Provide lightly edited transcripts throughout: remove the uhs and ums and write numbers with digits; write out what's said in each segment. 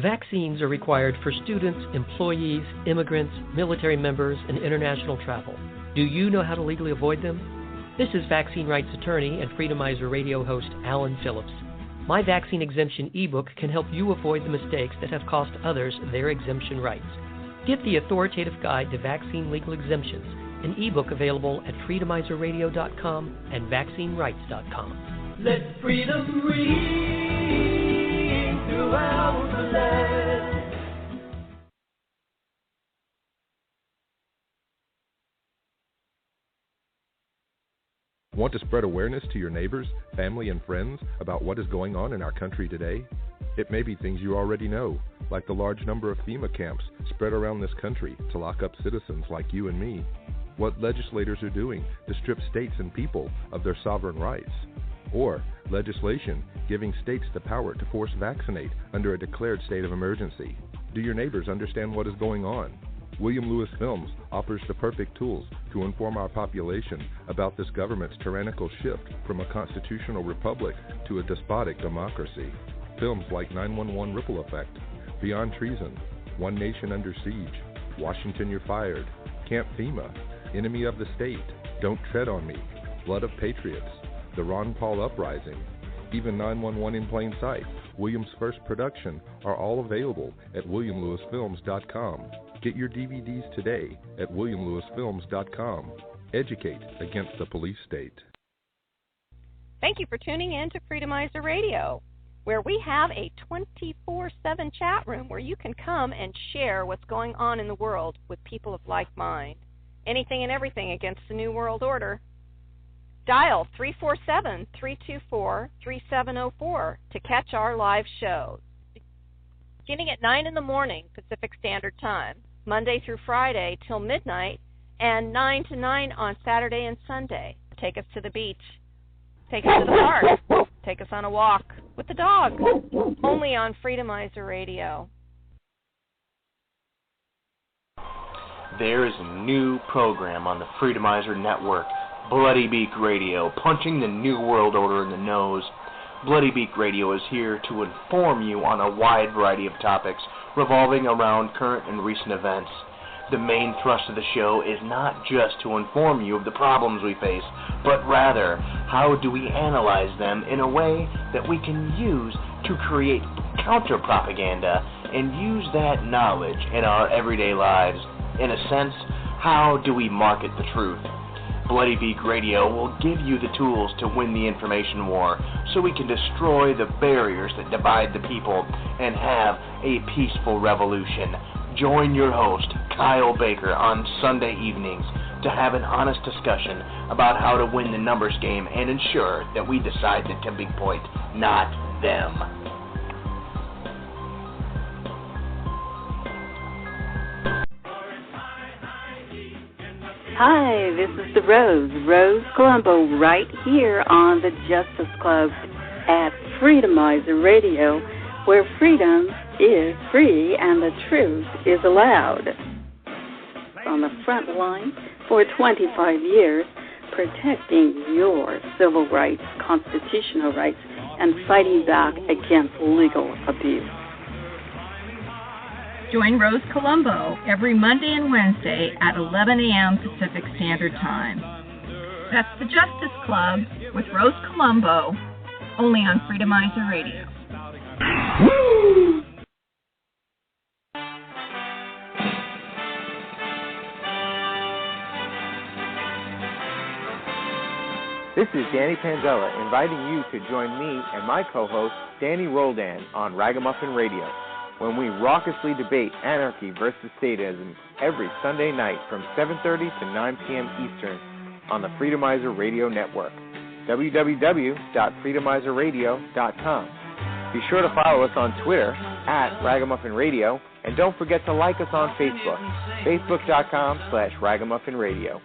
Vaccines are required for students, employees, immigrants, military members, and international travel. Do you know how to legally avoid them? This is vaccine rights attorney and Freedomizer Radio host Alan Phillips. My vaccine exemption ebook can help you avoid the mistakes that have cost others their exemption rights. Get the authoritative guide to vaccine legal exemptions, an ebook available at freedomizerradio.com and vaccinerights.com. Let freedom ring throughout the land. Want to spread awareness to your neighbors, family, and friends about what is going on in our country today? It may be things you already know, like the large number of FEMA camps spread around this country to lock up citizens like you and me. What legislators are doing to strip states and people of their sovereign rights. Or legislation giving states the power to force vaccinate under a declared state of emergency. Do your neighbors understand what is going on? William Lewis Films offers the perfect tools to inform our population about this government's tyrannical shift from a constitutional republic to a despotic democracy. Films like 911 Ripple Effect, Beyond Treason, One Nation Under Siege, Washington You're Fired, Camp FEMA, Enemy of the State, Don't Tread on Me, Blood of Patriots, The Ron Paul Uprising, even 911 in Plain Sight, William's first production, are all available at WilliamLewisFilms.com. Get your DVDs today at WilliamLewisFilms.com. Educate against the police state. Thank you for tuning in to Freedomizer Radio, where we have a 24/7 chat room where you can come and share what's going on in the world with people of like mind. Anything and everything against the New World Order. Dial 347-324-3704 to catch our live shows. Beginning at 9 in the morning Pacific Standard Time, Monday through Friday till midnight, and 9 to 9 on Saturday and Sunday. Take us to the beach. Take us to the park. Take us on a walk with the dog. Only on Freedomizer Radio. There is a new program on the Freedomizer Network, Bloody Beak Radio, punching the New World Order in the nose. Bloody Beak Radio is here to inform you on a wide variety of topics revolving around current and recent events. The main thrust of the show is not just to inform you of the problems we face, but rather, how do we analyze them in a way that we can use to create counter-propaganda and use that knowledge in our everyday lives. In a sense, how do we market the truth? Bloody Beak Radio will give you the tools to win the information war so we can destroy the barriers that divide the people and have a peaceful revolution. Join your host, Kyle Baker, on Sunday evenings to have an honest discussion about how to win the numbers game and ensure that we decide the tipping point, not them. Hi, this is the Rose Colombo, right here on the Justice Club at Freedomizer Radio, where freedom is free and the truth is allowed. On the front line for 25 years, protecting your civil rights, constitutional rights, and fighting back against legal abuse. Join Rose Colombo every Monday and Wednesday at 11 a.m. Pacific Standard Time. That's the Justice Club with Rose Colombo, only on Freedomizer Radio. This is Danny Panzella inviting you to join me and my co-host Danny Roldan on Ragamuffin Radio, when we raucously debate anarchy versus statism every Sunday night from 7:30 to 9 p.m. Eastern on the Freedomizer Radio Network, www.freedomizerradio.com. Be sure to follow us on Twitter at Ragamuffin Radio, and don't forget to like us on Facebook, facebook.com/Ragamuffin Radio.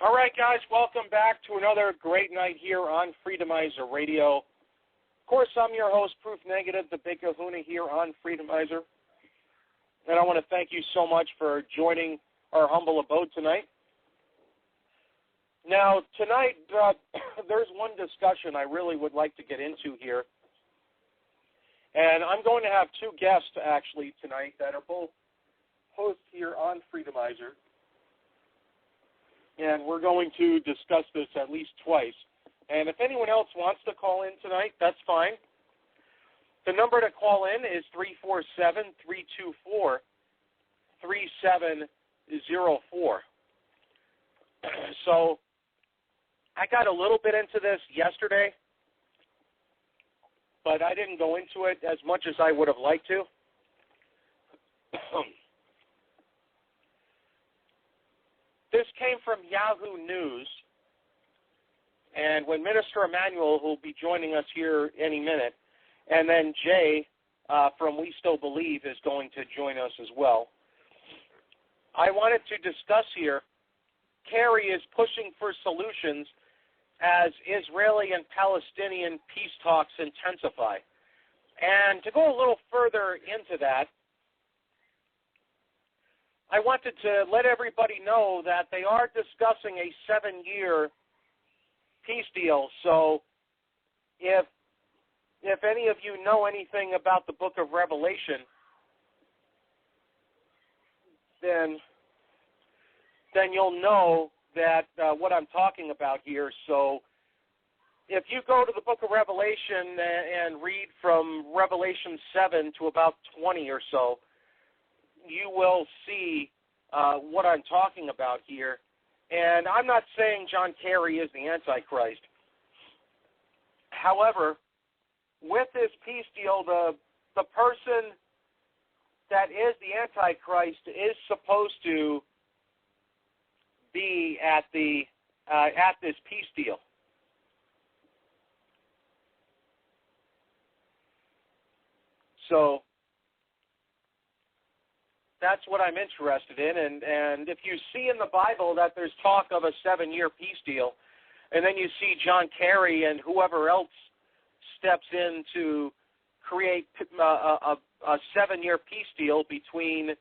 All right, guys, welcome back to another great night here on Freedomizer Radio. Of course, I'm your host, Proof Negative, the Big Kahuna here on Freedomizer. And I want to thank you so much for joining our humble abode tonight. Now, tonight, there's one discussion I really would like to get into here. And I'm going to have two guests, actually, tonight that are both hosts here on Freedomizer. And we're going to discuss this at least twice. And if anyone else wants to call in tonight, that's fine. The number to call in is 347-324-3704. So I got a little bit into this yesterday, but I didn't go into it as much as I would have liked to. This came from Yahoo News, and when Minister Emmanuel, who will be joining us here any minute, and then Jay from We Still Believe is going to join us as well. I wanted to discuss here, Kerry is pushing for solutions as Israeli and Palestinian peace talks intensify. And to go a little further into that, I wanted to let everybody know that they are discussing a 7-year peace deal. So if any of you know anything about the book of Revelation, then you'll know that what I'm talking about here. So if you go to the book of Revelation and read from Revelation 7 to about 20 or so, you will see what I'm talking about here. And I'm not saying John Kerry is the Antichrist. However, with this peace deal, the person that is the Antichrist is supposed to be at this peace deal. So that's what I'm interested in, and if you see in the Bible that there's talk of a 7-year peace deal, and then you see John Kerry and whoever else steps in to create a 7-year peace deal between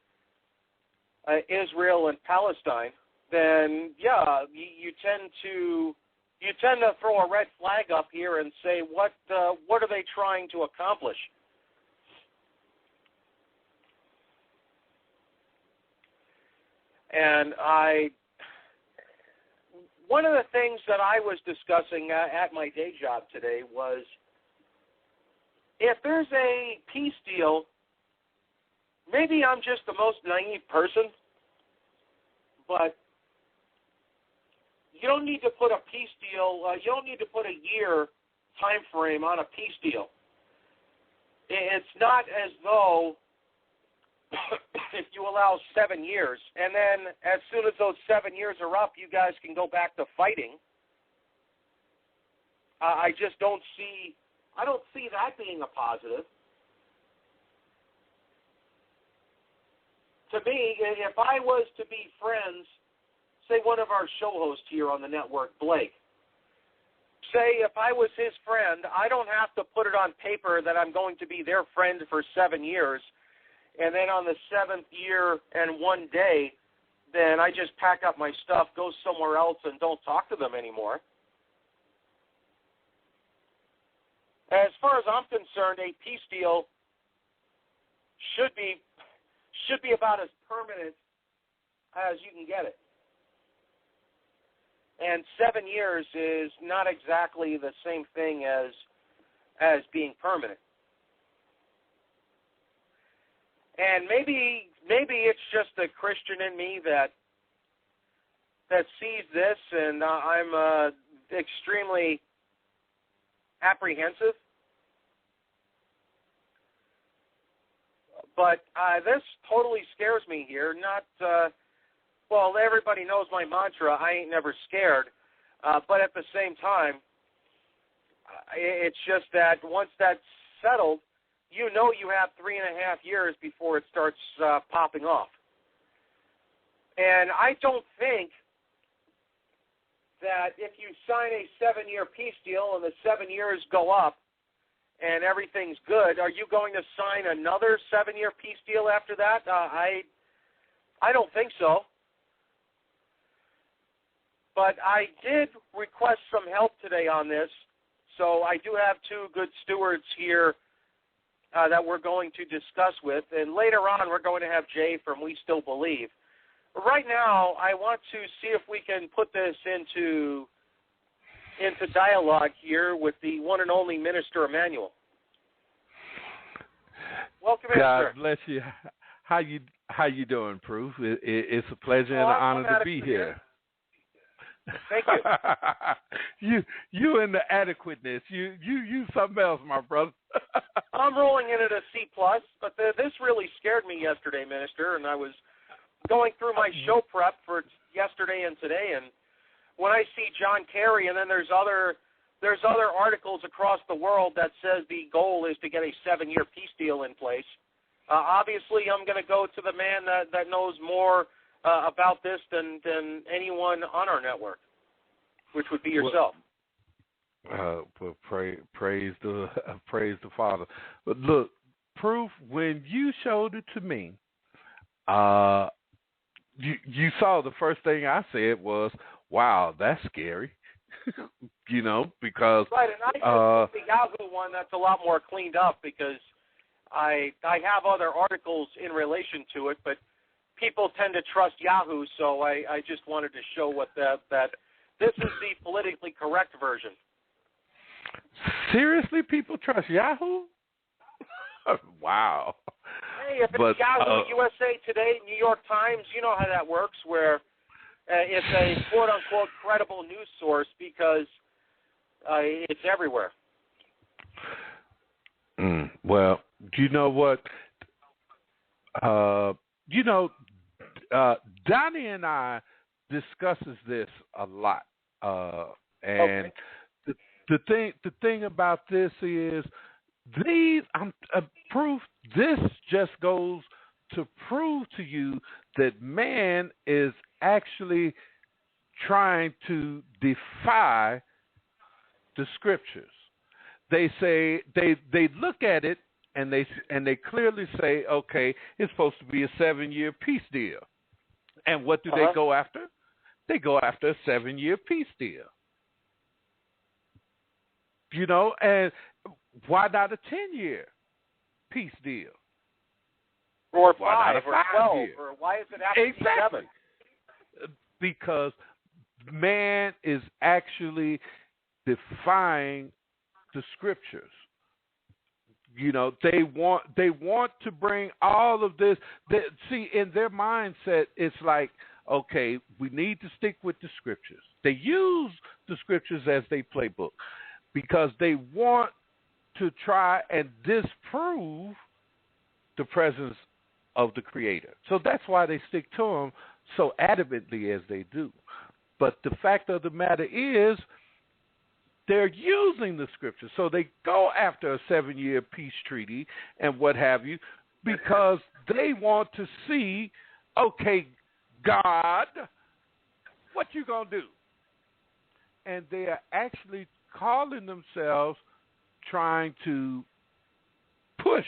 Israel and Palestine, then yeah, you tend to throw a red flag up here and say, what are they trying to accomplish? And one of the things that I was discussing at my day job today was, if there's a peace deal maybe I'm just the most naive person, but you don't need to put a peace deal, you don't need to put a year time frame on a peace deal. It's not as though if you allow 7 years, and then as soon as those 7 years are up, you guys can go back to fighting. I don't see that being a positive. To me, if I was to be friends, say one of our show hosts here on the network, Blake, say if I was his friend, I don't have to put it on paper that I'm going to be their friend for 7 years, and then on the 7th year and 1 day, then I just pack up my stuff, go somewhere else, and don't talk to them anymore. As far as I'm concerned, a peace deal should be about as permanent as you can get it. And 7 years is not exactly the same thing as being permanent. And maybe it's just the Christian in me that sees this, and I'm extremely apprehensive. But this totally scares me here. Well, everybody knows my mantra, I ain't never scared. But at the same time, it's just that once that's settled, you know you have 3.5 years before it starts popping off. And I don't think that if you sign a 7-year peace deal and the 7 years go up and everything's good, are you going to sign another 7-year peace deal after that? I don't think so. But I did request some help today on this, so I do have 2 good stewards here that we're going to discuss with, and later on we're going to have Jay from We Still Believe. Right now, I want to see if we can put this into dialogue here with the one and only Minister Emmanuel. Welcome, God bless you. How you doing, Proof? It's a pleasure and an honor to be here. Thank you. You and the adequateness. You something else, my brother. I'm rolling in at a C+, but this really scared me yesterday, Minister, and I was going through my show prep for yesterday and today, and when I see John Kerry, and then there's other articles across the world that says the goal is to get a 7-year peace deal in place. Obviously, I'm going to go to the man that knows more about this than anyone on our network, which would be yourself. Praise the Father. But look, Proof, when you showed it to me, you saw the first thing I said was, "Wow, that's scary." Because right, and I just the Yahoo one that's a lot more cleaned up because I have other articles in relation to it, but people tend to trust Yahoo, so I just wanted to show that this is the politically correct version. Seriously, people trust Yahoo? Wow. Hey, if it's Yahoo, USA Today, New York Times, you know how that works, where it's a quote-unquote credible news source because it's everywhere. Well, you know what? Donnie and I discusses this a lot, and the thing about this is proof. This just goes to prove to you that man is actually trying to defy the scriptures. They say they look at it and they clearly say, okay, it's supposed to be a 7-year peace deal. And what do they go after? They go after a 7-year peace deal. And why not a 10-year peace deal? Or why 5 or 12? Or why is it actually 7? Because man is actually defying the scriptures. You know, they want to bring all of this. See, in their mindset, it's like, okay, we need to stick with the scriptures. They use the scriptures as their playbook because they want to try and disprove the presence of the Creator. So that's why they stick to them so adamantly as they do. But the fact of the matter is, they're using the scripture. So they go after a 7-year peace treaty and what have you because they want to see, okay, God, what you going to do? And they are actually calling themselves trying to push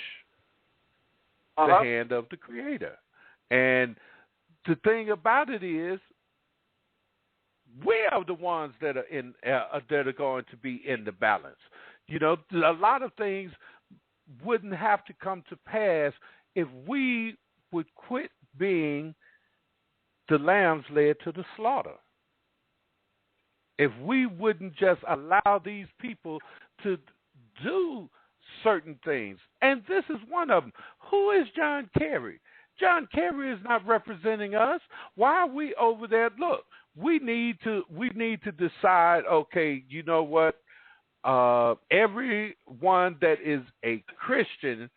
the hand of the Creator. And the thing about it is, we are the ones that are that are going to be in the balance. You know, a lot of things wouldn't have to come to pass if we would quit being the lambs led to the slaughter. If we wouldn't just allow these people to do certain things. And this is one of them. Who is John Kerry? John Kerry is not representing us. Why are we over there? Look, we need to decide, okay, you know what? Everyone that is a Christian,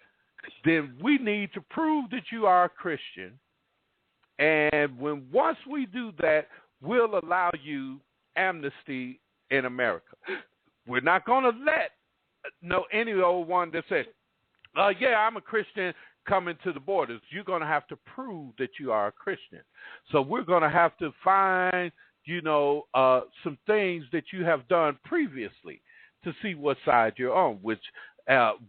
then we need to prove that you are a Christian. And once we do that, we'll allow you amnesty in America. We're not going to let any old one that says, yeah, I'm a Christian, coming to the borders. You're going to have to prove that you are a Christian. So we're going to have to find, some things that you have done previously to see what side you're on, which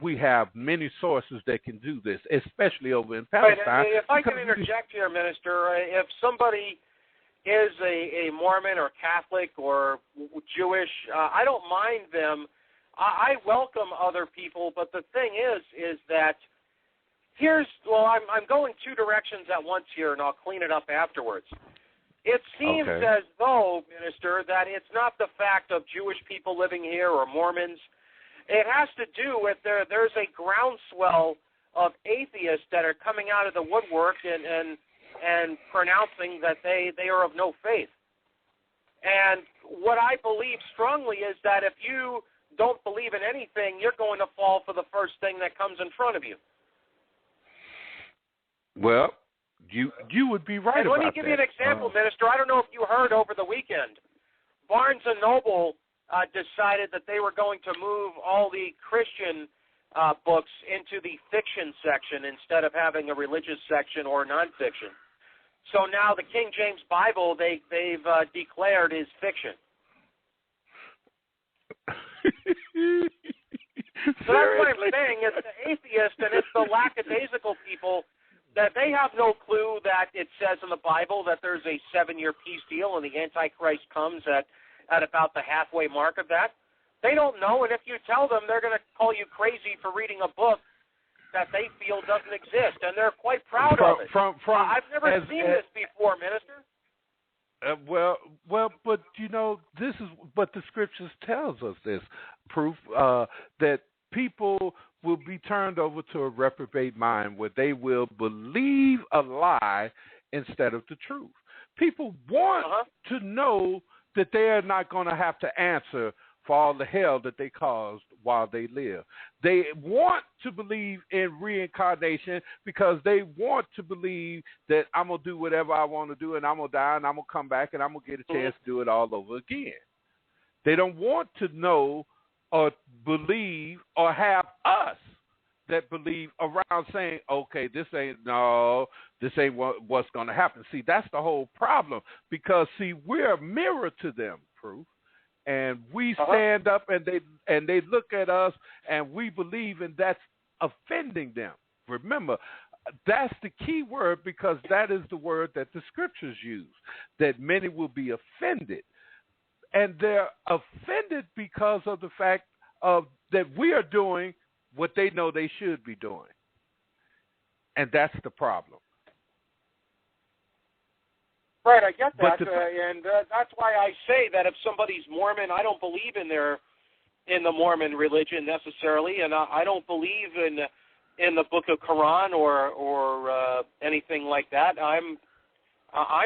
we have many sources that can do this, especially over in Palestine. Right. If I can interject here, Minister, if somebody is a Mormon or Catholic or Jewish, I don't mind them. I welcome other people, but the thing is that I'm going two directions at once here, and I'll clean it up afterwards. It seems as though, Minister, that it's not the fact of Jewish people living here or Mormons. It has to do with there's a groundswell of atheists that are coming out of the woodwork and pronouncing that they are of no faith. And what I believe strongly is that if you don't believe in anything, you're going to fall for the first thing that comes in front of you. Well, you would be right about that. And let me give you an example, Minister. I don't know if you heard over the weekend. Barnes & Noble decided that they were going to move all the Christian books into the fiction section instead of having a religious section or nonfiction. So now the King James Bible they've declared is fiction. So that's what I'm saying. It's the atheists and it's the lackadaisical people that they have no clue that it says in the Bible that there's a 7-year peace deal and the Antichrist comes at about the halfway mark of that. They don't know, and if you tell them, they're going to call you crazy for reading a book that they feel doesn't exist, and they're quite proud of it. I've never seen this before, Minister. Well, but this is what the scriptures tells us. This proof that people will be turned over to a reprobate mind, where they will believe a lie instead of the truth. People want to know that they are not going to have to answer for all the hell that they caused while they live. They want to believe in reincarnation because they want to believe that I'm going to do whatever I want to do and I'm going to die and I'm going to come back and I'm going to get a chance to do it all over again. They don't want to know or believe or have us that believe around saying, okay, this ain't what's going to happen. See, that's the whole problem because, see, we're a mirror to them, Proof. And we stand up and they look at us and we believe, and that's offending them. Remember, that's the key word because that is the word that the scriptures use, that many will be offended. And they're offended because of the fact of that we are doing what they know they should be doing. And that's the problem. Right, I get that, and that's why I say that if somebody's Mormon, I don't believe in their in the Mormon religion necessarily, and I don't believe in the Book of Quran or anything like that. I'm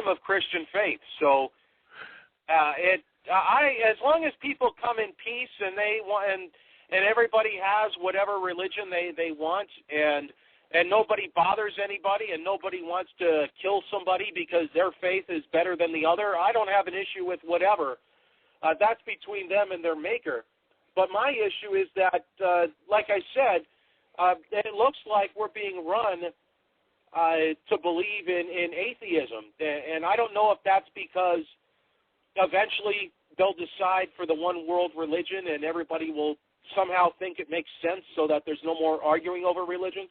of Christian faith, so as long as people come in peace and they want and everybody has whatever religion they want and nobody bothers anybody and nobody wants to kill somebody because their faith is better than the other, I don't have an issue with whatever. That's between them and their maker. But my issue is that, like I said, it looks like we're being run to believe in atheism. And I don't know if that's because eventually they'll decide for the one world religion and everybody will somehow think it makes sense so that there's no more arguing over religion.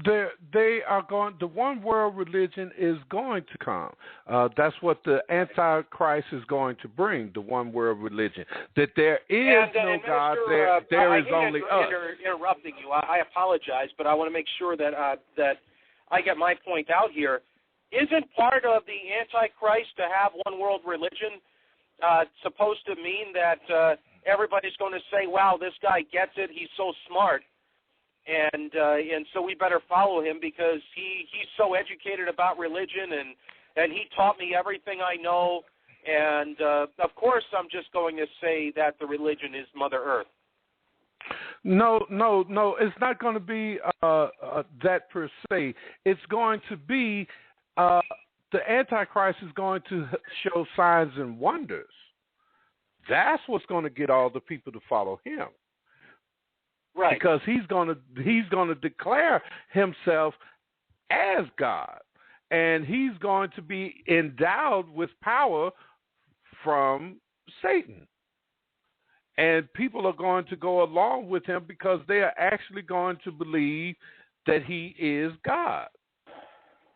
They are going. The one world religion is going to come. That's what the Antichrist is going to bring. The one world religion. That there is no God. There is only us. Interrupting you. I apologize, but I want to make sure that that I get my point out here. Isn't part of the Antichrist to have one world religion supposed to mean that everybody's going to say, "Wow, this guy gets it. He's so smart." And so we better follow him because he's so educated about religion and he taught me everything I know. And, of course, I'm just going to say that the religion is Mother Earth. No. It's not going to be that per se. It's going to be the Antichrist is going to show signs and wonders. That's what's going to get all the people to follow him. Right. Because he's going to declare himself as God, and he's going to be endowed with power from Satan. And people are going to go along with him because they are actually going to believe that he is God.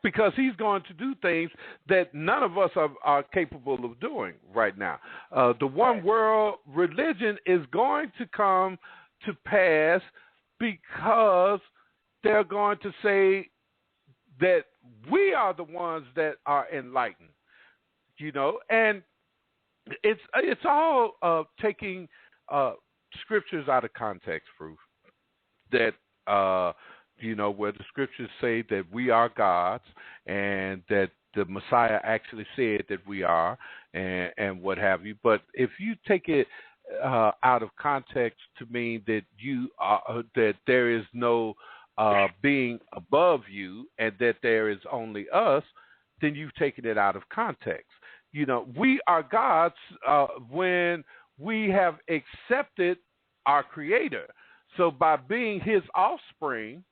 Because he's going to do things that none of us are capable of doing right now. The one world religion is going to come to pass because they're going to say that we are the ones that are enlightened, and it's all taking scriptures out of context, Proof, that where the scriptures say that we are gods and that the Messiah actually said that we are and what have you. But if you take it out of context to mean that you are, that there is no being above you and that there is only us, then you've taken it out of context. We are gods when we have accepted our Creator. So by being his offspring,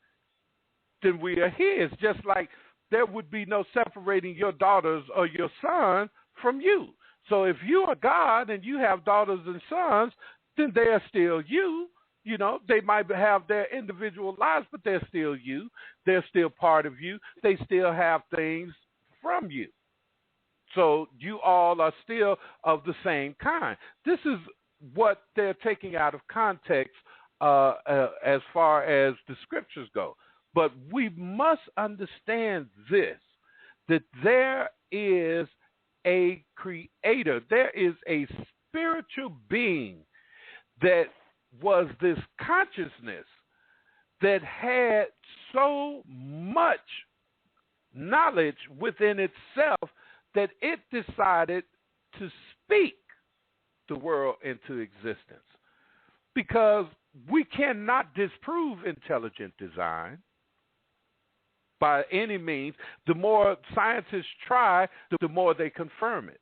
then we are his. Just like there would be no separating your daughters or your son from you. So if you are God and you have daughters and sons, then they are still you. They might have their individual lives, but they're still you. They're still part of you. They still have things from you. So you all are still of the same kind. This is what they're taking out of context as far as the scriptures go. But we must understand this, that there is a creator. There is a spiritual being that was this consciousness that had so much knowledge within itself that it decided to speak the world into existence. Because we cannot disprove intelligent design by any means. The more scientists try, the more they confirm it.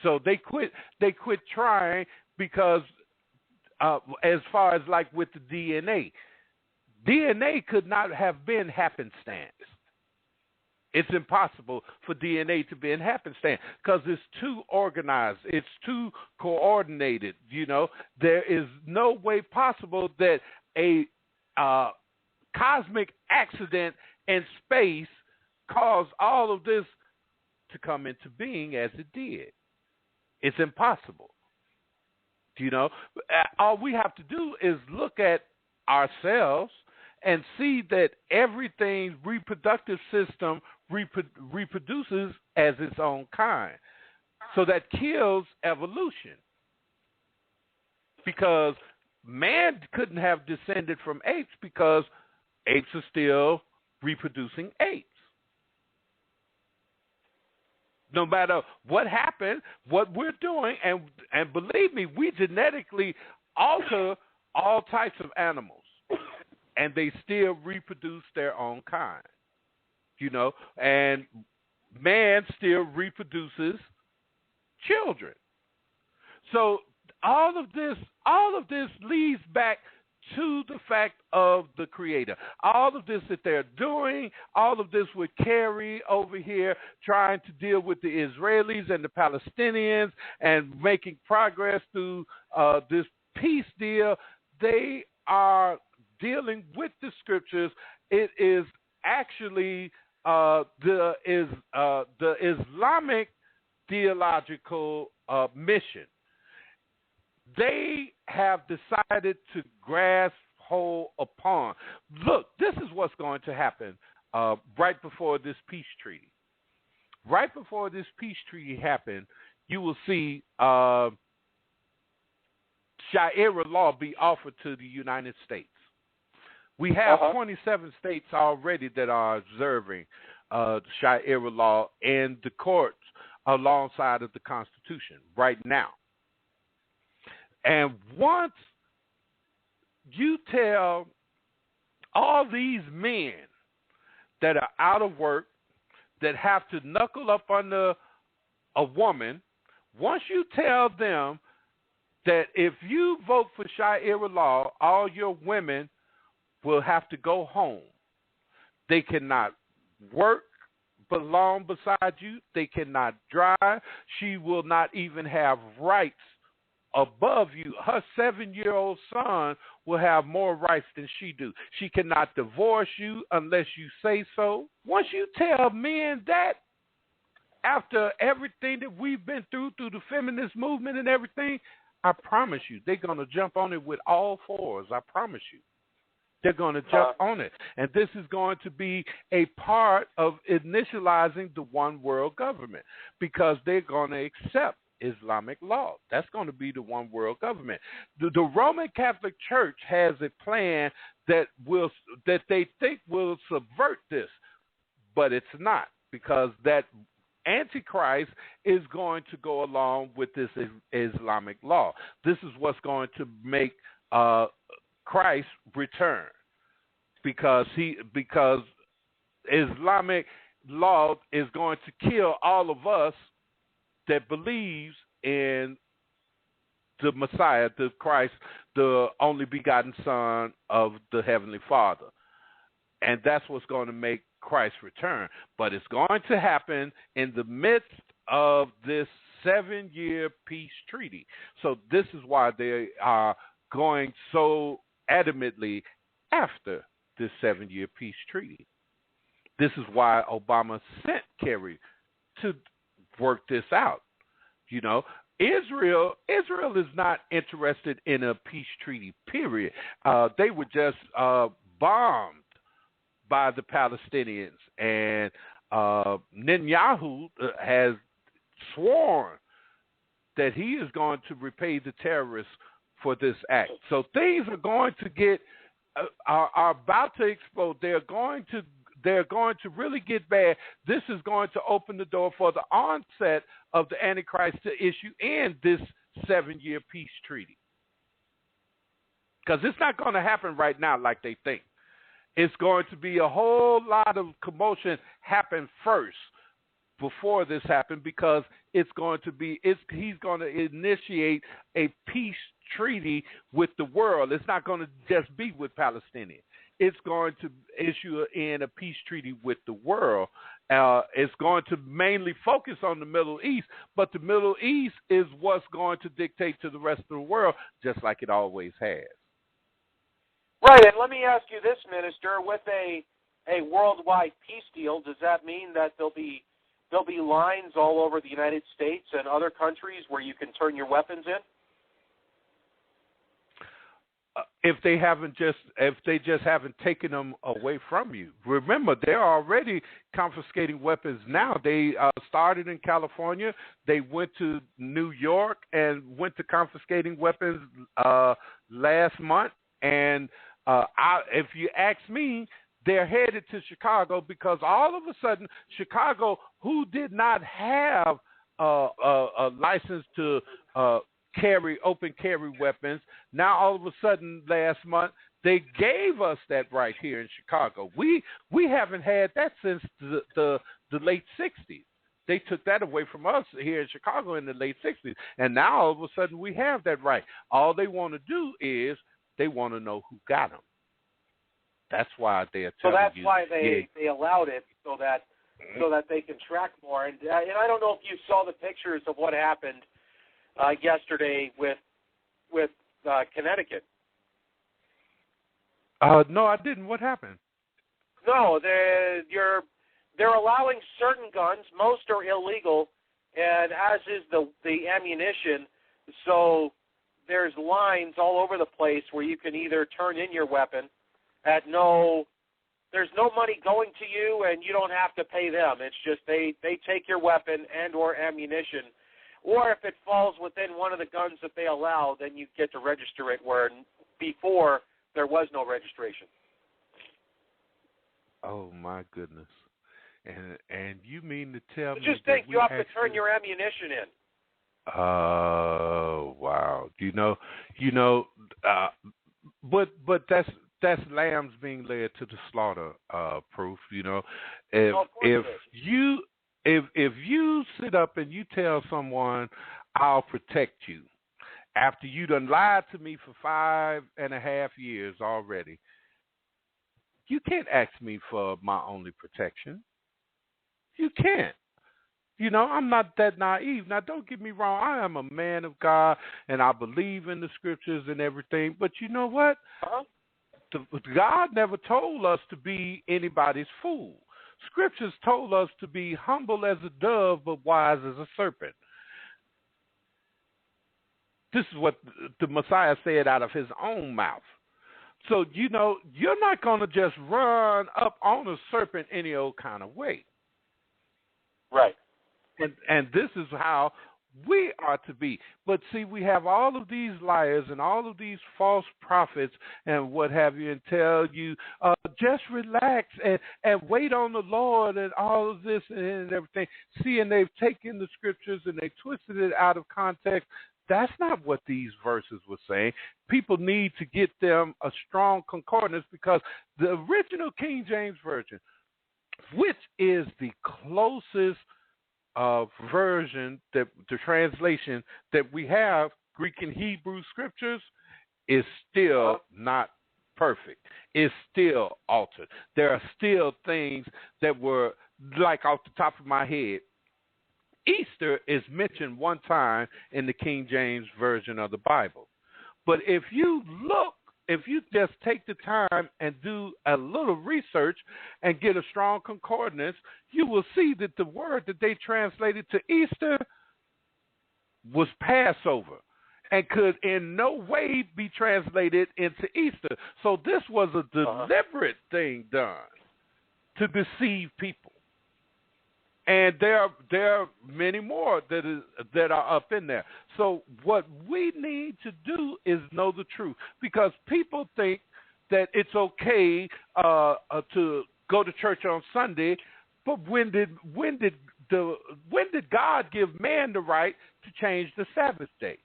So they quit trying because as far as like with the DNA could not have been happenstance. It's impossible for DNA to be in happenstance because it's too organized. It's too coordinated. There is no way possible that a cosmic accident in space caused all of this to come into being as it did. It's impossible. All we have to do is look at ourselves and see that everything's reproductive system reproduces as its own kind. So that kills evolution. because man couldn't have descended from apes because apes are still reproducing apes. No matter what happened, what we're doing, and believe me, we genetically alter all types of animals, and they still reproduce their own kind, and man still reproduces children. So all of this leads back to the fact of the Creator. All of this that they're doing, all of this with Kerry over here trying to deal with the Israelis and the Palestinians and making progress through this peace deal, they are dealing with the scriptures. It is actually the Islamic theological mission. They have decided to grasp hold upon. Look, this is what's going to happen right before this peace treaty. Right before this peace treaty happens, you will see Sharia law be offered to the United States. We have 27 states already that are observing Sharia law in the courts alongside of the Constitution right now. And once you tell all these men that are out of work, that have to knuckle up under a woman, once you tell them that if you vote for Sharia law, all your women will have to go home. They cannot work long beside you. They cannot drive. She will not even have rights above you. Her 7-year-old son will have more rights than she do. She cannot divorce you unless you say so. Once you tell men that, after everything that we've been through the feminist movement and everything, I promise you, they're going to jump on it with all fours. I promise you. They're going to jump on it. And this is going to be a part of initializing the one world government because they're going to accept Islamic law. That's going to be the one world government. The Roman Catholic Church has a plan that they think will subvert this, but it's not, because that Antichrist is going to go along with this Islamic law. This is what's going to make Christ return, because Islamic law is going to kill all of us that believes in the Messiah, the Christ, the only begotten Son of the Heavenly Father. And that's what's going to make Christ return. But it's going to happen in the midst of this 7-year peace treaty. So this is why they are going so adamantly after this 7-year peace treaty. This is why Obama sent Kerry to work this out. Israel is not interested in a peace treaty, period. They were just bombed by the Palestinians, and Netanyahu has sworn that he is going to repay the terrorists for this act. So things are going to get are about to explode. They're going to really get bad. This is going to open the door for the onset of the Antichrist to issue in this 7-year peace treaty. Because it's not going to happen right now like they think. It's going to be a whole lot of commotion happen first before this happens, because he's going to initiate a peace treaty with the world. It's not going to just be with Palestinians. It's going to issue in a peace treaty with the world. It's going to mainly focus on the Middle East, but the Middle East is what's going to dictate to the rest of the world, just like it always has. Right, and let me ask you this, Minister. With a worldwide peace deal, does that mean that there'll be lines all over the United States and other countries where you can turn your weapons in? if they just haven't taken them away from you. Remember, they're already confiscating weapons now. They started in California. They went to New York and went to confiscating weapons last month. And if you ask me, they're headed to Chicago because all of a sudden, Chicago, who did not have a license to open carry weapons, now all of a sudden last month they gave us that right here in Chicago. We haven't had that since the late 60s. They took that away from us here in Chicago in the late 60s, and now all of a sudden we have that right. All they want to do is they want to know who got them. That's why they're telling you. So that's why they allowed it so that they can track more. And I don't know if you saw the pictures of what happened yesterday with Connecticut. No, I didn't. What happened? No, they're allowing certain guns. Most are illegal, and as is the ammunition. So there's lines all over the place where you can either turn in your weapon at there's no money going to you, and you don't have to pay them. It's just they take your weapon and or ammunition. Or if it falls within one of the guns that they allow, then you get to register it, where before there was no registration. Oh, my goodness. And you mean to tell me just think you have to turn your ammunition in. Oh, wow. But that's lambs being led to the slaughter, proof, If you sit up and you tell someone, I'll protect you, after you done lied to me for 5.5 years already, you can't ask me for my only protection. You can't. I'm not that naive. Now, don't get me wrong. I am a man of God, and I believe in the scriptures and everything. But you know what? God never told us to be anybody's fool. Scriptures told us to be humble as a dove, but wise as a serpent. This is what the Messiah said out of his own mouth. So, you're not going to just run up on a serpent any old kind of way. Right. And this is how we are to be. But see, we have all of these liars and all of these false prophets and what have you, and tell you, just relax and wait on the Lord and all of this and everything. See, and they've taken the scriptures and they twisted it out of context. That's not what these verses were saying. People need to get them a strong concordance, because the original King James Version, which is the closest version, that the translation that we have, Greek and Hebrew scriptures, is still not perfect. It's still altered. There are still things that were, like off the top of my head, Easter is mentioned one time in the King James Version of the Bible. But if you just take the time and do a little research and get a strong concordance, you will see that the word that they translated to Easter was Passover and could in no way be translated into Easter. So this was a deliberate thing done to deceive people. And there are many more that are up in there. So what we need to do is know the truth, because people think that it's okay to go to church on Sunday, but when did God give man the right to change the Sabbath day?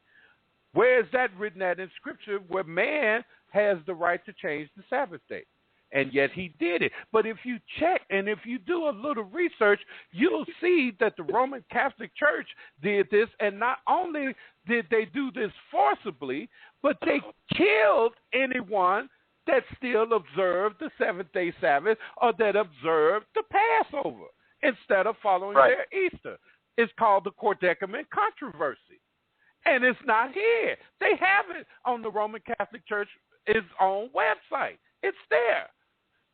Where is that written at in Scripture, where man has the right to change the Sabbath day? And yet he did it. But if you check and if you do a little research, you'll see that the Roman Catholic Church did this. And not only did they do this forcibly, but they killed anyone that still observed the seventh-day Sabbath or that observed the Passover instead of following their Easter. It's called the Quardecumen controversy. And it's not here. They have it on the Roman Catholic Church's own website. It's there.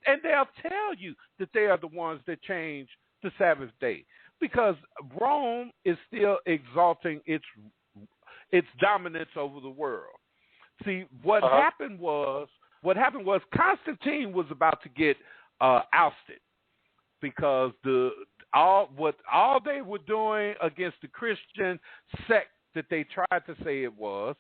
And they'll tell you that they are the ones that change the Sabbath day, because Rome is still exalting its dominance over the world. See, what happened was Constantine was about to get ousted because all they were doing against the Christian sect that they tried to say it was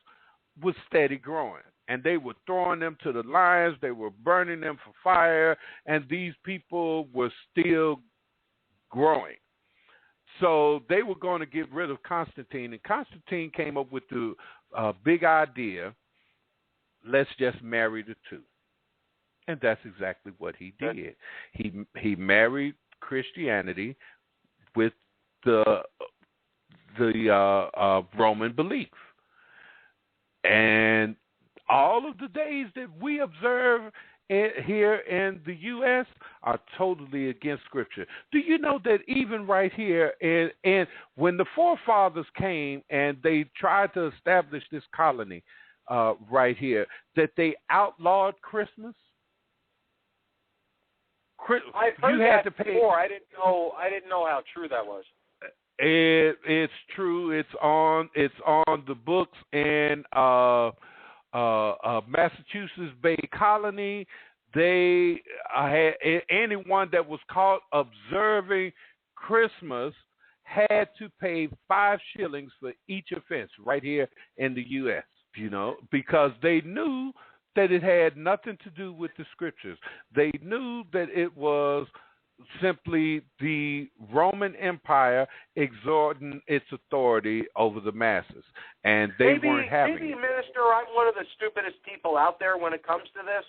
steady growing. And they were throwing them to the lions. They were burning them for fire. And these people were still growing. So they were going to get rid of Constantine. And Constantine came up with the big idea, let's just marry the two. And that's exactly what he did. He married Christianity with the Roman belief. And all of the days that we observe here in the U.S. are totally against Scripture. Do you know that even right here, and when the forefathers came and they tried to establish this colony right here, that they outlawed Christmas? I've heard that before. I didn't know how true that was. It's true. It's on the books in Massachusetts Bay Colony. They had anyone that was caught observing Christmas had to pay 5 shillings for each offense right here in the U.S. Because they knew that it had nothing to do with the Scriptures. They knew that it was simply the Roman Empire exerting its authority over the masses, and they weren't having it. Maybe, Minister, I'm one of the stupidest people out there when it comes to this,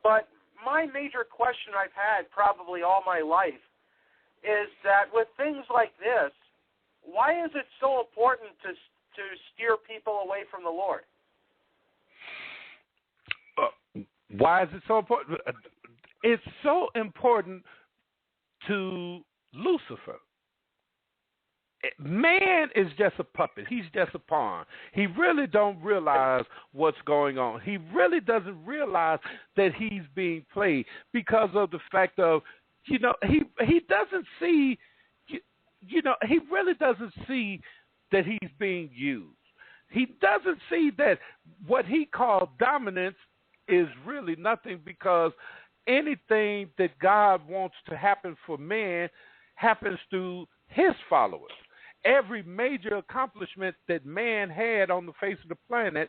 but my major question I've had probably all my life is that with things like this, why is it so important to steer people away from the Lord? Why is it so important? It's so important to Lucifer. Man is just a puppet. He's just a pawn. He really don't realize what's going on. He really doesn't realize that he's being played because of the fact of, he doesn't see, he really doesn't see that he's being used. He doesn't see that what he called dominance is really nothing, because anything that God wants to happen for man happens through his followers. Every major accomplishment that man had on the face of the planet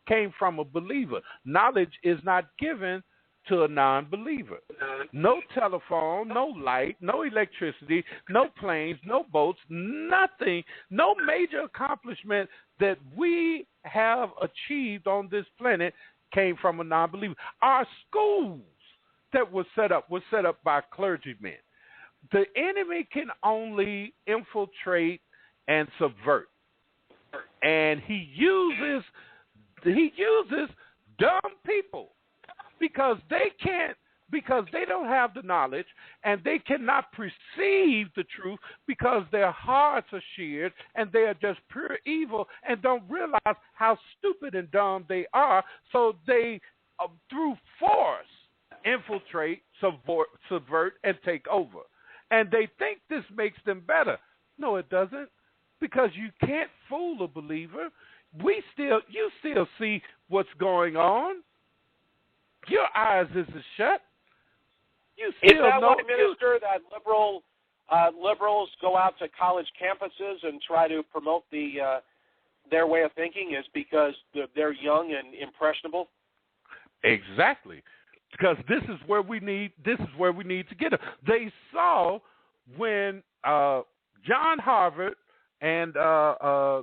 came from a believer. Knowledge is not given to a non-believer. No telephone, no light, no electricity, no planes, no boats, nothing, no major accomplishment that we have achieved on this planet came from a non-believer. Our schools that were set up by clergymen. The enemy can only infiltrate and subvert, and he uses dumb people because they don't have the knowledge, and they cannot perceive the truth because their hearts are seared and they are just pure evil and don't realize how stupid and dumb they are. So they, through force, infiltrate, subvert, and take over. And they think this makes them better. No, it doesn't, because you can't fool a believer. You still see what's going on. Your eyes isn't shut. You still Is that why, Minister, that liberals go out to college campuses and try to promote their way of thinking, is because they're young and impressionable? Exactly. Because this is where we need to get them. They saw when John Harvard and I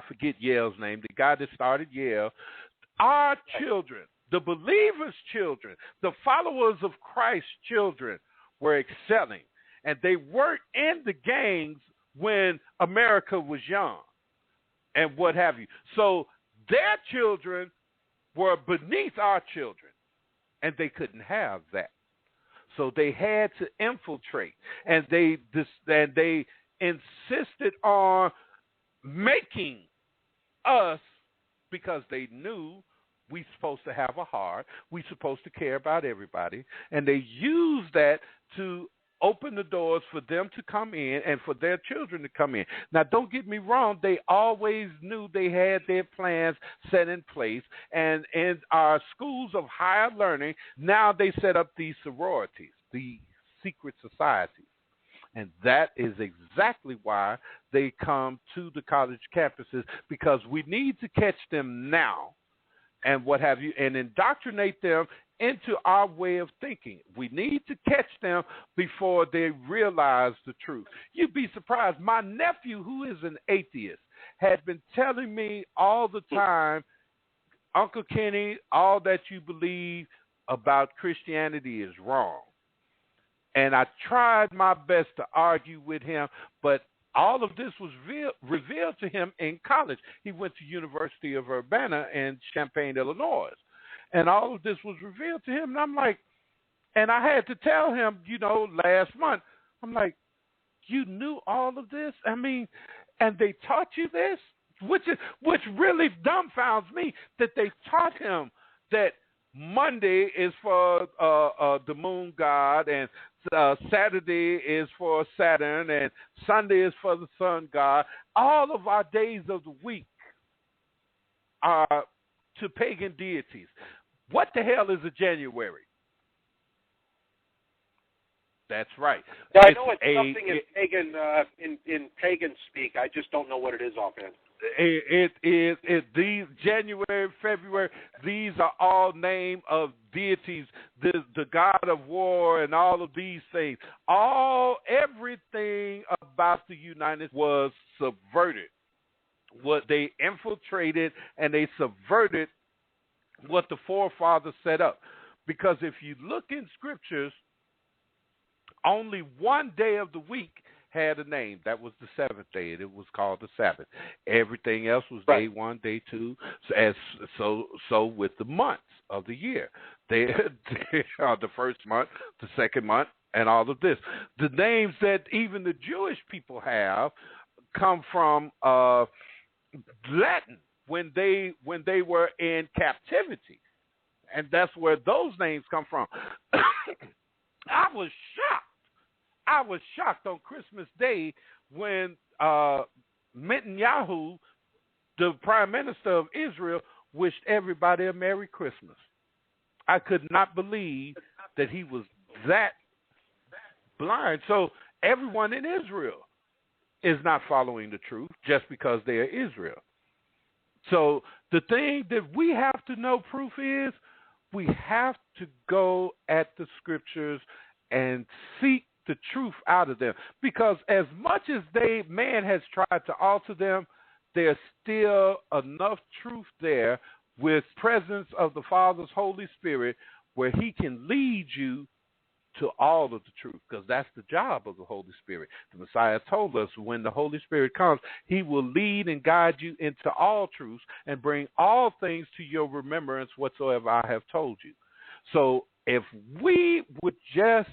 forget Yale's name, the guy that started Yale, our children, the believers' children, the followers of Christ's children were excelling, and they weren't in the gangs when America was young and what have you. So their children were beneath our children, and they couldn't have that. So they had to infiltrate, and they insisted on making us, because they knew we're supposed to have a heart, we're supposed to care about everybody, and they used that to open the doors for them to come in and for their children to come in. Now, don't get me wrong. They always knew they had their plans set in place. And in our schools of higher learning, now they set up these sororities, the secret societies. And that is exactly why they come to the college campuses, because we need to catch them now and what have you, and indoctrinate them into our way of thinking. We need to catch them before they realize the truth. You'd be surprised. My nephew, who is an atheist, had been telling me all the time, Uncle Kenny, all that you believe about Christianity is wrong. And I tried my best to argue with him, but all of this was revealed to him in college. He went to University of Urbana in Champaign, Illinois. And all of this was revealed to him. And I'm like, and I had to tell him, last month, I'm like, you knew all of this? I mean, and they taught you this? Which really dumbfounds me, that they taught him that Monday is for the moon god, and Saturday is for Saturn, and Sunday is for the sun god. All of our days of the week are to pagan deities. What the hell is a January? That's right. Yeah, I know it's something in pagan speak. I just don't know what it is offhand. These January, February, these are all names of deities, the god of war and all of these things. Everything about the United States was subverted. What they infiltrated and they subverted what the forefathers set up. Because if you look in scriptures, only one day of the week had a name. That was the seventh day, and it was called the Sabbath. Everything else was day one, day two. So with the months of the year, they are the first month, the second month, and all of this. The names that even the Jewish people have come from Latin when they were in captivity, and that's where those names come from. I was shocked on Christmas Day when Min Emmanuel, the Prime Minister of Israel, wished everybody a Merry Christmas. I could not believe that he was that blind. So everyone in Israel is not following the truth just because they are Israel. So the thing that we have to know proof is, we have to go at the scriptures and seek the truth out of them, because as much as man has tried to alter them, there's still enough truth there with presence of the Father's Holy Spirit where he can lead you to all of the truth, because that's the job of the Holy Spirit. The Messiah told us when the Holy Spirit comes, he will lead and guide you into all truths and bring all things to your remembrance whatsoever I have told you. So if we would just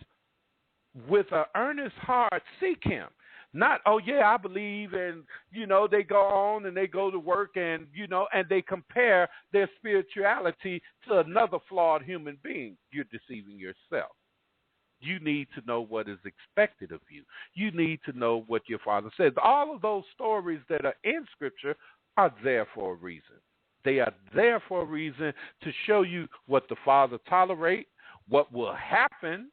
with an earnest heart seek him, not, oh yeah, I believe, and they go on and they go to work and and they compare their spirituality to another flawed human being, you're deceiving yourself. You need to know what is expected of you. You need to know what your Father says. All of those stories that are in Scripture are there for a reason. They are there for a reason to show you what the Father tolerates, what will happen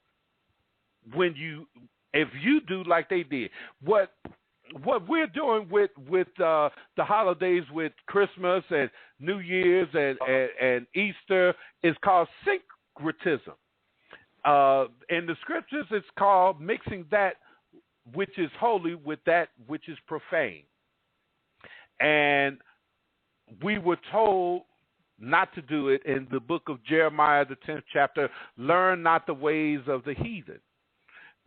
if you do like they did. What we're doing with the holidays, with Christmas and New Year's and Easter, is called syncretism. In the scriptures, it's called mixing that which is holy with that which is profane. And we were told not to do it in the book of Jeremiah, the 10th chapter. Learn not the ways of the heathen.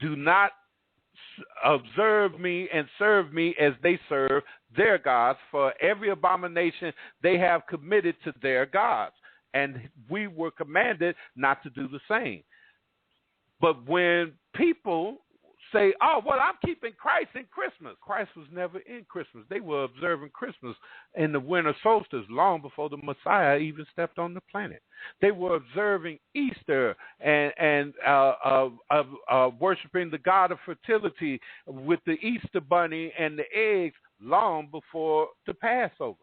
Do not observe me and serve me as they serve their gods, for every abomination they have committed to their gods. And we were commanded not to do the same. But when people say, oh, well, I'm keeping Christ in Christmas. Christ was never in Christmas. They were observing Christmas in the winter solstice long before the Messiah even stepped on the planet. They were observing Easter and worshiping the god of fertility with the Easter bunny and the eggs long before the Passover.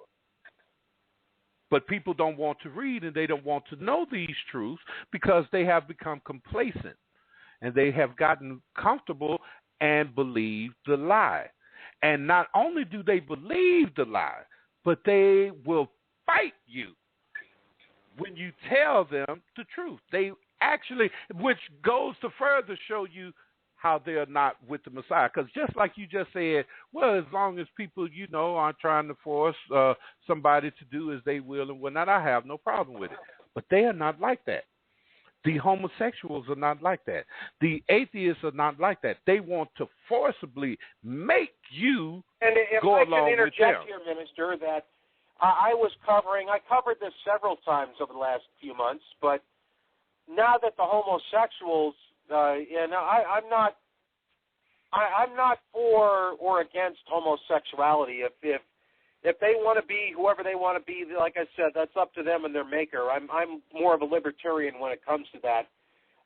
But people don't want to read and they don't want to know these truths because they have become complacent and they have gotten comfortable and believe the lie. And not only do they believe the lie, but they will fight you when you tell them the truth. They actually, which goes to further show you how they're not with the Messiah. Because just like you just said, well, as long as people, aren't trying to force somebody to do as they will and whatnot, I have no problem with it. But they are not like that. The homosexuals are not like that. The atheists are not like that. They want to forcibly make you go along with them. And if I can interject here, Minister, that I covered this several times over the last few months, but now that the homosexuals, I'm not for or against homosexuality. If they want to be whoever they want to be, like I said, that's up to them and their maker. I'm more of a libertarian when it comes to that.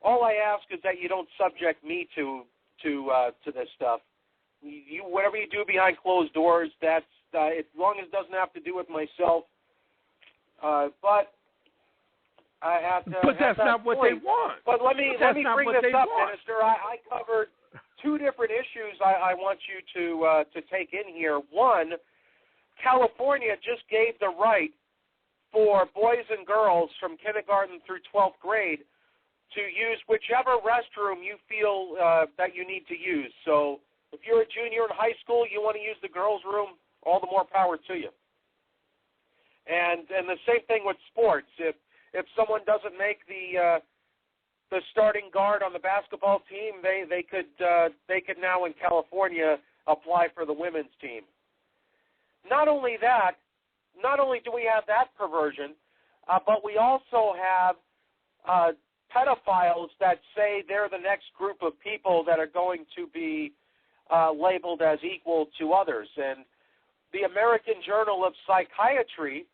All I ask is that you don't subject me to this stuff. You whatever you do behind closed doors, that's as long as it doesn't have to do with myself. But that's not what they want. But let me bring this up, Minister. I covered two different issues I want you to take in here. One, California just gave the right for boys and girls from kindergarten through 12th grade to use whichever restroom you feel that you need to use. So if you're a junior in high school, you want to use the girls' room, all the more power to you. And the same thing with sports. If someone doesn't make the starting guard on the basketball team, they could now in California apply for the women's team. Not only do we have that perversion, but we also have pedophiles that say they're the next group of people that are going to be labeled as equal to others. And the American Journal of Psychiatry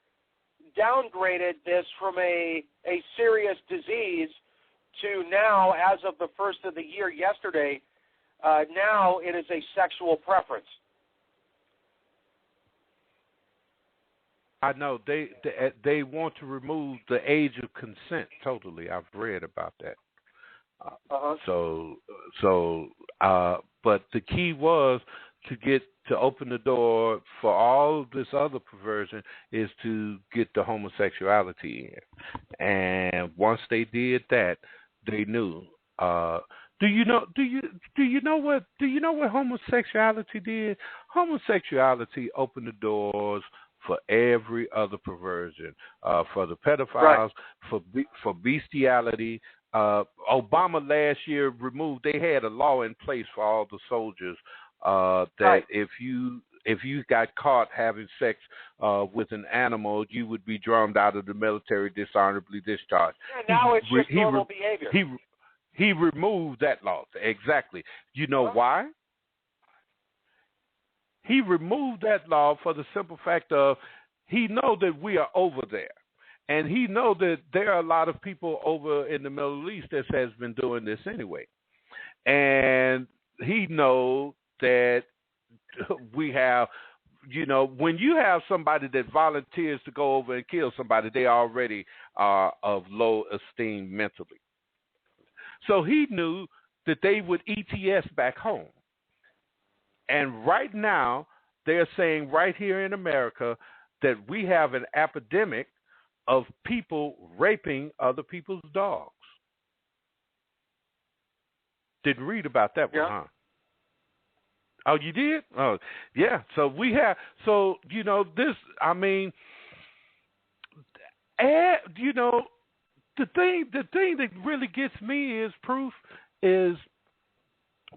downgraded this from a serious disease to now, as of the first of the year yesterday, now it is a sexual preference. I know they want to remove the age of consent totally. I've read about that. But the key was to open the door for all this other perversion is to get the homosexuality in. And once they did that, they knew. Do you know what homosexuality did? Homosexuality opened the doors for every other perversion, for the pedophiles, right, for bestiality. Obama last year they had a law in place for all the soldiers that right, if you got caught having sex with an animal, you would be drummed out of the military, dishonorably discharged. Yeah, now it's just normal behavior. He removed that law. Exactly. You know why? He removed that law for the simple fact of he knows that we are over there. And he knows that there are a lot of people over in the Middle East that has been doing this anyway. And he knows that we have, when you have somebody that volunteers to go over and kill somebody, they already are of low esteem mentally. So he knew that they would ETS back home. And right now, they're saying right here in America that we have an epidemic of people raping other people's dogs. Didn't read about that one, huh? Oh, you did? Oh, yeah. So we have, this, I mean, the thing that really gets me is proof is,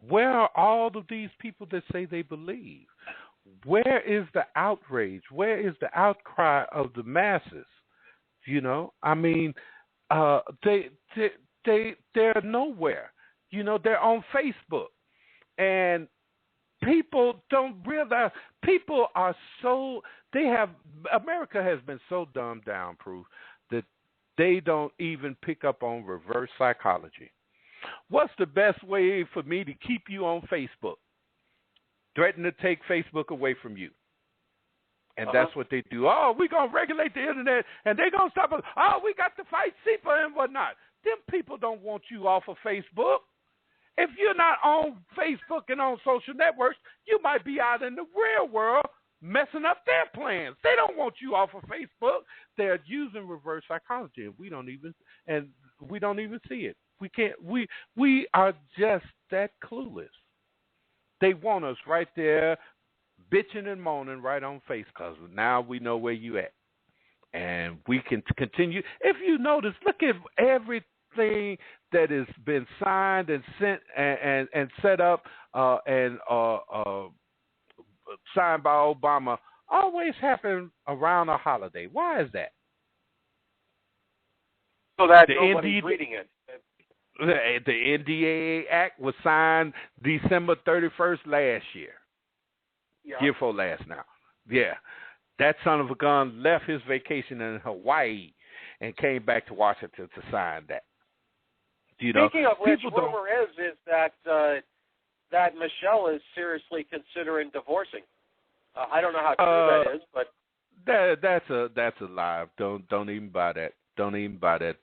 where are all of these people that say they believe? Where is the outrage? Where is the outcry of the masses? I mean, they're nowhere. They're on Facebook. And people don't realize, people are so, America has been so dumbed down, Proof, that they don't even pick up on reverse psychology. What's the best way for me to keep you on Facebook? Threaten to take Facebook away from you. And that's what they do. Oh, we're going to regulate the internet, and they're going to stop us. Oh, we got to fight CIPA and whatnot. Them people don't want you off of Facebook. If you're not on Facebook and on social networks, you might be out in the real world messing up their plans. They don't want you off of Facebook. They're using reverse psychology, and we don't even see it. We can't. We are just that clueless. They want us right there, bitching and moaning right on Facebook, because now we know where you at, and we can continue. If you notice, look at everything that has been signed and sent and set up and signed by Obama always happen around a holiday. Why is that? So that nobody's reading it. The NDAA Act was signed December 31st last year. Yeah. Year before last now. Yeah. That son of a gun left his vacation in Hawaii and came back to Washington to sign that. Speaking of which, rumor is that that Michelle is seriously considering divorcing. I don't know how true that is, but that's a lie. Don't even buy that. Don't even buy that.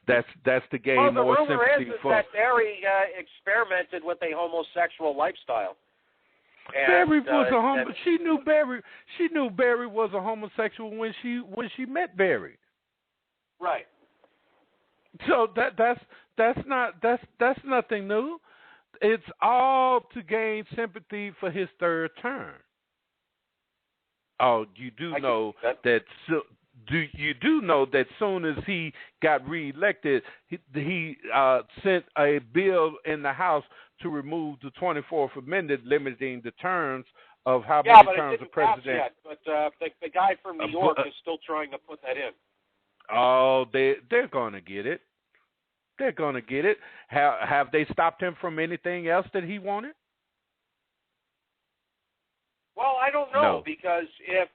That's the game. The more rumor sympathy is for. that Barry experimented with a homosexual lifestyle. Barry was she knew Barry was a homosexual when she met Barry. Right. So that's nothing new. It's all to gain sympathy for his third term. Oh, you do know that. You do know that soon as he got reelected, he sent a bill in the House to remove the 24th Amendment, limiting the terms of how many terms the president. Yet, but the guy from New York is still trying to put that in. Oh, they're going to get it. They're going to get it. Have they stopped him from anything else that he wanted? Well, I don't know, because if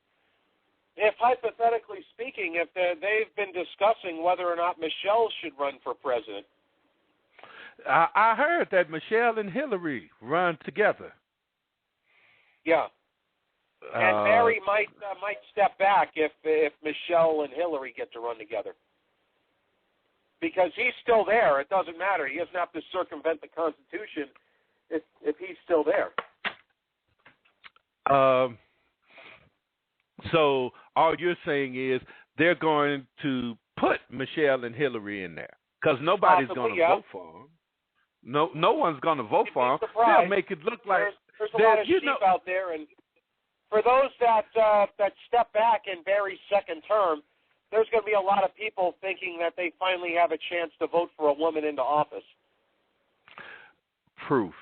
hypothetically speaking, if they've been discussing whether or not Michelle should run for president. I heard that Michelle and Hillary run together. Yeah. And Barry might step back if Michelle and Hillary get to run together. Because he's still there. It doesn't matter. He doesn't have to circumvent the Constitution if he's still there. So all you're saying is they're going to put Michelle and Hillary in there because nobody's going to vote for them. No one's going to vote for them. They'll make it look like there's a lot of sheep out there, and for those that step back in Barry's second term, there's going to be a lot of people thinking that they finally have a chance to vote for a woman into office. Proof.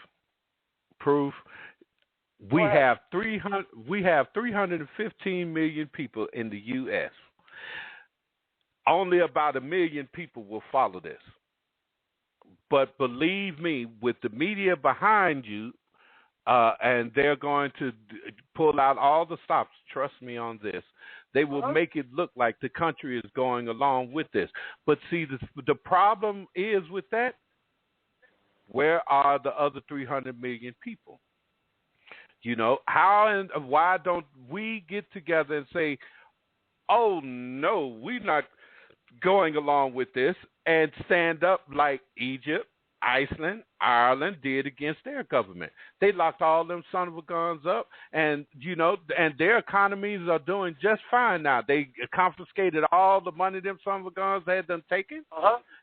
We have 315 million people in the U.S. Only about 1 million people will follow this. But believe me, with the media behind you, and they're going to pull out all the stops, trust me on this, they will make it look like the country is going along with this. But see, the problem is with that, where are the other 300 million people? You know, how and why don't we get together and say, oh, no, we're not going along with this, and stand up like Egypt, Iceland, Ireland did against their government. They locked all them son of a guns up, and, you know, and their economies are doing just fine now. They confiscated all the money them son of a guns had them taken,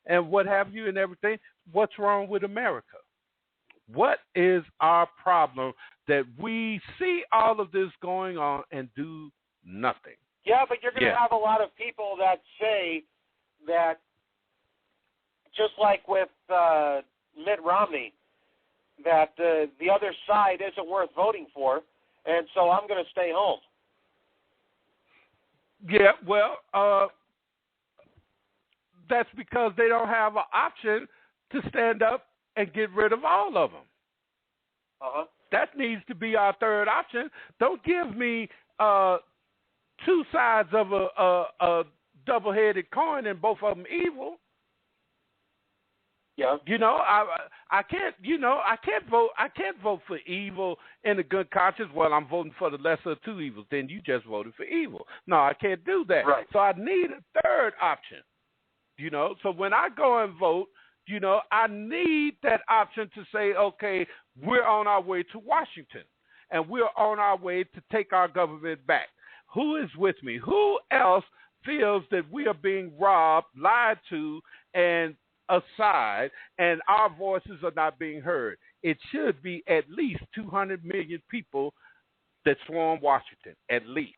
and what have you and everything. What's wrong with America? What is our problem that we see all of this going on and do nothing? Yeah, but you're going to have a lot of people that say that, just like with Mitt Romney, that the other side isn't worth voting for, and so I'm going to stay home. Yeah, well, that's because they don't have an option to stand up and get rid of all of them. That needs to be our third option. Don't give me two sides of a double-headed coin and both of them evil. Yeah. I can't vote for evil in a good conscience. Well, I'm voting for the lesser of two evils. Then you just voted for evil. No, I can't do that. Right. So I need a third option. So when I go and vote, I need that option to say, okay, we're on our way to Washington, and we're on our way to take our government back. Who is with me? Who else feels that we are being robbed, lied to, and aside, and our voices are not being heard? It should be at least 200 million people that swarm Washington, at least.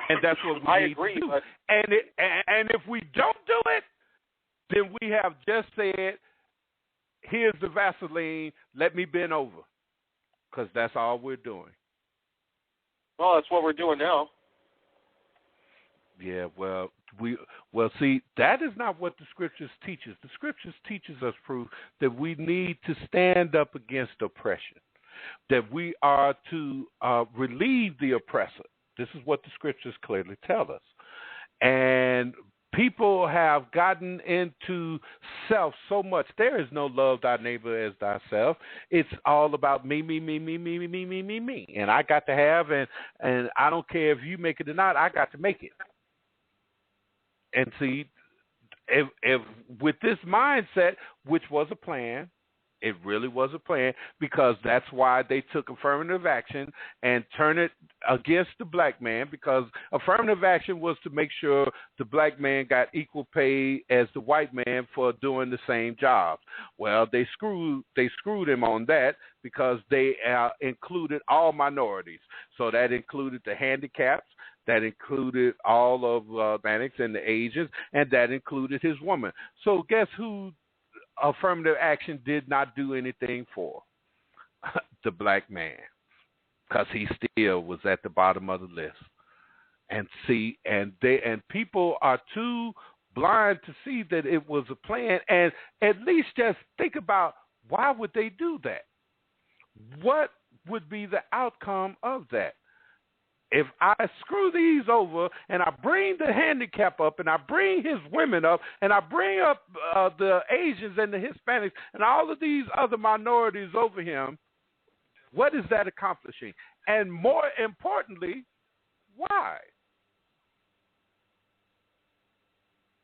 And that's what we need to do. But... And if we don't do it, then we have just said, here's the Vaseline, let me bend over. Because that's all we're doing. Well, that's what we're doing now. Yeah, see, that is not what the Scriptures teach us. The Scriptures teaches us, proof, that we need to stand up against oppression, that we are to relieve the oppressor. This is what the Scriptures clearly tell us. And people have gotten into self so much. There is no love thy neighbor as thyself. It's all about me. And I got to have, and I don't care if you make it or not, I got to make it. And see, if with this mindset, which was a plan, it really was a plan, because that's why they took affirmative action and turned it against the black man, because affirmative action was to make sure the black man got equal pay as the white man for doing the same job. Well, they screwed him on that, because they included all minorities. So that included the handicaps, that included all of Hispanics and the Asians, and that included his woman. So guess who affirmative action did not do anything for? The black man, because he still was at the bottom of the list. And see, and people are too blind to see that it was a plan. And at least just think about, why would they do that? What would be the outcome of that? If I screw these over and I bring the handicap up and I bring his women up and I bring up the Asians and the Hispanics and all of these other minorities over him, what is that accomplishing? And more importantly, why?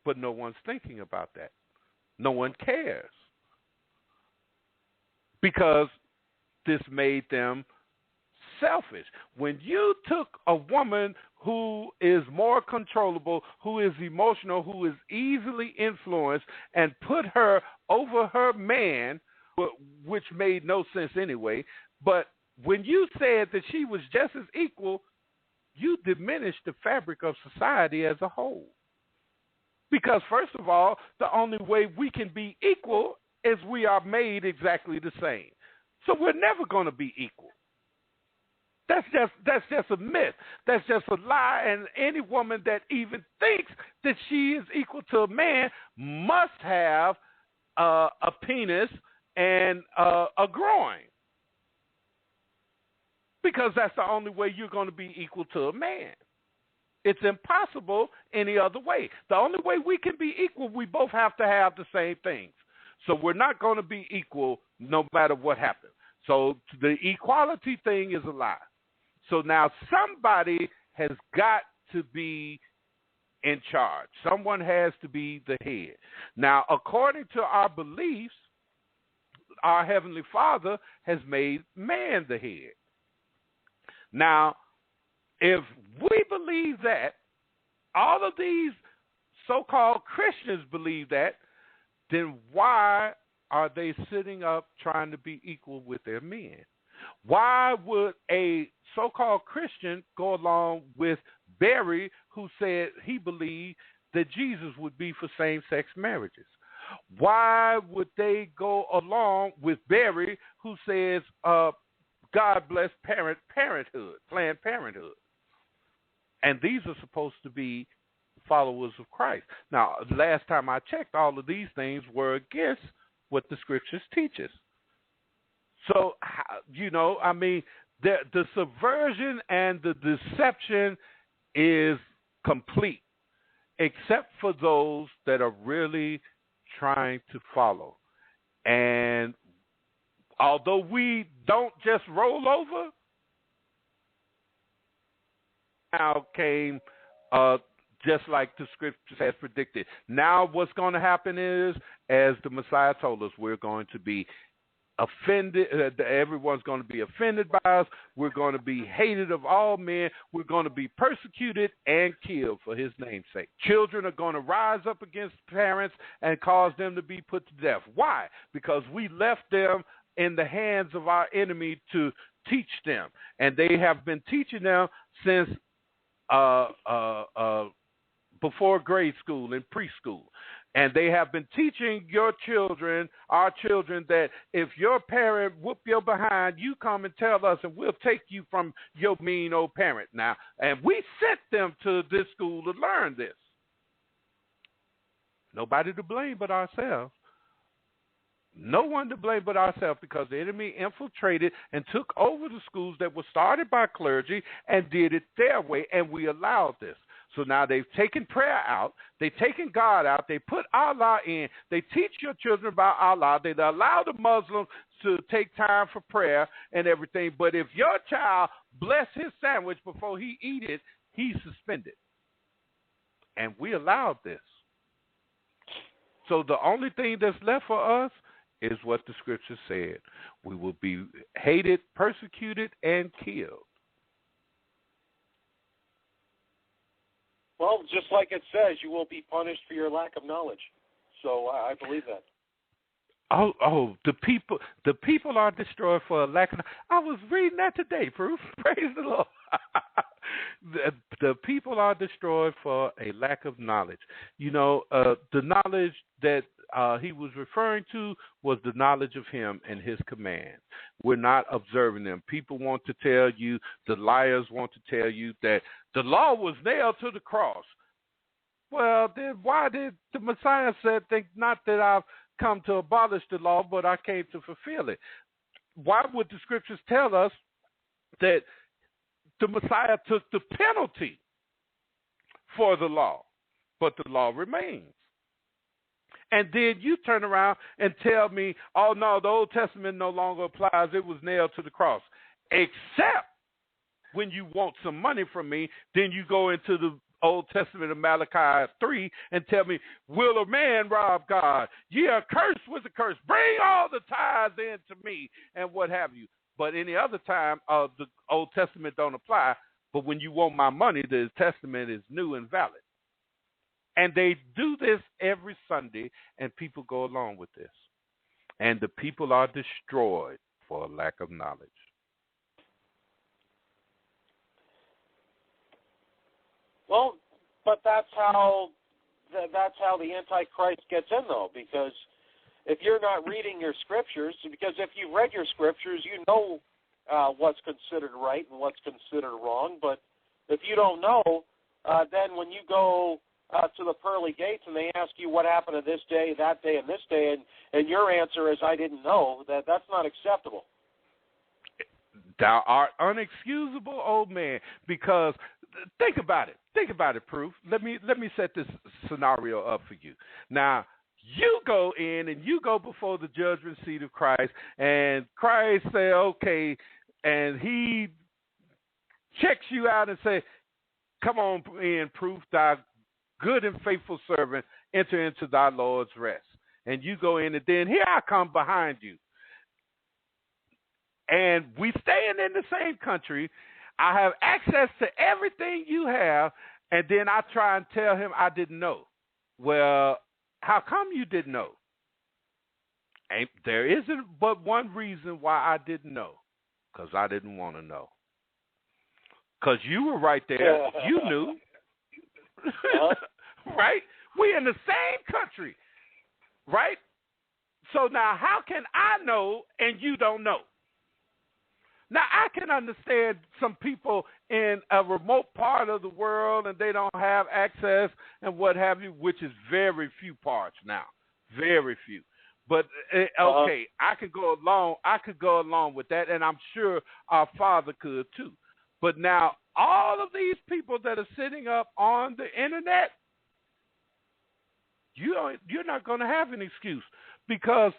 But no one's thinking about that. No one cares. Because this made them selfish. When you took a woman who is more controllable, who is emotional, who is easily influenced, and put her over her man, which made no sense anyway, but when you said that she was just as equal, you diminished the fabric of society as a whole. Because first of all, the only way we can be equal is we are made exactly the same. So we're never going to be equal. That's just a myth. That's just a lie. And any woman that even thinks that she is equal to a man must have a penis and a groin, because that's the only way you're going to be equal to a man. It's impossible any other way. The only way we can be equal, we both have to have the same things. So we're not going to be equal no matter what happens. So the equality thing is a lie. So now somebody has got to be in charge. Someone has to be the head. Now, according to our beliefs, our Heavenly Father has made man the head. Now, if we believe that, all of these so-called Christians believe that, then why are they sitting up trying to be equal with their men? Why would a so-called Christian go along with Barry, who said he believed that Jesus would be for same-sex marriages? Why would they go along with Barry, who says God bless parenthood, Planned Parenthood? And these are supposed to be followers of Christ. Now, last time I checked, all of these things were against what the scriptures teaches. So, the subversion and the deception is complete, except for those that are really trying to follow. And although we don't just roll over, now came just like the scriptures has predicted. Now what's going to happen is, as the Messiah told us, we're going to be offended. Everyone's going to be offended by us. We're going to be hated of all men. We're going to be persecuted and killed for his name's sake. Children are going to rise up against parents and cause them to be put to death. Why? Because we left them in the hands of our enemy to teach them. And they have been teaching them since before grade school and preschool. And they have been teaching your children, our children, that if your parent whoop your behind, you come and tell us and we'll take you from your mean old parent now. And we sent them to this school to learn this. Nobody to blame but ourselves. No one to blame but ourselves, because the enemy infiltrated and took over the schools that were started by clergy and did it their way, and we allowed this. So now they've taken prayer out, they've taken God out, they put Allah in, they teach your children about Allah, they allow the Muslims to take time for prayer and everything, but if your child bless his sandwich before he eat it, he's suspended. And we allowed this. So the only thing that's left for us is what the scripture said. We will be hated, persecuted, and killed. Well, just like it says, you will be punished for your lack of knowledge. So I believe that. Oh, the people are destroyed for a lack of. I was reading that today, Proof. Praise the Lord. The people are destroyed for a lack of knowledge. The knowledge that he was referring to was the knowledge of him and his commands. We're not observing them. People want to tell you, the liars want to tell you that the law was nailed to the cross. Well, then why did the Messiah say, think not that I've come to abolish the law, but I came to fulfill it? Why would the scriptures tell us that the Messiah took the penalty for the law, but the law remains? And then you turn around and tell me, oh, no, the Old Testament no longer applies. It was nailed to the cross. Except when you want some money from me, then you go into the Old Testament of Malachi 3 and tell me, will a man rob God? Yeah, curse with a curse. Bring all the tithes in to me and what have you. But any other time, the Old Testament don't apply. But when you want my money, the Testament is new and valid. And they do this every Sunday, and people go along with this. And the people are destroyed for a lack of knowledge. Well, but that's how the Antichrist gets in, though, because if you're not reading your scriptures, because if you've read your scriptures, you know what's considered right and what's considered wrong. But if you don't know, then when you go to the pearly gates and they ask you what happened to this day, that day, and this day, and your answer is I didn't know, that's not acceptable. Thou art unexcusable, old man, because think about it. Think about it, Proof. Let me set this scenario up for you. Now, you go in and you go before the judgment seat of Christ, and Christ say, okay, and he checks you out and say, come on in, Proof, thy good and faithful servant, enter into thy Lord's rest. And you go in, and then here I come behind you. And we staying in the same country. I have access to everything you have, and then I try and tell him I didn't know. Well, how come you didn't know? There isn't but one reason why I didn't know, because I didn't want to know. Because you were right there. You knew. Right? We in the same country. Right? So now how can I know and you don't know? Now, I can understand some people in a remote part of the world and they don't have access and what have you, which is very few parts now. Very few. But okay, I could go along with that, and I'm sure our Father could too. But now, all of these people that are sitting up on the internet, you're not going to have an excuse, because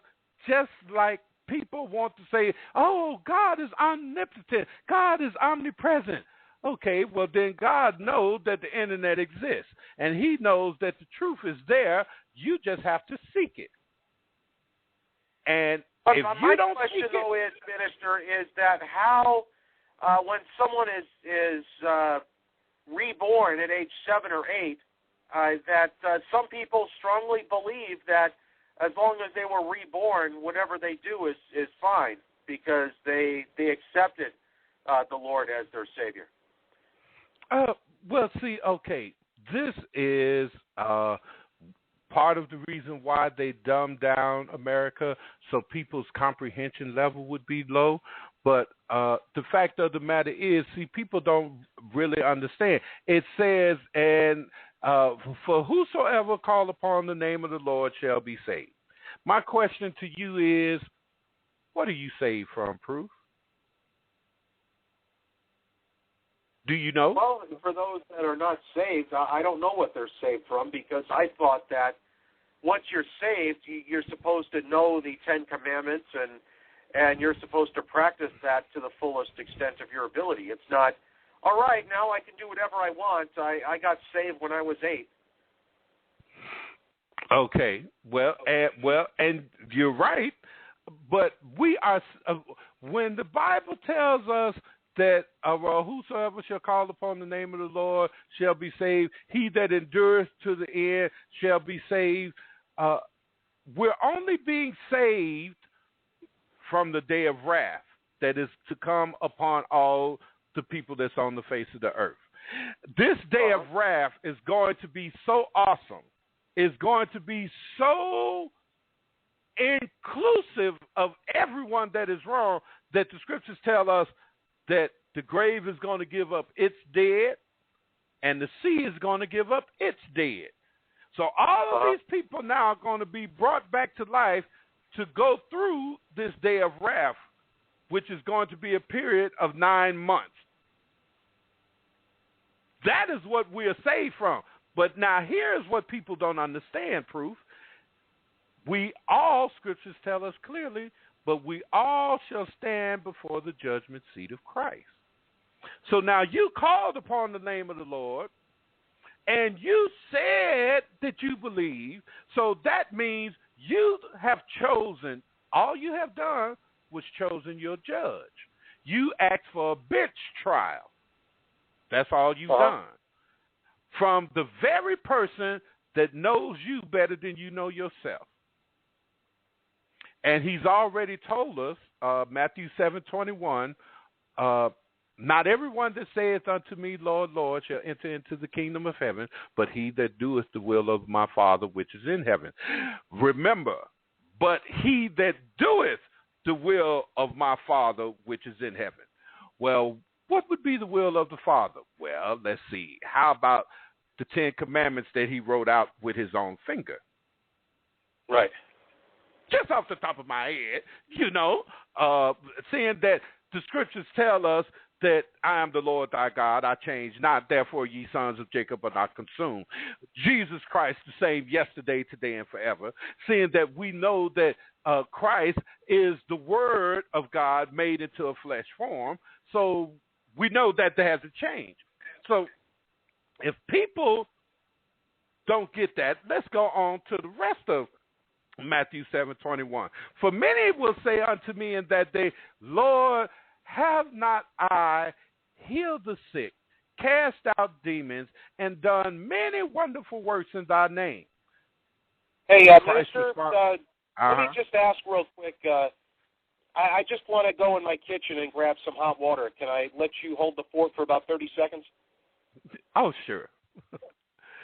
just like people want to say, "Oh, God is omnipotent, God is omnipresent." Okay, well then God knows that the internet exists, and He knows that the truth is there. You just have to seek it. And if you don't question, seek though, it, is, Minister, is that how when someone is reborn at age 7 or 8, that some people strongly believe that as long as they were reborn, whatever they do is fine, because they accepted the Lord as their Savior. Well, see, okay, this is part of the reason why they dumbed down America, so people's comprehension level would be low. But the fact of the matter is, see, people don't really understand. It says, and for whosoever call upon the name of the Lord shall be saved. My question to you is, what are you saved from, Proof? Do you know? Well, for those that are not saved, I don't know what they're saved from, because I thought that once you're saved, you're supposed to know the 10 Commandments, and you're supposed to practice that to the fullest extent of your ability. It's not, all right, now I can do whatever I want. I got saved when I was 8. Okay, well, and you're right, but we are, when the Bible tells us that whosoever shall call upon the name of the Lord shall be saved, he that endureth to the end shall be saved, we're only being saved from the day of wrath that is to come upon all the people that's on the face of the earth. This day of wrath is going to be so awesome. It's going to be so inclusive of everyone that is wrong that the scriptures tell us that the grave is going to give up its dead and the sea is going to give up its dead. So all of these people now are going to be brought back to life to go through this day of wrath, which is going to be a period of 9 months. That is what we are saved from. But now here's what people don't understand, Proof. We all, scriptures tell us clearly, but we all shall stand before the judgment seat of Christ. So now you called upon the name of the Lord, and you said that you believe, so that means you have chosen, all you have done was chosen your judge. You asked for a bench trial. That's all you've done. From the very person that knows you better than you know yourself. And he's already told us, Matthew 7:21, not everyone that saith unto me, Lord, Lord, shall enter into the kingdom of heaven, but he that doeth the will of my Father which is in heaven. Remember, but he that doeth the will of my Father which is in heaven. Well, what would be the will of the Father? Well, let's see. How about the 10 Commandments that he wrote out with his own finger? Right. Just off the top of my head, seeing that the scriptures tell us that I am the Lord thy God, I change not, therefore ye sons of Jacob are not consumed. Jesus Christ the same yesterday, today, and forever. Seeing that we know that Christ is the Word of God made into a flesh form, so we know that there hasn't changed. So if people don't get that, let's go on to the rest of Matthew 7:21. For many will say unto me in that day, Lord, have not I healed the sick, cast out demons, and done many wonderful works in thy name? Hey, Minister, let me just ask real quick. I just want to go in my kitchen and grab some hot water. Can I let you hold the fort for about 30 seconds? Oh, sure.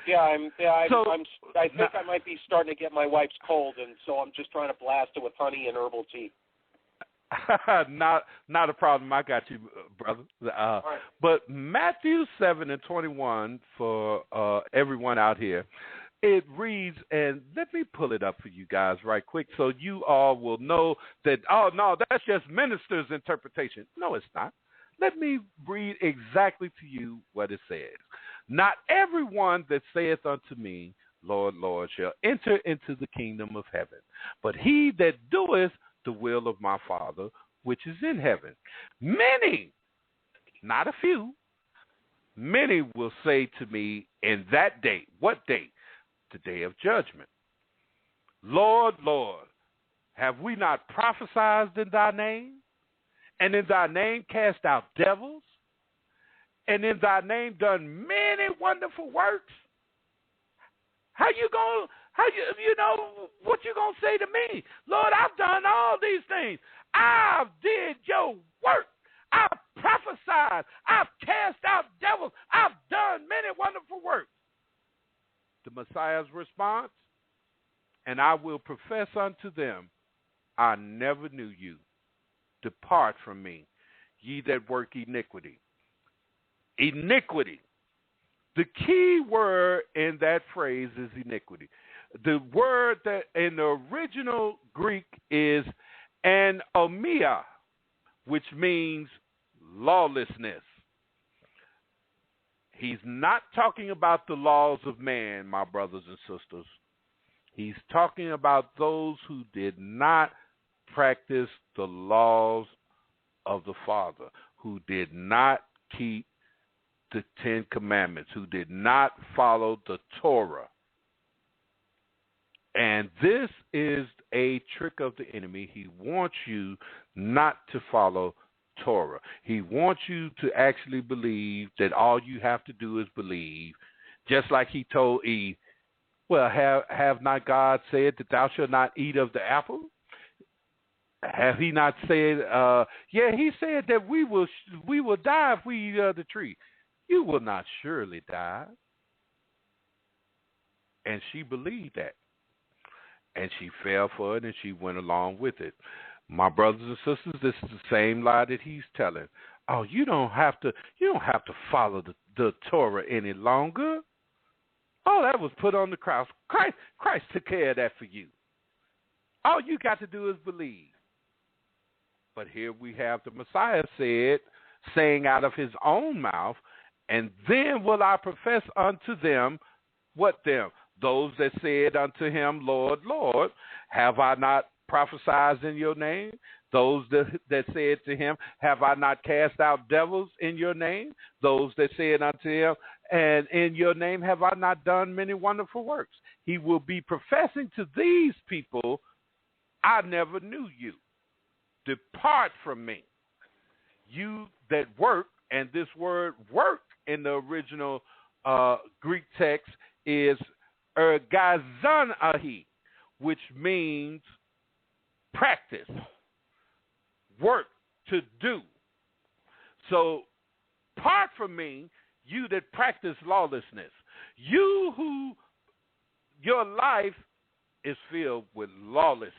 I think I might be starting to get my wife's cold, and so I'm just trying to blast it with honey and herbal tea. Not a problem. I got you, brother. Right. But Matthew 7:21 for everyone out here, it reads, and let me pull it up for you guys right quick so you all will know that, oh, no, that's just minister's interpretation. No, it's not. Let me read exactly to you what it says. Not everyone that saith unto me, Lord, Lord, shall enter into the kingdom of heaven, but he that doeth the will of my Father which is in heaven. Many, not a few, many will say to me in that day, what day? The day of judgment. Lord, Lord, have we not prophesied in thy name? And in thy name cast out devils? And in thy name done many wonderful works? What you gonna say to me? Lord, I've done all these things. I've did your work. I've prophesied. I've cast out devils. I've done many wonderful works. The Messiah's response, and I will profess unto them, I never knew you. Depart from me, ye that work iniquity. Iniquity. The key word in that phrase is iniquity. The word that in the original Greek is anomia, which means lawlessness. He's not talking about the laws of man, my brothers and sisters. He's talking about those who did not practice the laws of the Father, who did not keep the 10 Commandments, who did not follow the Torah. And this is a trick of the enemy. He wants you not to follow Torah. He wants you to actually believe that all you have to do is believe, just like he told Eve, well, have not God said that thou shalt not eat of the apple? Have he not said, he said that we will die if we eat of the tree. You will not surely die. And she believed that. And she fell for it, and she went along with it. My brothers and sisters, this is the same lie that he's telling. Oh, you don't have to follow the Torah any longer. Oh, that was put on the cross. Christ took care of that for you. All you got to do is believe. But here we have the Messiah saying out of his own mouth, and then will I profess unto them, what them? Those that said unto him, Lord, Lord, have I not prophesied in your name? Those that said to him, have I not cast out devils in your name? Those that said unto him, and in your name have I not done many wonderful works? He will be professing to these people, I never knew you. Depart from me, you that work. And this word work in the original Greek text is ergazanahi, which means practice, work, to do. So, part from me, you that practice lawlessness, you who your life is filled with lawlessness.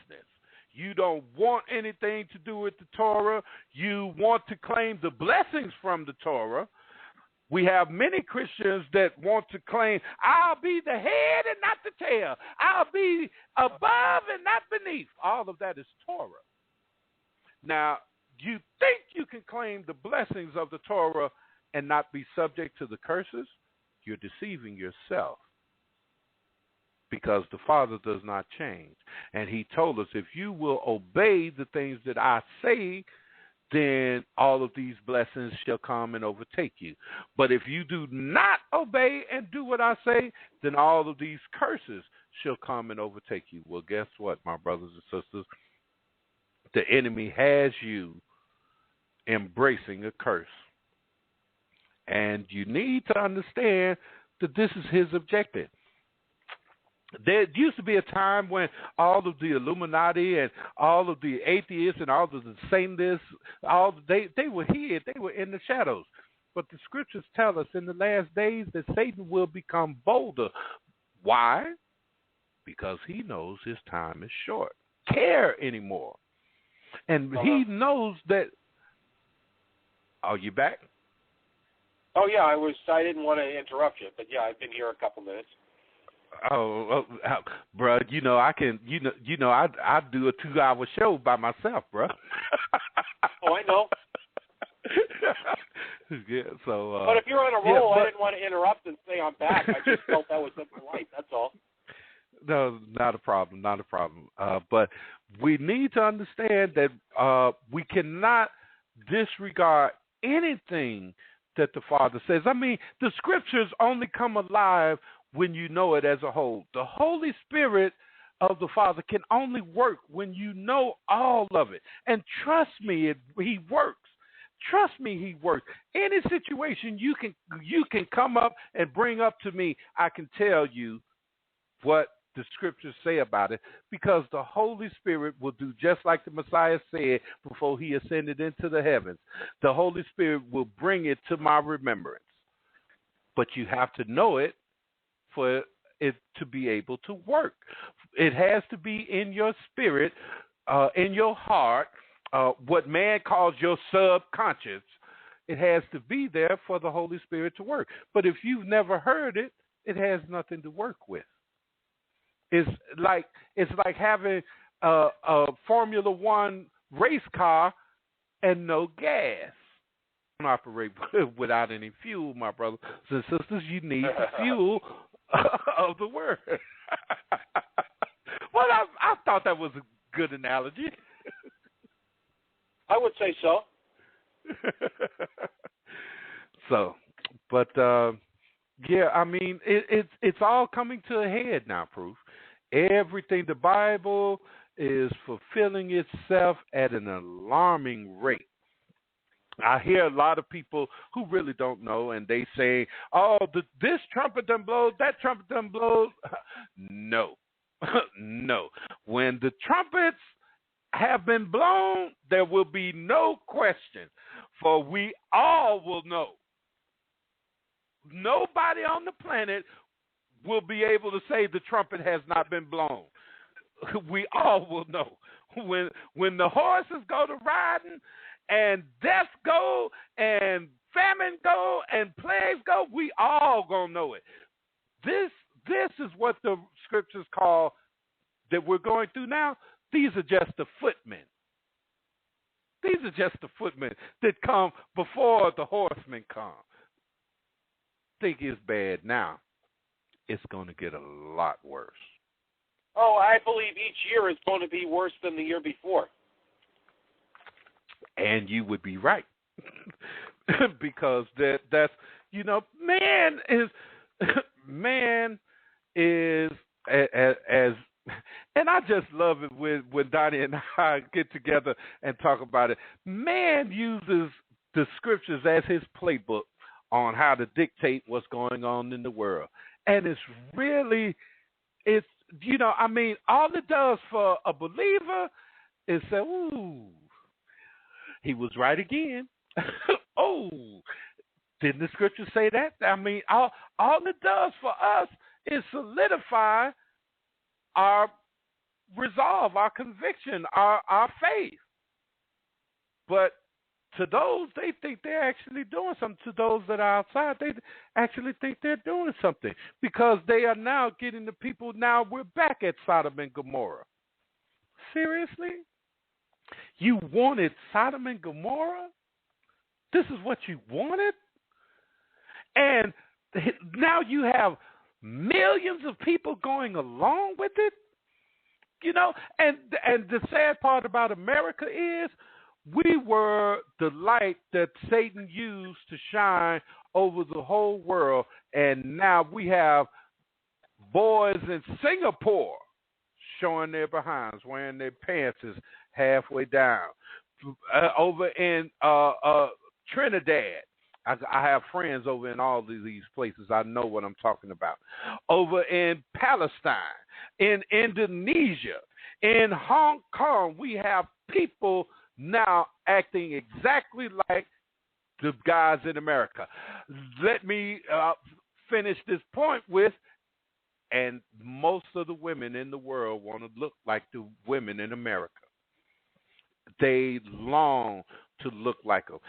You don't want anything to do with the Torah. You want to claim the blessings from the Torah. We have many Christians that want to claim, I'll be the head and not the tail. I'll be above and not beneath. All of that is Torah. Now, you think you can claim the blessings of the Torah and not be subject to the curses? You're deceiving yourself. Because the Father does not change. And he told us, if you will obey the things that I say, then all of these blessings shall come and overtake you. But if you do not obey and do what I say, then all of these curses shall come and overtake you. Well, guess what, my brothers and sisters? The enemy has you embracing a curse. And you need to understand that this is his objective. There used to be a time when all of the Illuminati and all of the atheists and all of the Satanists, they were hid. They were in the shadows. But the scriptures tell us in the last days that Satan will become bolder. Why? Because he knows his time is short. Care anymore. And he knows that. Are you back? Oh, yeah, I didn't want to interrupt you, but yeah, I've been here a couple minutes. Bro, I can, I do a 2-hour show by myself, bro. Oh, I know. Yeah, so. But if you're on a roll, I didn't want to interrupt and say I'm back. I just felt that was impolite. That's all. No, not a problem, not a problem. But we need to understand that we cannot disregard anything that the Father says. I mean, the Scriptures only come alive when you know it as a whole. The Holy Spirit of the Father can only work when you know all of it. And trust me, He works. Trust me, He works. Any situation you can come up and bring up to me, I can tell you what the Scriptures say about it, because the Holy Spirit will do just like the Messiah said before He ascended into the heavens. The Holy Spirit will bring it to my remembrance. But you have to know it for it to be able to work. It has to be in your spirit, in your heart, what man calls your subconscious. It has to be there for the Holy Spirit to work. But if you've never heard it, it has nothing to work with. It's like having a Formula One race car and no gas. You don't operate without any fuel, my brothers and sisters. You need the fuel of the word. Well, I thought that was a good analogy. I would say so. So, but yeah, I mean, it's all coming to a head now, Proof. Everything, the Bible is fulfilling itself at an alarming rate. I hear a lot of people who really don't know, and they say, oh, this trumpet done blows, that trumpet done blows. No. No. When the trumpets have been blown, there will be no question, for we all will know. Nobody on the planet will be able to say the trumpet has not been blown. We all will know. When the horses go to riding and death go and famine go and plagues go, we all gonna know it. This is what the Scriptures call, that we're going through now. These are just the footmen. These are just the footmen that come before the horsemen come. Think it's bad now. It's going to get a lot worse. Oh, I believe each year is going to be worse than the year before. And you would be right. Because that's, man is as and I just love it when Donnie and I get together and talk about it. Man uses the Scriptures as his playbook on how to dictate what's going on in the world. And all it does for a believer is say, ooh, he was right again. Oh, didn't the Scripture say that? I mean, all it does for us is solidify our resolve, our conviction, our faith. But to those, they think they're actually doing something. To those that are outside, they actually think they're doing something, because they are now getting the people. Now we're back at Sodom and Gomorrah. Seriously? You wanted Sodom and Gomorrah? This is what you wanted? And now you have millions of people going along with it? And the sad part about America is, we were the light that Satan used to shine over the whole world, and now we have boys in Singapore showing their behinds, wearing their pants halfway down. Over in Trinidad, I have friends over in all of these places. I know what I'm talking about. Over in Palestine, in Indonesia, in Hong Kong, we have people now acting exactly like the guys in America. Let me finish this point with, and most of the women in the world want to look like the women in America. They long to look like them.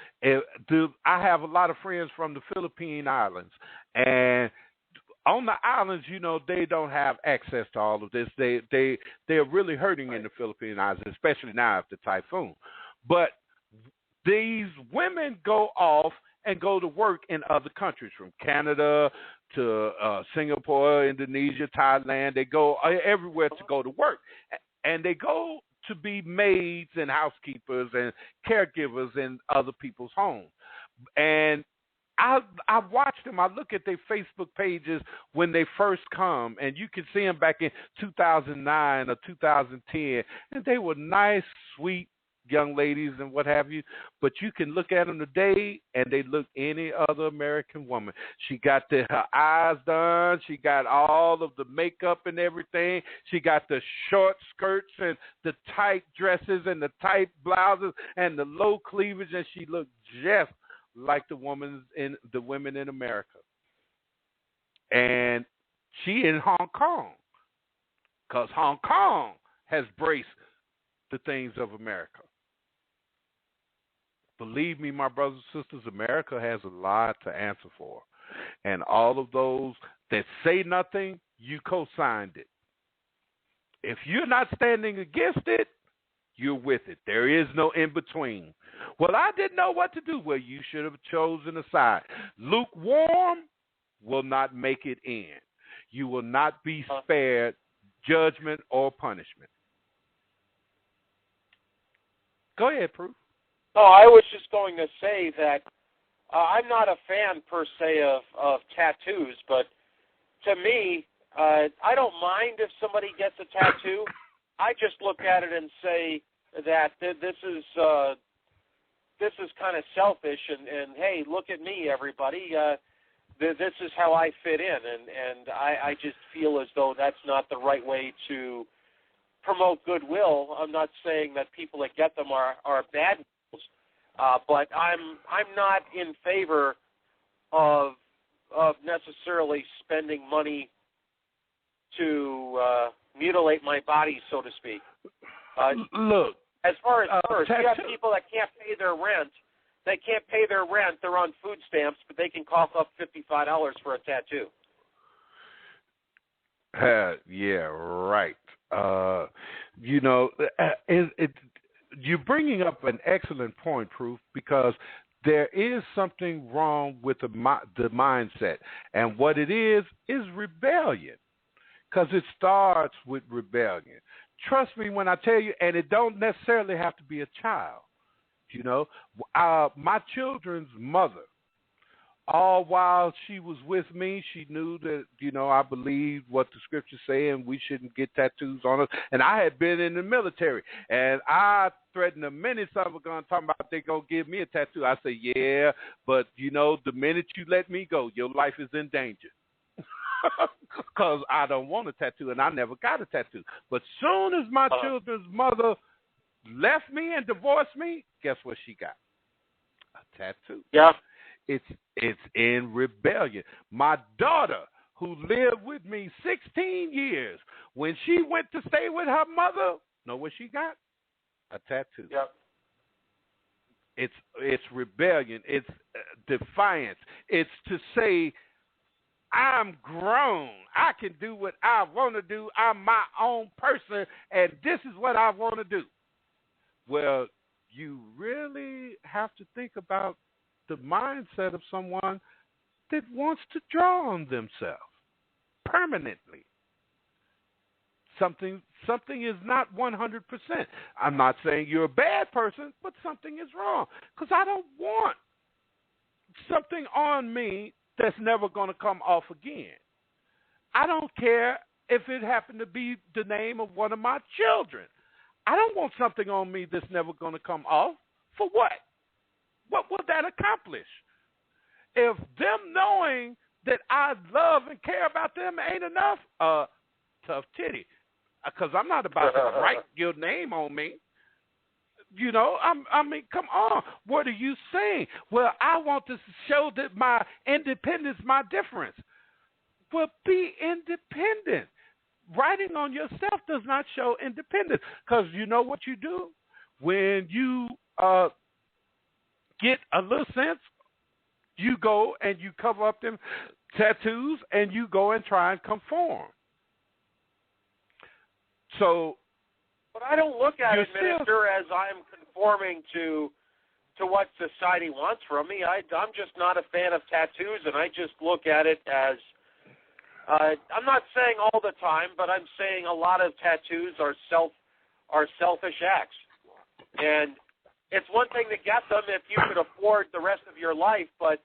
I have a lot of friends from the Philippine Islands, and on the islands, they don't have access to all of this. They're really hurting in the Philippine Islands, especially now after typhoon. But these women go off and go to work in other countries, from Canada to Singapore, Indonesia, Thailand. They go everywhere to go to work. And they go to be maids and housekeepers and caregivers in other people's homes. And I watch them. I look at their Facebook pages when they first come, and you can see them back in 2009 or 2010, and they were nice, sweet young ladies and what have you. But you can look at them today, and they look any other American woman. She got her eyes done. She got all of the makeup and everything. She got the short skirts and the tight dresses and the tight blouses and the low cleavage, and she looked just like the women in America. And she in Hong Kong, because Hong Kong has braced the things of America. Believe me, my brothers and sisters, America has a lot to answer for. And all of those that say nothing, you co-signed it. If you're not standing against it, you're with it. There is no in-between. Well, I didn't know what to do. Well, you should have chosen a side. Lukewarm will not make it in. You will not be spared judgment or punishment. Go ahead, Proof. Oh, I was just going to say that I'm not a fan, per se, of tattoos, but to me, I don't mind if somebody gets a tattoo. I just look at it and say that this is kind of selfish, and hey, look at me, everybody. This is how I fit in, and I just feel as though that's not the right way to promote goodwill. I'm not saying that people that get them are bad, but I'm not in favor of necessarily spending money to mutilate my body, so to speak. Look, as far as first, you have people that can't pay their rent. They can't pay their rent. They're on food stamps, but they can cough up $55 for a tattoo. Yeah, right. You're bringing up an excellent point, Proof, because there is something wrong with the mindset. And what it is rebellion, because it starts with rebellion. Trust me when I tell you, and it don't necessarily have to be a child. My children's mother, all while she was with me, she knew that, I believed what the scriptures say and we shouldn't get tattoos on us. And I had been in the military, and I threatened a minute some were going to talk about they're going to give me a tattoo. I said, yeah, but, the minute you let me go, your life is in danger. Because I don't want a tattoo, and I never got a tattoo. But soon as my children's mother left me and divorced me, guess what she got? A tattoo. Yeah. It's in rebellion. My daughter, who lived with me 16 years, when she went to stay with her mother, know what she got? A tattoo. Yep. It's rebellion. It's defiance. It's to say, I'm grown. I can do what I want to do. I'm my own person, and this is what I want to do. Well, you really have to think about the mindset of someone that wants to draw on themselves permanently. Something is not 100%. I'm not saying you're a bad person, but something is wrong, because I don't want something on me that's never going to come off again. I don't care if it happened to be the name of one of my children. I don't want something on me that's never going to come off. For what? What would that accomplish? If them knowing that I love and care about them ain't enough, tough titty. Because I'm not about to write your name on me. I mean, come on. What are you saying? Well, I want to show that my independence, my difference. Well, be independent. Writing on yourself does not show independence, because you know what you do? When you get a little sense, you go and you cover up them tattoos, and you go and try and conform. So, but I don't look at it, Minister, as I'm conforming to what society wants from me. I'm just not a fan of tattoos, and I just look at it as, I'm not saying all the time, but I'm saying a lot of tattoos are selfish acts. And it's one thing to get them if you could afford the rest of your life, but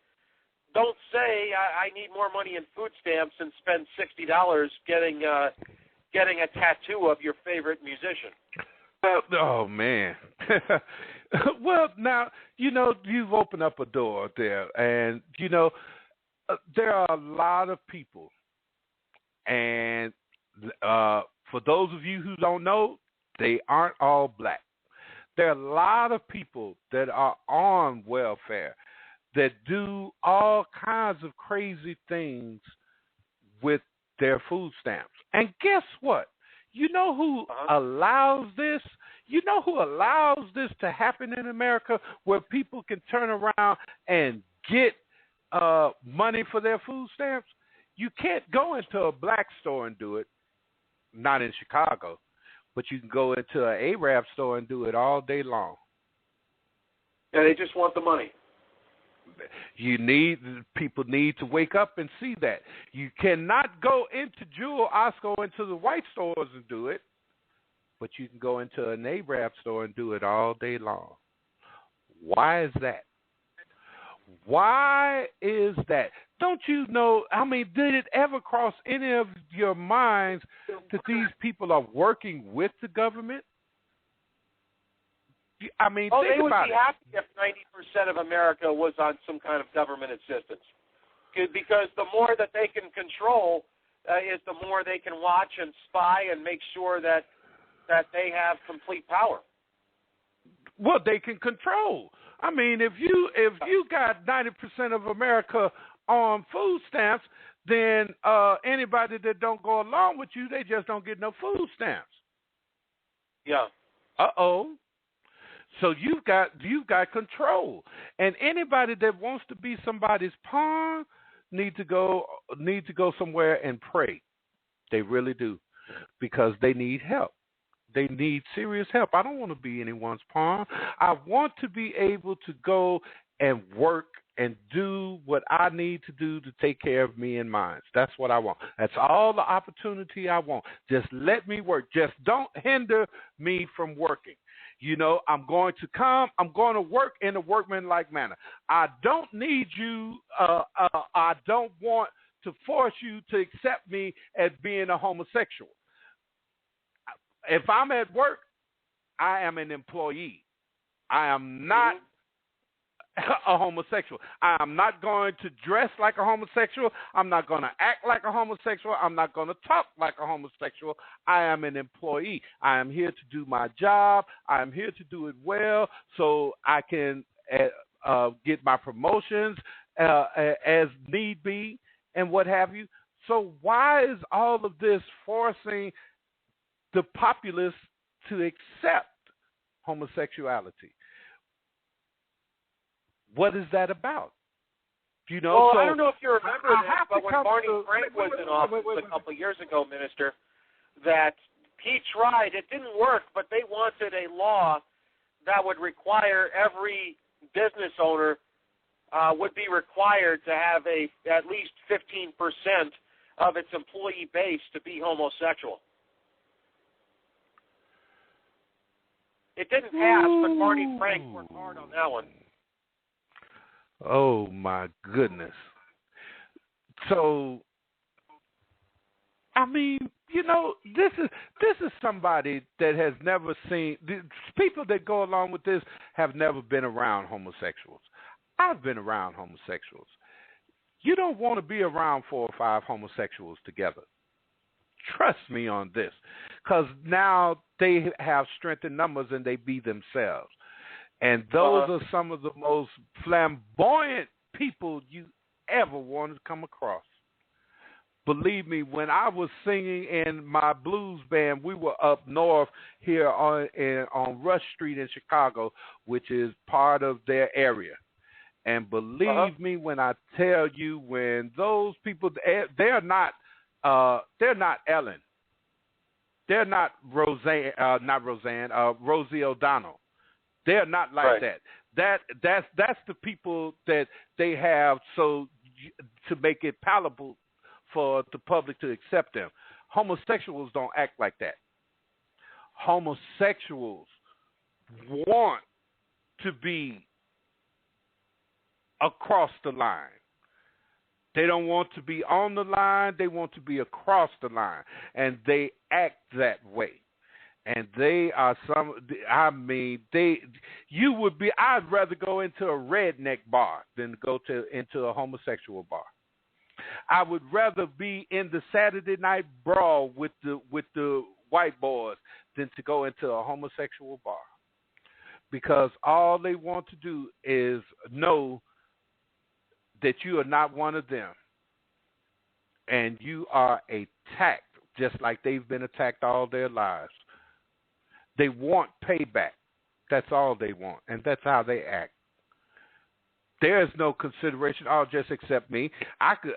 don't say I need more money in food stamps and spend $60 getting a tattoo of your favorite musician. Oh, man. Well, now, you've opened up a door there, and, there are a lot of people, and for those of you who don't know, they aren't all black. There are a lot of people that are on welfare that do all kinds of crazy things with their food stamps. And guess what? You know who allows this? You know who allows this to happen in America, where people can turn around and get money for their food stamps? You can't go into a black store and do it, not in Chicago, but you can go into an Arab store and do it all day long. Yeah, they just want the money. People need to wake up and see that. You cannot go into Jewel Osco, into the white stores and do it, but you can go into an Arab store and do it all day long. Why is that? Why is that? Don't you know, did it ever cross any of your minds that these people are working with the government? Think about it. They would be happy if 90% of America was on some kind of government assistance. Because the more that they can control is the more they can watch and spy and make sure that they have complete power. Well, they can control. If you got 90% of America on food stamps, then anybody that don't go along with you, they just don't get no food stamps. Yeah. Uh-oh. So you've got control, and anybody that wants to be somebody's pawn need to go somewhere and pray. They really do, because they need help. They need serious help. I don't want to be anyone's pawn. I want to be able to go and work and do what I need to do to take care of me and mine. That's what I want. That's all the opportunity I want. Just let me work. Just don't hinder me from working. I'm going to work in a workmanlike manner. I don't need you, I don't want to force you to accept me as being a homosexual. If I'm at work, I am an employee. I am not a homosexual. I am not going to dress like a homosexual. I'm not going to act like a homosexual. I'm not going to talk like a homosexual. I am an employee. I am here to do my job. I am here to do it well so I can get my promotions as need be and what have you. So why is all of this forcing the populace to accept homosexuality? What is that about? Well, I don't know if you remember this, but when Barney Frank was in office a couple of years ago, Minister, that he tried. It didn't work, but they wanted a law that would require every business owner would be required to have at least 15% of its employee base to be homosexual. It didn't pass, but Barney Frank worked hard on that one. Oh my goodness. So, this is somebody that has never seen. People that go along with this have never been around homosexuals. I've been around homosexuals. You don't want to be around 4 or 5 homosexuals together. Trust me on this, because now they have strength in numbers and they be themselves. And those are some of the most flamboyant people you ever want to come across. Believe me, when I was singing in my blues band, we were up north here on Rush Street in Chicago, which is part of their area. And believe me when I tell you, when those people, they're not Ellen. They're not Rosie O'Donnell. They're not like that. That's the people that they have to make it palatable for the public to accept them. Homosexuals don't act like that. Homosexuals want to be across the line. They don't want to be on the line. They want to be across the line. And they act that way. And they are I'd rather go into a redneck bar than go into a homosexual bar. I would rather be in the Saturday night brawl with the white boys than to go into a homosexual bar. Because all they want to do is know that you are not one of them. And you are attacked just like they've been attacked all their lives. They want payback. That's all they want. And that's how they act. There's no consideration. Oh, just accept me. I could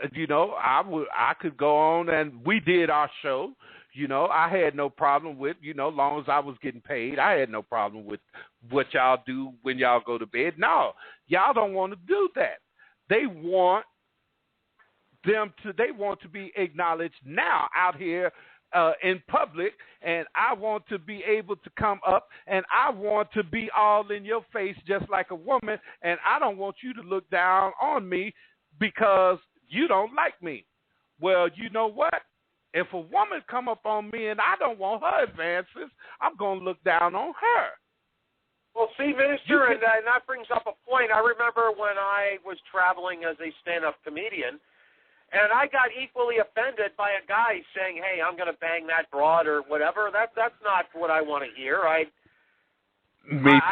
go on, and we did our show. I had no problem with, long as I was getting paid. I had no problem with what y'all do when y'all go to bed. No, y'all don't want to do that. They want to be acknowledged now out here in public, and I want to be able to come up, and I want to be all in your face just like a woman, and I don't want you to look down on me because you don't like me. Well, you know what? If a woman come up on me and I don't want her advances, I'm going to look down on her. Well, see, Minister, and that brings up a point. I remember when I was traveling as a stand-up comedian, and I got equally offended by a guy saying, "Hey, I'm going to bang that broad" or whatever. That's not what I want to hear. I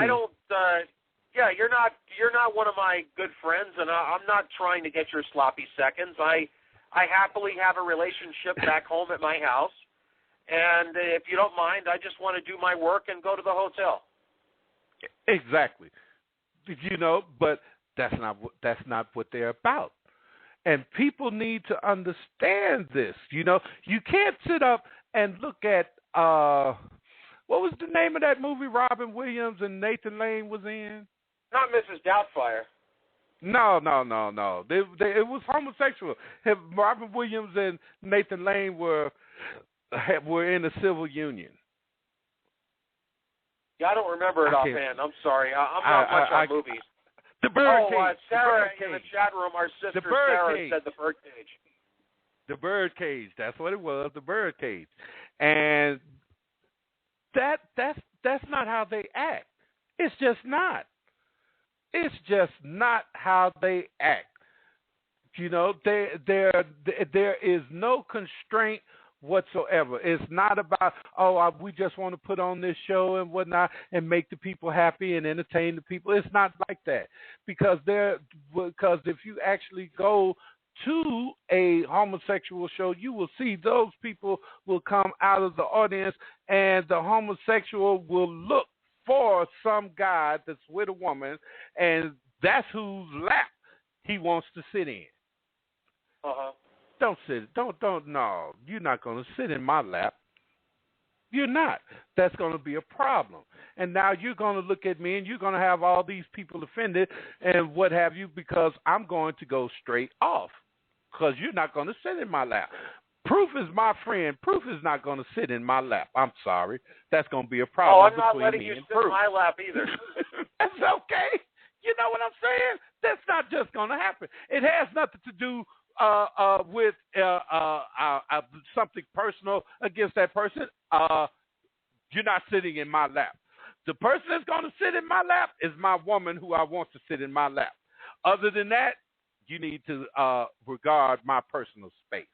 don't. You're not one of my good friends, and I'm not trying to get your sloppy seconds. I happily have a relationship back home at my house, and if you don't mind, I just want to do my work and go to the hotel. Exactly. But that's not what they're about. And people need to understand this. You can't sit up and look at what was the name of that movie Robin Williams and Nathan Lane was in? Not Mrs. Doubtfire. No. It was homosexual. Robin Williams and Nathan Lane were in a civil union. Yeah, I don't remember it offhand. I'm sorry. I'm not much on movies. The Birdcage. Sarah in the chat room, our sister Sarah said the Birdcage. The Birdcage. That's what it was. The Birdcage. And that's not how they act. It's just not. It's just not how they act. There is no constraint whatsoever. It's not about, we just want to put on this show and whatnot and make the people happy and entertain the people. It's not like that. Because if you actually go to a homosexual show, you will see those people will come out of the audience, and the homosexual will look for some guy that's with a woman, and that's whose lap he wants to sit in. No, you're not going to sit in my lap. You're not. That's going to be a problem. And now you're going to look at me and you're going to have all these people offended and what have you, because I'm going to go straight off because you're not going to sit in my lap. Proof is my friend. Proof is not going to sit in my lap. I'm sorry. That's going to be a problem between me and Proof. I'm not letting you sit in my lap either. That's okay. You know what I'm saying? That's not just going to happen. It has nothing to do with something personal against that person. You're not sitting in my lap. The person that's going to sit in my lap is my woman who I want to sit in my lap. Other than that, you need to regard my personal space.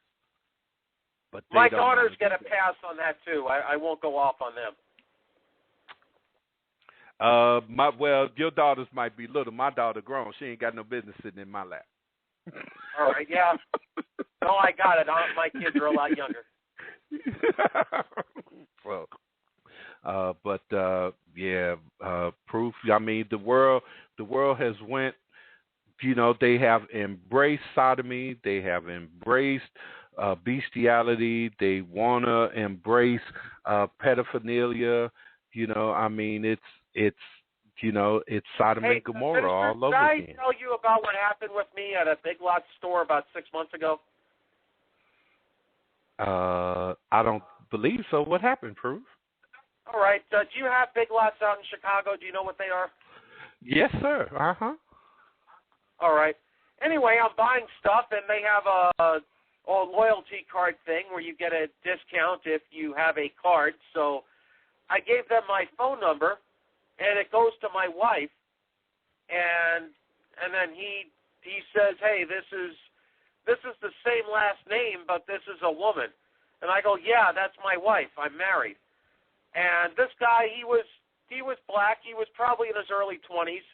But my daughters get a pass on that too. I won't go off on them. Your daughters might be little. My daughter grown. She ain't got no business sitting in my lap. All right, yeah. No, I got it. My kids are a lot younger. Proof. I mean, the world has went they have embraced sodomy. They have embraced bestiality. They want to embrace pedophilia. It's Sodom and Gomorrah all over again. Did I tell you about what happened with me at a Big Lots store about 6 months ago? I don't believe so. What happened, Proof? All right. Do you have Big Lots out in Chicago? Do you know what they are? Yes, sir. Uh-huh. All right. Anyway, I'm buying stuff, and they have a loyalty card thing where you get a discount if you have a card. So I gave them my phone number, and it goes to my wife, and then he says, "Hey, this is the same last name, but this is a woman." And I go, "Yeah, that's my wife. I'm married." And this guy, he was black. He was probably in his early 20s,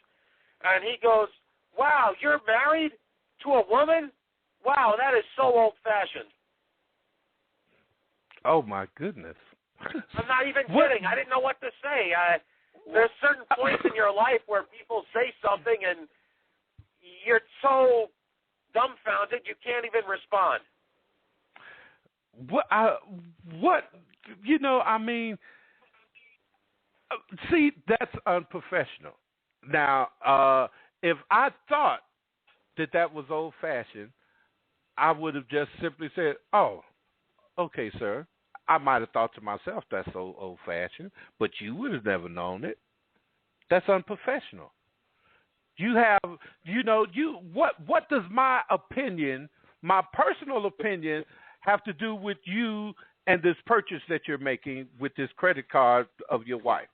and he goes, "Wow, you're married to a woman? Wow, that is so old-fashioned." Oh my goodness! I'm not even kidding. I didn't know what to say. There's certain points in your life where people say something and you're so dumbfounded you can't even respond. See, that's unprofessional. Now, if I thought that was old-fashioned, I would have just simply said, "Oh, okay, sir." I might have thought to myself, that's so old-fashioned, but you would have never known it. That's unprofessional. What does my opinion, my personal opinion, have to do with you and this purchase that you're making with this credit card of your wife?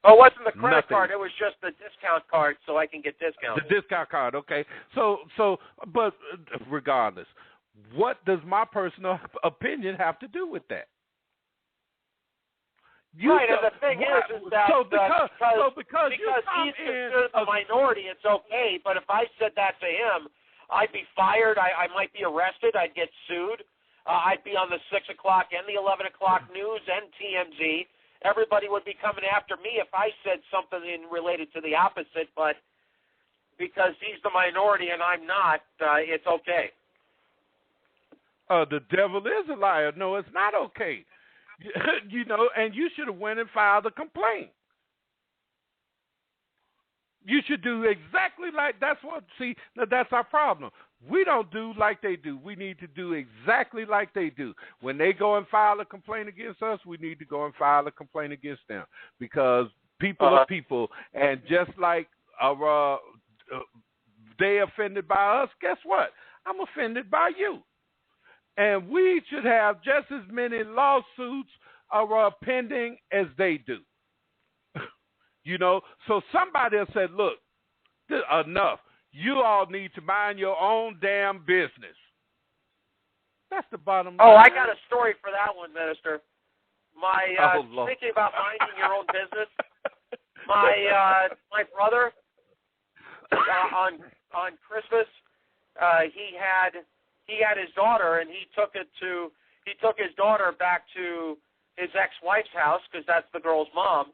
Oh, it wasn't the credit Nothing. card. It was just the discount card so I can get discounts. The discount card, okay. But regardless, what does my personal opinion have to do with that? And the thing is that because he's considered a minority, it's okay. But if I said that to him, I'd be fired. I might be arrested. I'd get sued. I'd be on the 6 o'clock and the 11 o'clock news and TMZ. Everybody would be coming after me if I said something related to the opposite. But because he's the minority and I'm not, it's okay. The devil is a liar. No, it's not okay. And you should have went and filed a complaint. You should do exactly that's our problem. We don't do like they do. We need to do exactly like they do. When they go and file a complaint against us, we need to go and file a complaint against them, because people are people, and just like they offended by us, guess what? I'm offended by you. And we should have just as many lawsuits pending as they do. So somebody has said, look, enough. You all need to mind your own damn business. That's the bottom line. Oh, I got a story for that one, Minister. Thinking about minding your own business, my brother, on Christmas, he had his daughter, and he took his daughter back to his ex-wife's house, because that's the girl's mom.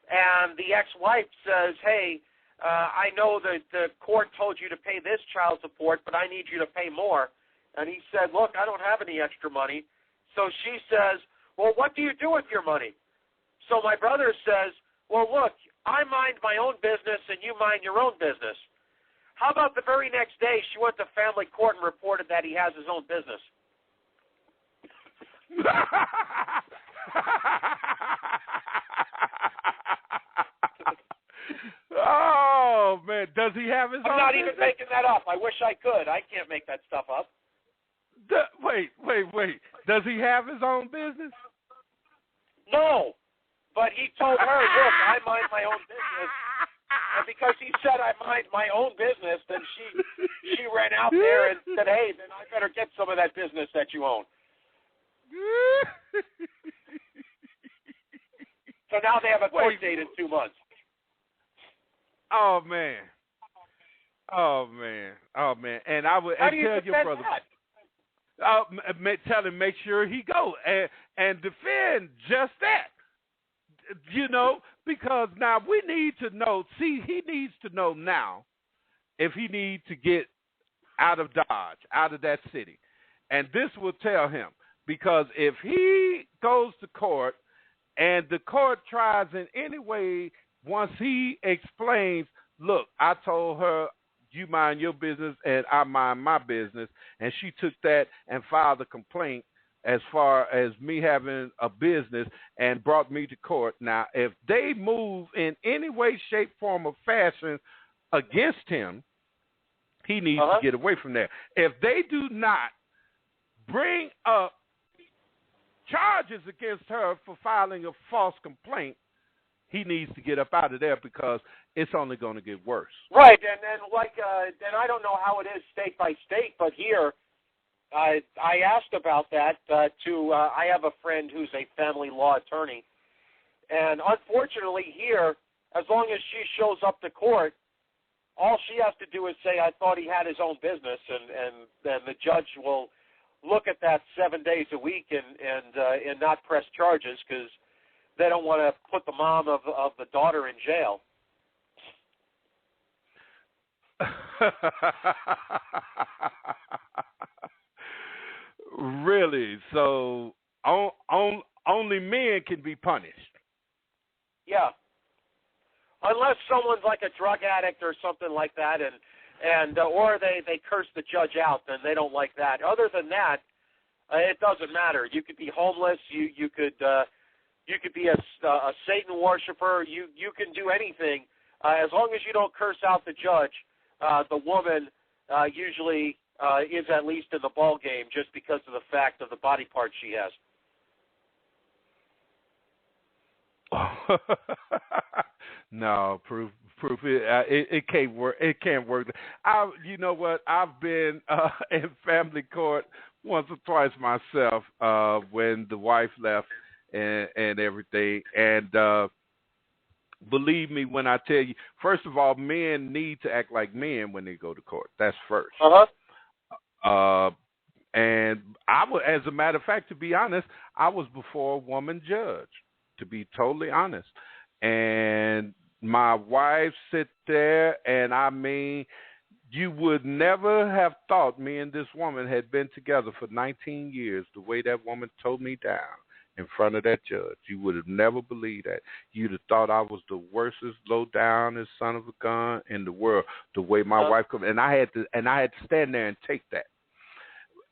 And the ex-wife says, "Hey, I know that the court told you to pay this child support, but I need you to pay more." And he said, "Look, I don't have any extra money." So she says, "Well, what do you do with your money?" So my brother says, "Well, look, I mind my own business and you mind your own business." How about the very next day she went to family court and reported that he has his own business? Oh, man. Does he have his own business? I'm not even making that up. I wish I could. I can't make that stuff up. Wait. Does he have his own business? No. But he told her, "Look, I mind my own business." And because he said I mind my own business, then she ran out there and said, "Hey, then I better get some of that business that you own." So now they have a court date in 2 months. Oh man. And I would tell your brother. Tell him, make sure he go and defend just that. because now we need to know. See, he needs to know now if he needs to get out of Dodge, out of that city. And this will tell him, because if he goes to court and the court tries in any way, once he explains, look, I told her, you mind your business and I mind my business, and she took that and filed a complaint as far as me having a business and brought me to court. Now, if they move in any way, shape, form, or fashion against him, he needs to get away from there. If they do not bring up charges against her for filing a false complaint, he needs to get up out of there, because it's only going to get worse. Right, and I don't know how it is state by state, but here I asked about that I have a friend who's a family law attorney, and unfortunately here, as long as she shows up to court, all she has to do is say, I thought he had his own business, and then the judge will look at that 7 days a week and not press charges, because they don't want to put the mom of the daughter in jail. Really? So only men can be punished? Yeah. Unless someone's like a drug addict or something like that, and or they curse the judge out, then they don't like that. Other than that, it doesn't matter. You could be homeless. You could be a Satan worshiper. You can do anything as long as you don't curse out the judge. The woman usually is at least in the ball game, just because of the fact of the body parts she has. No, proof. It can't work. It can't work. You know what? I've been in family court once or twice myself when the wife left and everything. And believe me when I tell you, first of all, men need to act like men when they go to court. That's first. And I was, as a matter of fact, to be honest, I was before a woman judge, to be totally honest. And my wife sit there, and I mean, you would never have thought me and this woman had been together for 19 years, the way that woman told me down in front of that judge. You would have never believed that. You'd have thought I was the worstest, low-downest son of a gun in the world, the way my wife could. And I had to stand there and take that.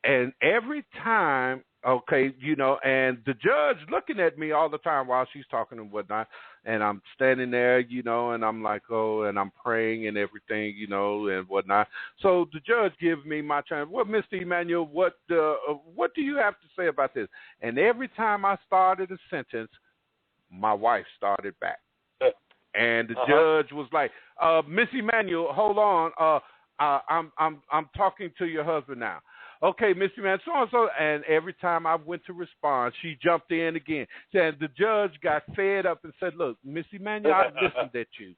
And every time, okay, you know, and the judge looking at me all the time while she's talking and whatnot, and I'm standing there, you know, and I'm like, oh, and I'm praying and everything, you know, and whatnot. So the judge gives me my chance. Well, Mr. Emmanuel, what do you have to say about this? And every time I started a sentence, my wife started back. And the judge was like, Miss Emmanuel, hold on, I'm talking to your husband now. Okay, Mr. Man, so-and-so. And every time I went to respond, she jumped in again. And the judge got fed up and said, look, Miss Emmanuel, I listened at you.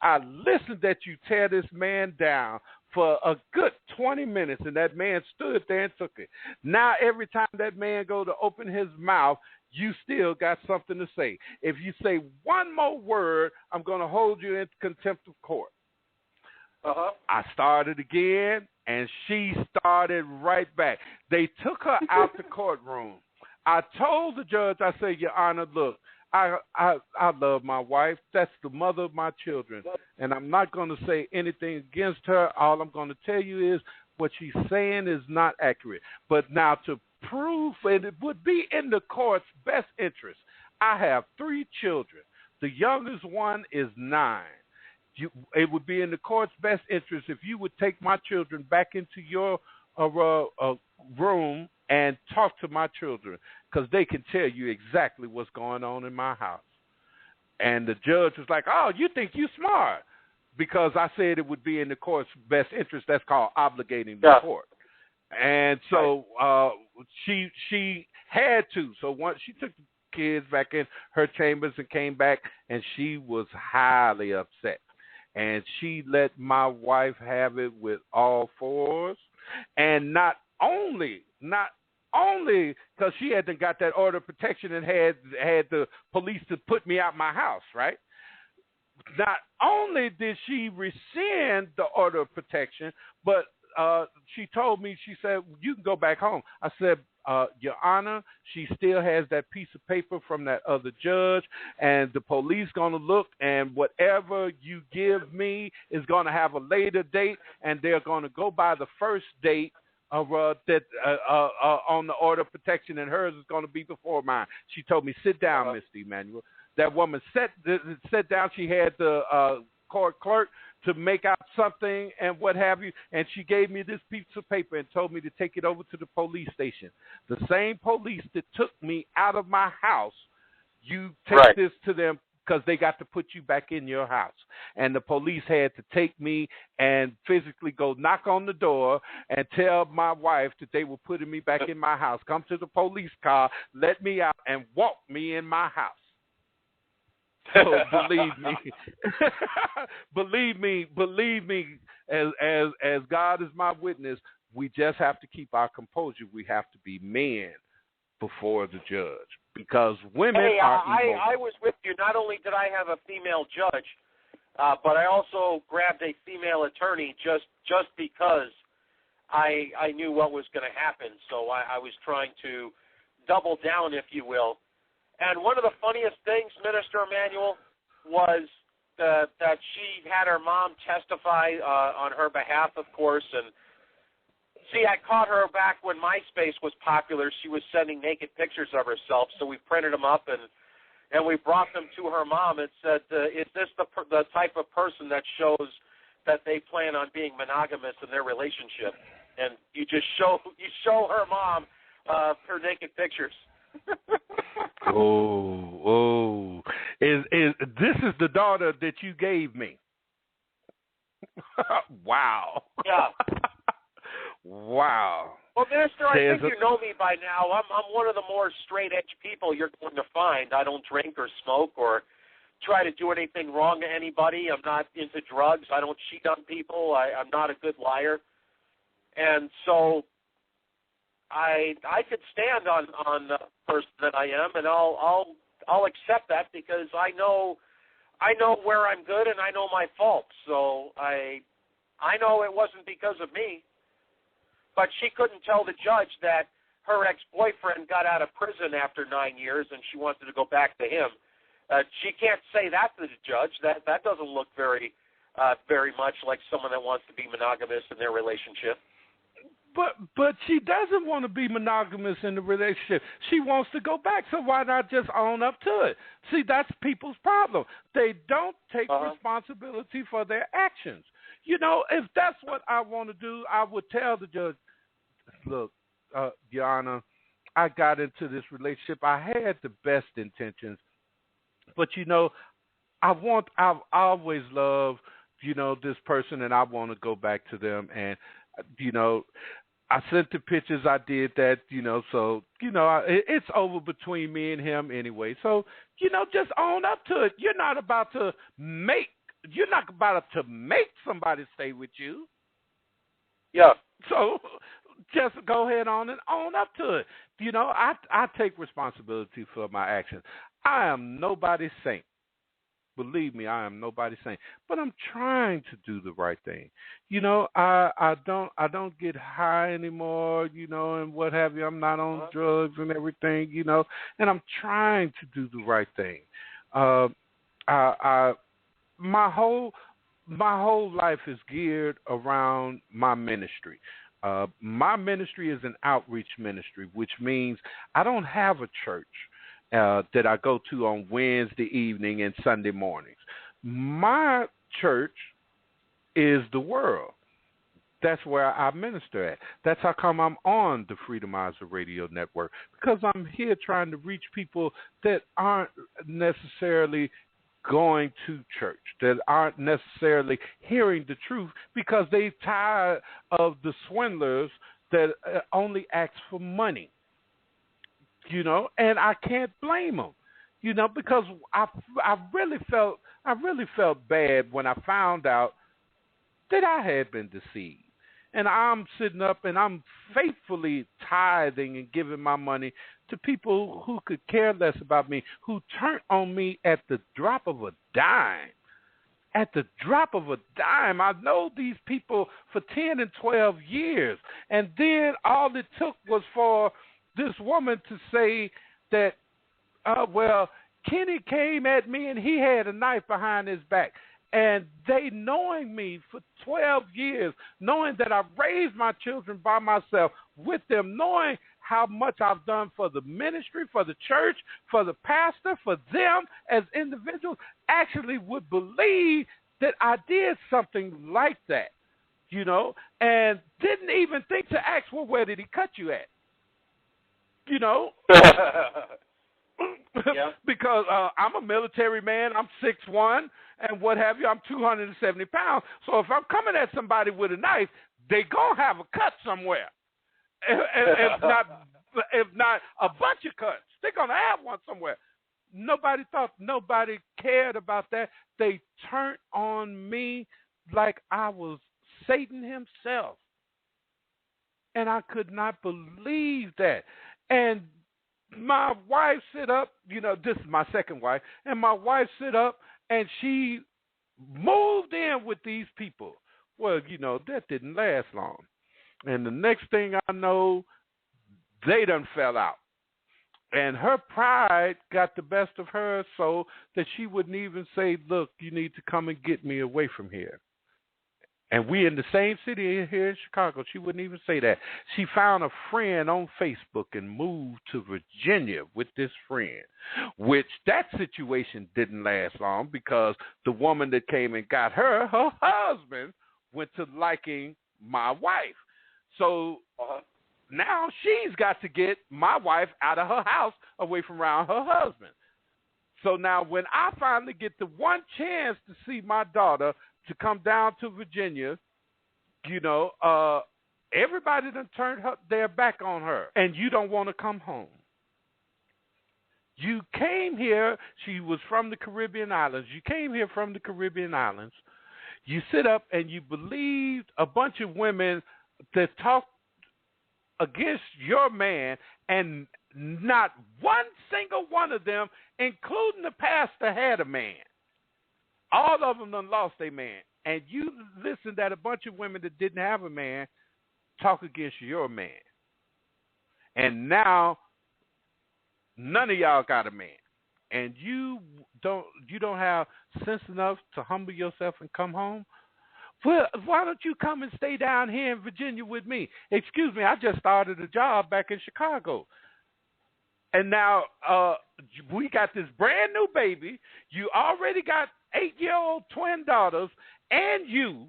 I listened that you tear this man down for a good 20 minutes, and that man stood there and took it. Now every time that man go to open his mouth, you still got something to say. If you say one more word, I'm going to hold you in contempt of court. I started again, and she started right back. They took her out the courtroom. I told the judge, I said, Your Honor, look, I love my wife. That's the mother of my children, and I'm not going to say anything against her. All I'm going to tell you is what she's saying is not accurate. But now to prove, and it would be in the court's best interest, I have 3 children. The youngest one is 9. It would be in the court's best interest if you would take my children back into your room and talk to my children, because they can tell you exactly what's going on in my house. And the judge was like, oh, you think you're smart, because I said it would be in the court's best interest. That's called obligating the court. And so she had to. So once she took the kids back in her chambers and came back, and she was highly upset. And she let my wife have it with all 4s. And not only only because she hadn't got that order of protection and had the police to put me out my house, right? Not only did she rescind the order of protection, but she told me, she said, you can go back home. I said, Your Honor, she still has that piece of paper from that other judge, and the police going to look, and whatever you give me is going to have a later date, and they're going to go by the first date of that on the order of protection, and hers is going to be before mine. She told me, sit down, Mr. Emmanuel. That woman sat down. She had the court clerk to make out something and what have you, and she gave me this piece of paper and told me to take it over to the police station. The same police that took me out of my house, you take this to them because they got to put you back in your house. And the police had to take me and physically go knock on the door and tell my wife that they were putting me back in my house, come to the police car, let me out, and walk me in my house. So believe me, as God is my witness, we just have to keep our composure. We have to be men before the judge, because women are emotional. I was with you. Not only did I have a female judge, but I also grabbed a female attorney just because I knew what was going to happen. So I was trying to double down, if you will. And one of the funniest things, Minister Emmanuel, was that she had her mom testify on her behalf, of course. And see, I caught her back when MySpace was popular. She was sending naked pictures of herself, so we printed them up and we brought them to her mom and said, "Is this the type of person that shows that they plan on being monogamous in their relationship?" And you show her mom her naked pictures. Is this is the daughter that you gave me? Wow. Yeah. Wow. Well, Minister, I think you know me by now. I'm one of the more straight edge people you're going to find. I don't drink or smoke or try to do anything wrong to anybody. I'm not into drugs. I don't cheat on people. I'm not a good liar. And so I could stand on the person that I am, and I'll accept that because I know where I'm good and I know my faults. So I know it wasn't because of me. But she couldn't tell the judge that her ex-boyfriend got out of prison after 9 years and she wanted to go back to him. She can't say that to the judge. That doesn't look very much like someone that wants to be monogamous in their relationship. But she doesn't want to be monogamous in the relationship. She wants to go back, so why not just own up to it? See, that's people's problem. They don't take responsibility for their actions. You know, if that's what I want to do, I would tell the judge, look, Your Honor, I got into this relationship. I had the best intentions, but, you know, I've always loved, you know, this person, and I want to go back to them. And, you know, I sent the pictures. I did that, you know, so, you know, it's over between me and him anyway. So, you know, just own up to it. You're not about to make somebody stay with you. Yeah. So just go ahead on and own up to it. You know, I take responsibility for my actions. I am nobody's saint. Believe me, I am nobody's saint. But I'm trying to do the right thing. You know, I don't get high anymore, you know, and what have you. I'm not on drugs and everything, you know, and I'm trying to do the right thing. My whole life is geared around my ministry. My ministry is an outreach ministry, which means I don't have a church that I go to on Wednesday evening and Sunday mornings. My church is the world. That's where I minister at. That's how come I'm on the Freedomizer Radio Network, because I'm here trying to reach people that aren't necessarily going to church, that aren't necessarily hearing the truth because they're tired of the swindlers that only ask for money. You know, and I can't blame them, you know, because I really felt bad when I found out that I had been deceived. And I'm sitting up and I'm faithfully tithing and giving my money to people who could care less about me, who turn on me at the drop of a dime. At the drop of a dime. I know these people for 10 and 12 years. And then all it took was for this woman to say that, well, Kenny came at me and he had a knife behind his back. And they, knowing me for 12 years, knowing that I raised my children by myself with them, knowing how much I've done for the ministry, for the church, for the pastor, for them as individuals, actually would believe that I did something like that, you know, and didn't even think to ask, well, where did he cut you at? You know? Yeah. Because I'm a military man, I'm 6'1", and what have you, I'm 270 pounds. So if I'm coming at somebody with a knife, they going to have a cut somewhere. If not a bunch of cuts, they're going to have one somewhere. Nobody cared about that. They turned on me like I was Satan himself. And I could not believe that. And my wife sit up, you know, this is my second wife, and my wife sit up and she moved in with these people. Well, you know, that didn't last long. And the next thing I know, they done fell out. And her pride got the best of her so that she wouldn't even say, look, you need to come and get me away from here. And we in the same city here in Chicago. She wouldn't even say that. She found a friend on Facebook and moved to Virginia with this friend, which that situation didn't last long because the woman that came and got her husband, went to liking my wife. So now she's got to get my wife out of her house away from around her husband. So now when I finally get the one chance to see my daughter to come down to Virginia, you know, everybody done turned their back on her, and you don't want to come home. You came here, she was from the Caribbean islands. You came here from the Caribbean islands. You sit up and you believed a bunch of women that talked against your man, and not one single one of them, including the pastor, had a man. All of them done lost their man. And you listened at a bunch of women that didn't have a man talk against your man. And now none of y'all got a man. And you don't have sense enough to humble yourself and come home? Well, why don't you come and stay down here in Virginia with me? Excuse me, I just started a job back in Chicago. And now we got this brand new baby. You already got 8-year-old twin daughters and you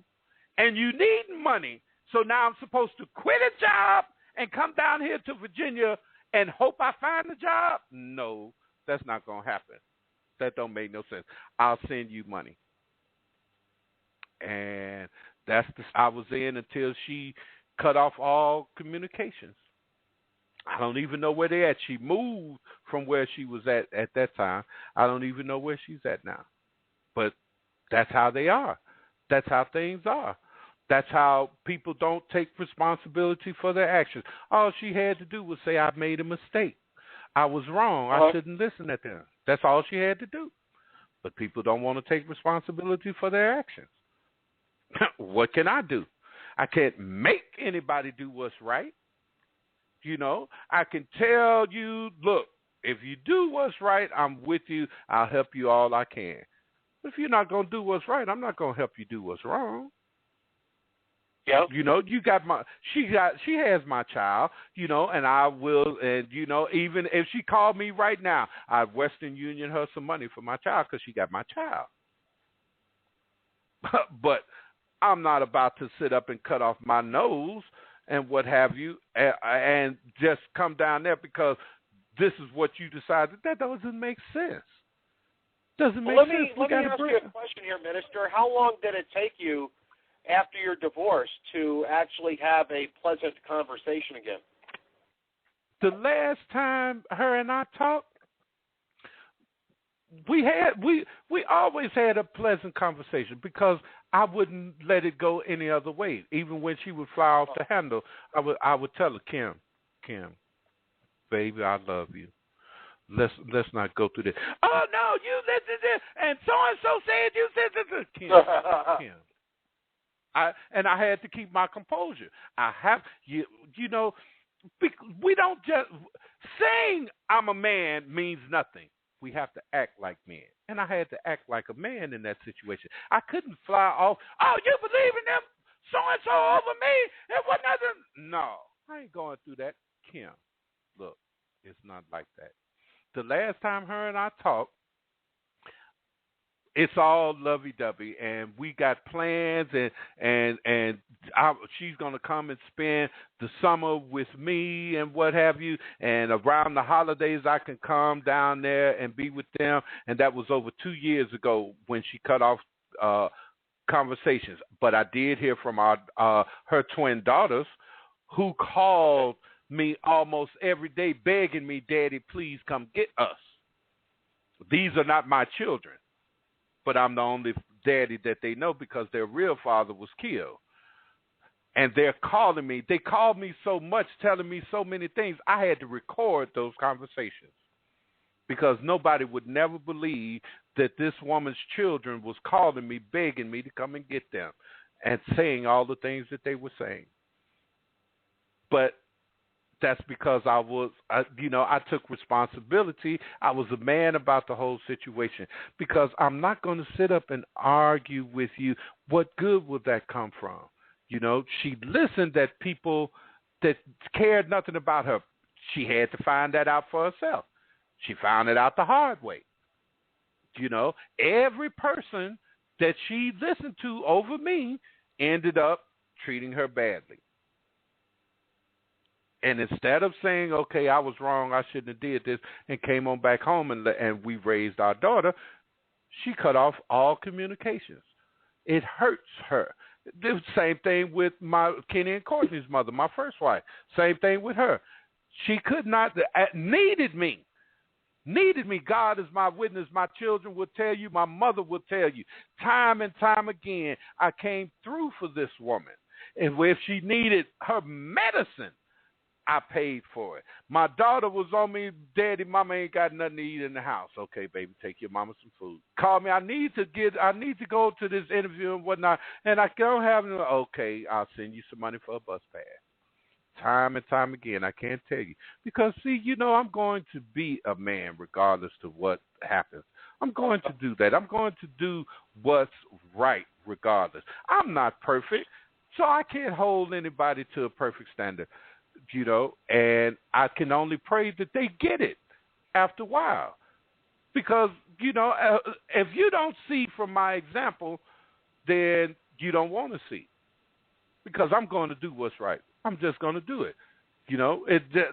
need money. So now I'm supposed to quit a job and come down here to Virginia and hope I find a job? No, that's not going to happen. That don't make no sense. I'll send you money. And that's I was in until she cut off all communications. I don't even know where they're at. She moved from where she was at that time. I don't even know where she's at now. But that's how they are. That's how things are. That's how people don't take responsibility for their actions. All she had to do was say, I made a mistake. I was wrong. I shouldn't listen to them. That's all she had to do. But people don't want to take responsibility for their actions. What can I do? I can't make anybody do what's right. You know, I can tell you, look, if you do what's right, I'm with you. I'll help you all I can. But if you're not going to do what's right, I'm not going to help you do what's wrong. Yeah. You know, she has my child, you know, and I will, and, you know, even if she called me right now, I'd Western Union her some money for my child because she got my child. But I'm not about to sit up and cut off my nose and what have you, and just come down there because this is what you decided. That doesn't make sense. Doesn't make sense. Let me ask you a question here, Minister. How long did it take you after your divorce to actually have a pleasant conversation again? The last time her and I talked, we always had a pleasant conversation because I wouldn't let it go any other way. Even when she would fly off the handle, I would tell her, Kim, baby, I love you. Let's not go through this. Oh no, you listen to this, and so said you said this. Kim. I had to keep my composure. I have you know, we don't just saying I'm a man means nothing. We have to act like men. And I had to act like a man in that situation. I couldn't fly off, oh, you believe in them so-and-so over me? It was nothing. No, I ain't going through that. Kim, look, it's not like that. The last time her and I talked, it's all lovey-dovey, and we got plans, and she's going to come and spend the summer with me and what have you, and around the holidays I can come down there and be with them, and that was over 2 years ago when she cut off conversations. But I did hear from her twin daughters who called me almost every day begging me, Daddy, please come get us. These are not my children. But I'm the only daddy that they know because their real father was killed. And they're calling me. They called me so much, telling me so many things. I had to record those conversations because nobody would never believe that this woman's children was calling me, begging me to come and get them and saying all the things that they were saying. But that's because I took responsibility. I was a man about the whole situation because I'm not going to sit up and argue with you. What good would that come from? You know, she listened that people that cared nothing about her. She had to find that out for herself. She found it out the hard way. You know, every person that she listened to over me ended up treating her badly. And instead of saying, okay, I was wrong, I shouldn't have did this, and came on back home and we raised our daughter, she cut off all communications. It hurts her. The same thing with my Kenny and Courtney's mother, my first wife. Same thing with her. She could not, needed me. God is my witness. My children will tell you, my mother will tell you. Time and time again, I came through for this woman. And if she needed her medicine, I paid for it. My daughter was on me, Daddy, Mama ain't got nothing to eat in the house. Okay, baby, take your mama some food. Call me. I need to go to this interview and whatnot, and I don't have no. Okay, I'll send you some money for a bus pass. Time and time again, I can't tell you because see, you know, I'm going to be a man regardless of what happens. I'm going to do that. I'm going to do what's right regardless. I'm not perfect, so I can't hold anybody to a perfect standard. You know, and I can only pray that they get it after a while. Because, you know, if you don't see from my example, then you don't want to see. Because I'm going to do what's right. I'm just going to do it. You know,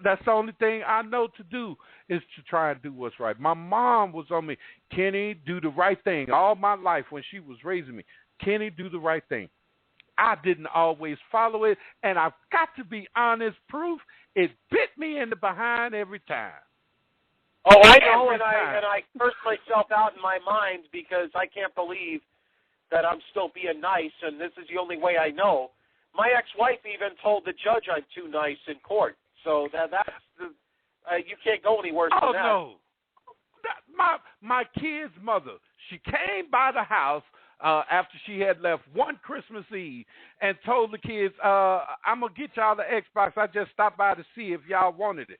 that's the only thing I know to do is to try and do what's right. My mom was on me, Kenny, do the right thing. All my life when she was raising me, Kenny, do the right thing. I didn't always follow it, and I've got to be honest, proof, it bit me in the behind every time. Oh, I know, and I cursed myself out in my mind because I can't believe that I'm still being nice, and this is the only way I know. My ex-wife even told the judge I'm too nice in court, so that's you can't go any worse than that. Oh, no. My kid's mother, she came by the house after she had left one Christmas Eve and told the kids, I'm going to get y'all the Xbox. I just stopped by to see if y'all wanted it.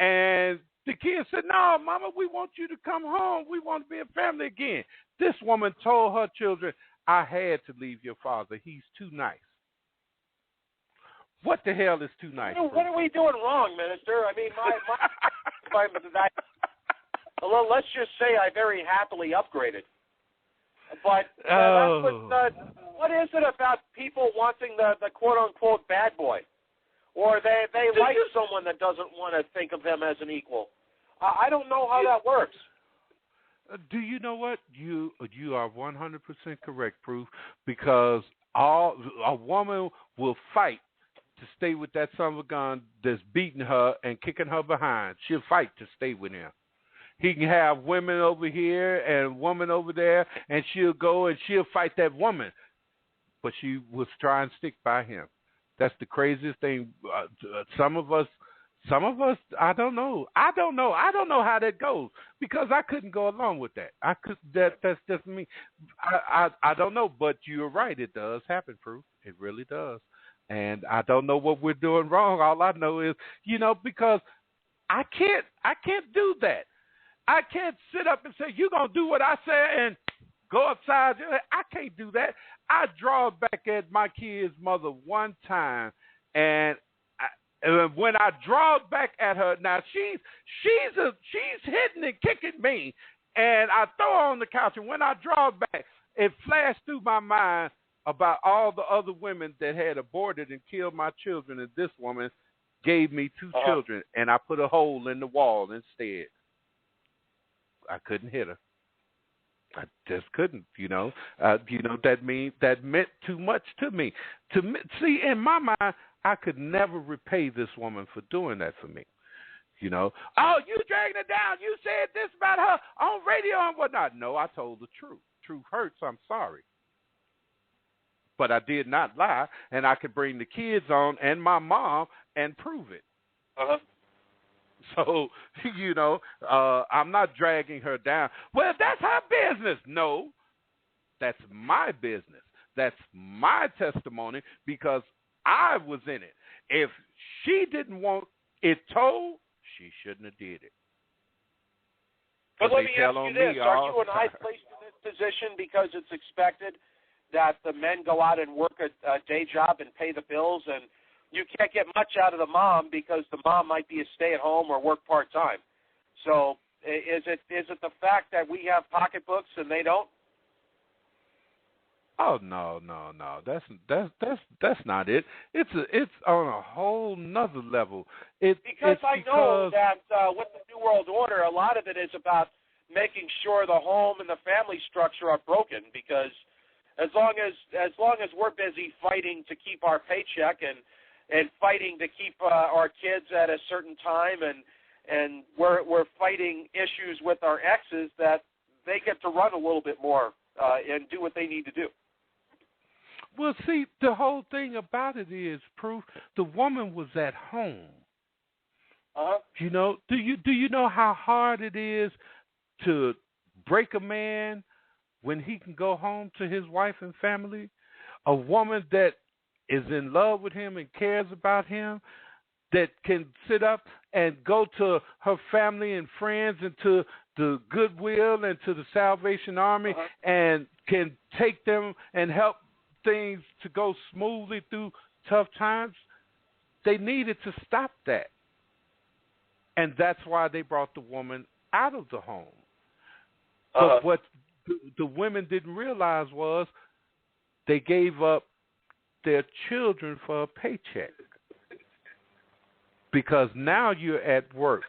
And the kids said, no, Mama, we want you to come home. We want to be a family again. This woman told her children, I had to leave your father. He's too nice. What the hell is too nice? What are we doing wrong, Minister? I mean, well, let's just say I very happily upgraded. But what is it about people wanting the quote-unquote bad boy? Or they like someone that doesn't want to think of them as an equal? I don't know how that works. Do you know what? You are 100% correct, Proof, because a woman will fight to stay with that son of a gun that's beating her and kicking her behind. She'll fight to stay with him. He can have women over here and women over there, and she'll go and she'll fight that woman but she was trying to stick by him. That's the craziest thing. Some of us, I don't know how that goes because I couldn't go along with that. That's just me. I don't know, but you're right. It does happen, Proof. It really does. And I don't know what we're doing wrong. All I know is, because I can't do that. I can't sit up and say, you're going to do what I say and go upside. I can't do that. I draw back at my kid's mother one time, and when I draw back at her, now she's hitting and kicking me, and I throw her on the couch, and when I draw back, it flashed through my mind about all the other women that had aborted and killed my children, and this woman gave me 2 children, and I put a hole in the wall instead. I couldn't hit her. I just couldn't, that meant too much to me. See, in my mind, I could never repay this woman for doing that for me. Oh, you dragging her down. You said this about her on radio and whatnot. No, I told the truth. Truth hurts. I'm sorry. But I did not lie, and I could bring the kids on and my mom and prove it. So, I'm not dragging her down. Well, that's her business. No, that's my business. That's my testimony because I was in it. If she didn't want it told, she shouldn't have did it. But let me ask you this. Are you and I placed in this position because it's expected that the men go out and work a day job and pay the bills, and you can't get much out of the mom because the mom might be a stay-at-home or work part-time? So is it the fact that we have pocketbooks and they don't? Oh no. That's not it. It's on a whole nother level. Because I know that with the New World Order, a lot of it is about making sure the home and the family structure are broken. Because as long as we're busy fighting to keep our paycheck and fighting to keep our kids at a certain time, and we're fighting issues with our exes, that they get to run a little bit more and do what they need to do. Well, see, the whole thing about it is, Proof, the woman was at home. Do you know how hard it is to break a man when he can go home to his wife and family? A woman that is in love with him and cares about him, that can sit up and go to her family and friends and to the Goodwill and to the Salvation Army and can take them and help things to go smoothly through tough times. They needed to stop that. And that's why they brought the woman out of the home. But what the women didn't realize was they gave up their children for a paycheck. Because now you're at work.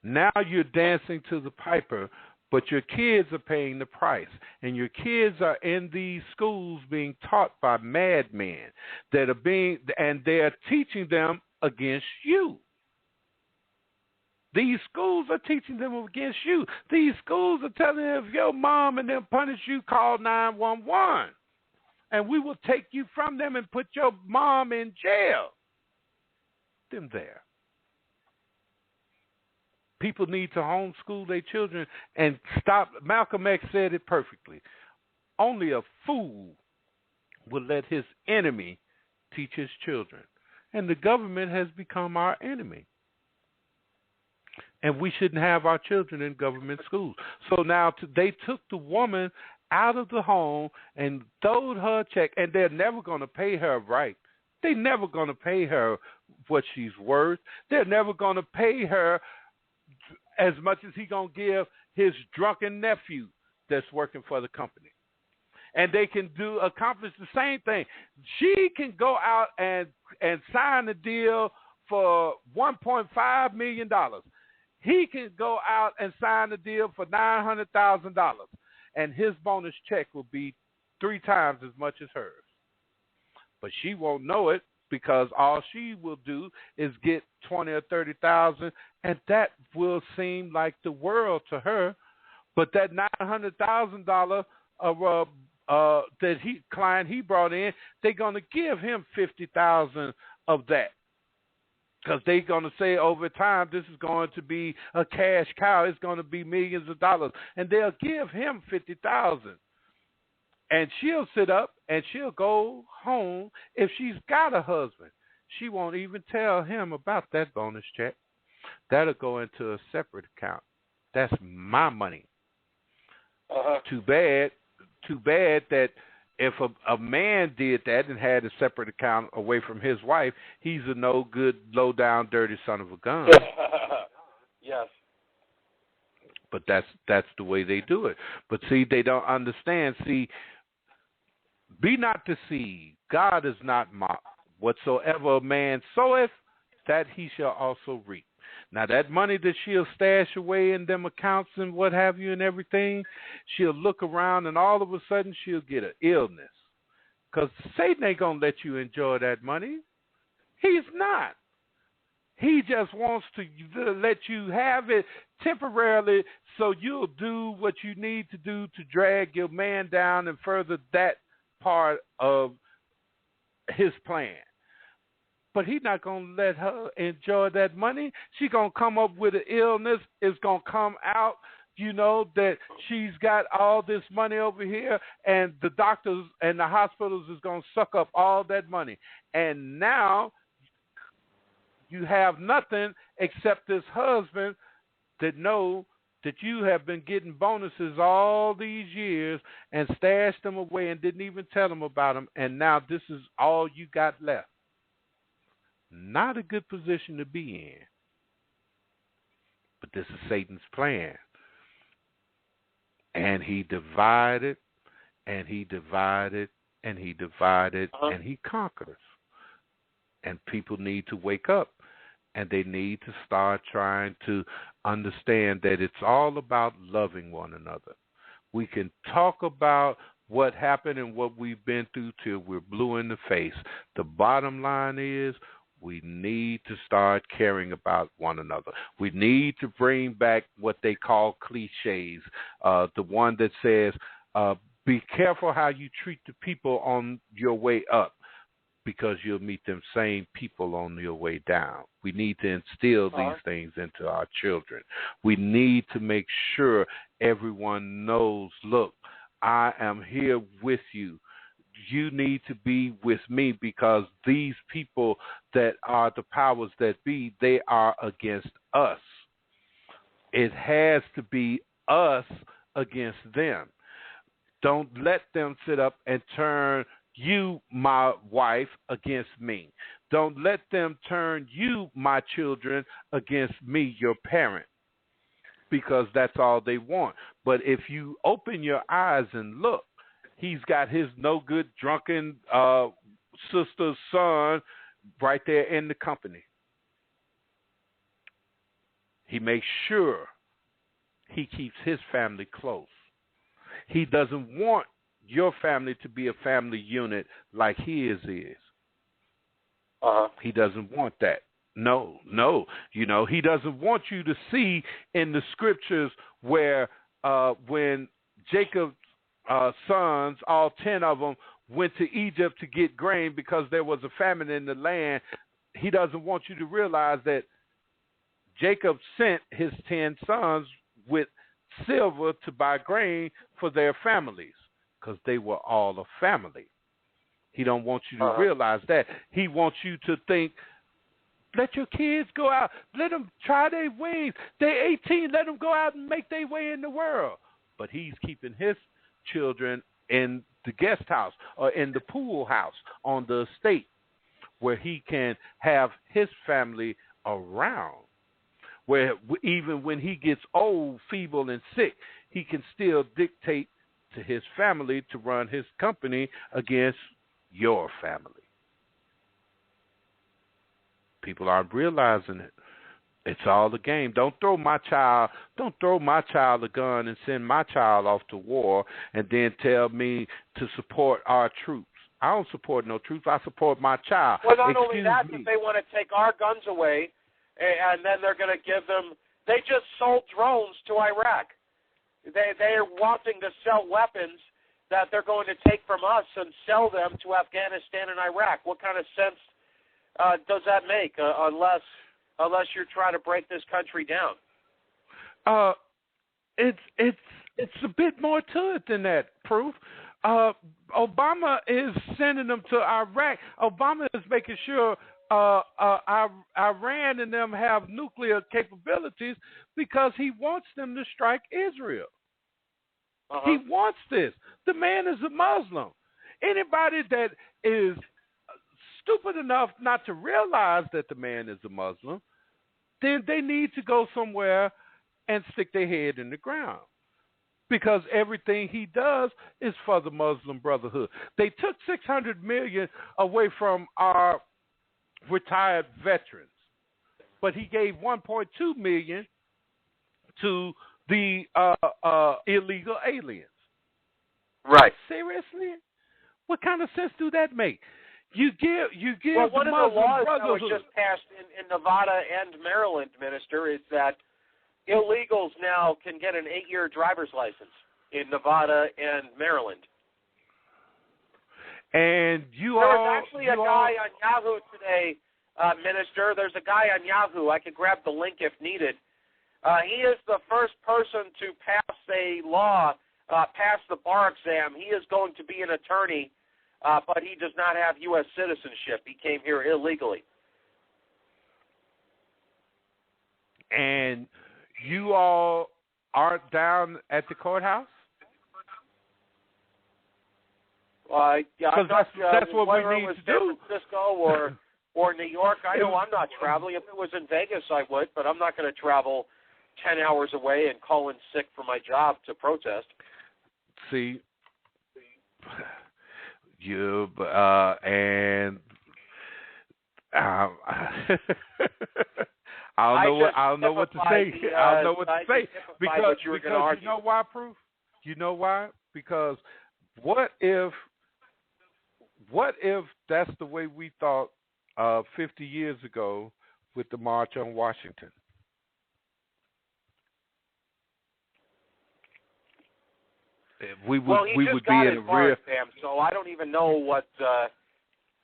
Now you're dancing to the piper, but your kids are paying the price. And your kids are in these schools being taught by madmen and they're teaching them against you. These schools are teaching them against you. These schools are telling them if your mom and them punish you, call 911. And we will take you from them and put your mom in jail. Them there. People need to homeschool their children and stop. Malcolm X said it perfectly. Only a fool will let his enemy teach his children. And the government has become our enemy. And we shouldn't have our children in government schools. So now they took the woman out of the home and throwed her a check, and they're never going to pay her right. They're never going to pay her what she's worth. They're never going to pay her as much as he's going to give his drunken nephew that's working for the company. And they can accomplish the same thing. She can go out and sign a deal for $1.5 million. He can go out and sign a deal for $900,000. And his bonus check will be 3 times as much as hers. But she won't know it because all she will do is get $20,000 or $30,000, and that will seem like the world to her. But that $900,000 client he brought in, they're going to give him $50,000 of that. Because they're going to say over time, this is going to be a cash cow. It's going to be millions of dollars. And they'll give him $50,000. And she'll sit up and she'll go home. If she's got a husband, she won't even tell him about that bonus check. That'll go into a separate account. That's my money. Too bad that if a man did that and had a separate account away from his wife, he's a no good, low down, dirty son of a gun. Yes. But that's the way they do it. But see, they don't understand. See, be not deceived. God is not mocked. Whatsoever a man soweth, that he shall also reap. Now, that money that she'll stash away in them accounts and what have you and everything, she'll look around and all of a sudden she'll get an illness. Because Satan ain't going to let you enjoy that money. He's not. He just wants to let you have it temporarily so you'll do what you need to do to drag your man down and further that part of his plan. But he's not going to let her enjoy that money. She's going to come up with an illness. It's going to come out, that she's got all this money over here, and the doctors and the hospitals is going to suck up all that money. And now you have nothing except this husband that know that you have been getting bonuses all these years and stashed them away and didn't even tell them about them, and now this is all you got left. Not a good position to be in. But this is Satan's plan. And he divided, and he divided, and he divided, and he conquers. And people need to wake up, and they need to start trying to understand that it's all about loving one another. We can talk about what happened and what we've been through till we're blue in the face. The bottom line is, we need to start caring about one another. We need to bring back what they call cliches. The one that says, be careful how you treat the people on your way up, because you'll meet them same people on your way down. We need to instill these things into our children. We need to make sure everyone knows, look, I am here with you. You need to be with me, because these people that are the powers that be, they are against us. It has to be us against them. Don't let them sit up and turn you, my wife, against me. Don't let them turn you, my children, against me, your parent, because that's all they want. But if you open your eyes and look, he's got his no-good, drunken sister's son right there in the company. He makes sure he keeps his family close. He doesn't want your family to be a family unit like his is. He doesn't want that. No. He doesn't want you to see in the scriptures where when Jacob's sons, all 10 of them, went to Egypt to get grain because there was a famine in the land. He doesn't want you to realize that Jacob sent his 10 sons with silver to buy grain for their families, because they were all a family. He don't want you to realize that. He wants you to think, let your kids go out. Let them try their wings. They're 18. Let them go out and make their way in the world. But he's keeping his children in the guest house or in the pool house on the estate, where he can have his family around, where even when he gets old, feeble, and sick, he can still dictate to his family to run his company against your family. People aren't realizing it. It's all a game. Don't throw my child a gun and send my child off to war and then tell me to support our troops. I don't support no troops. I support my child. Well, not only that, but they want to take our guns away, and then they're going to give them. They just sold drones to Iraq. They are wanting to sell weapons that they're going to take from us and sell them to Afghanistan and Iraq. What kind of sense does that make, unless you're trying to break this country down? It's a bit more to it than that, Proof. Obama is sending them to Iraq. Obama is making sure Iran and them have nuclear capabilities because he wants them to strike Israel. He wants this. The man is a Muslim. Anybody that is stupid enough not to realize that the man is a Muslim, then they need to go somewhere and stick their head in the ground. Because everything he does is for the Muslim Brotherhood. They took $600 million away from our retired veterans, but he gave $1.2 million to the illegal aliens. Right. Seriously? What kind of sense do that make? You give well, one the of the laws that Brotherhood. was just passed in Nevada and Maryland, Minister, is that illegals now can get an 8-year driver's license in Nevada and Maryland. And there was actually a guy on Yahoo today, Minister. There's a guy on Yahoo. I could grab the link if needed. He is the first person to pass a law, pass the bar exam. He is going to be an attorney, but he does not have U.S. citizenship. He came here illegally. And you all aren't down at the courthouse? Because that's what we need to do. San Francisco or New York, I know I'm not traveling. If it was in Vegas, I would, but I'm not going to travel 10 hours away and call in sick for my job to protest. See, you and I don't know what to say. I don't know what to say because you know why, Proof? You know why? Because what if that's the way we thought 50 years ago with the March on Washington? We would be in a real. So I don't even know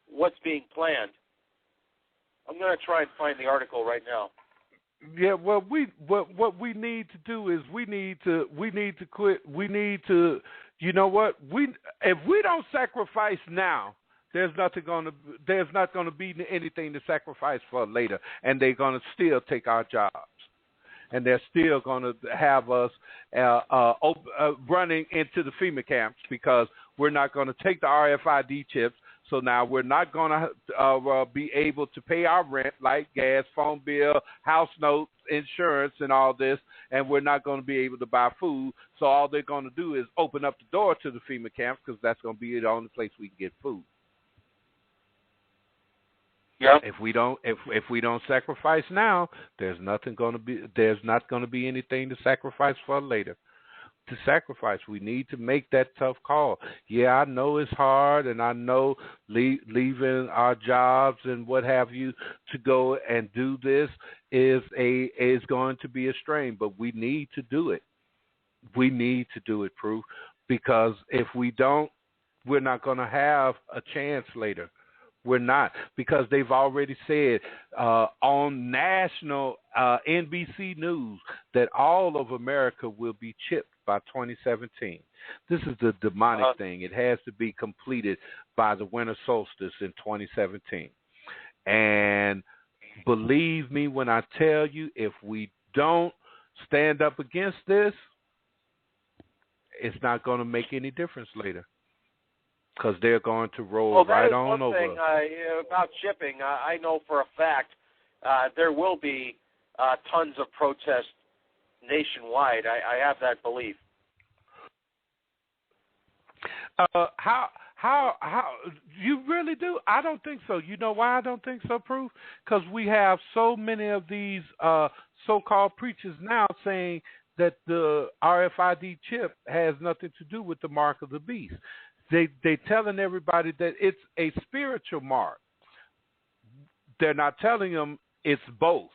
what's being planned. I'm going to try and find the article right now. Yeah, well, what we need to do is we need to quit. We need to, you know what? If we don't sacrifice now, there's not going to be anything to sacrifice for later, and they're going to still take our jobs, and they're still going to have us running into the FEMA camps because we're not going to take the RFID chips. So now we're not going to be able to pay our rent, light, gas, phone bill, house notes, insurance, and all this, and we're not going to be able to buy food. So all they're going to do is open up the door to the FEMA camps because that's going to be the only place we can get food. Yeah. If we don't sacrifice now, there's not going to be anything to sacrifice for later. To sacrifice, we need to make that tough call. Yeah, I know it's hard, and I know leaving our jobs and what have you to go and do this is going to be a strain, but we need to do it. We need to do it, Proof, because if we don't, we're not going to have a chance later. We're not, because they've already said on national NBC News that all of America will be chipped by 2017. This is the demonic thing. It has to be completed by the winter solstice in 2017. And believe me when I tell you, if we don't stand up against this, it's not going to make any difference later. Because they're going to roll right on over. Well, that is one thing about shipping. I know for a fact there will be tons of protest nationwide. I have that belief. How you really do? I don't think so. You know why I don't think so, Proof? Because we have so many of these so-called preachers now saying that the RFID chip has nothing to do with the mark of the beast. They telling everybody that it's a spiritual mark. They're not telling them it's both.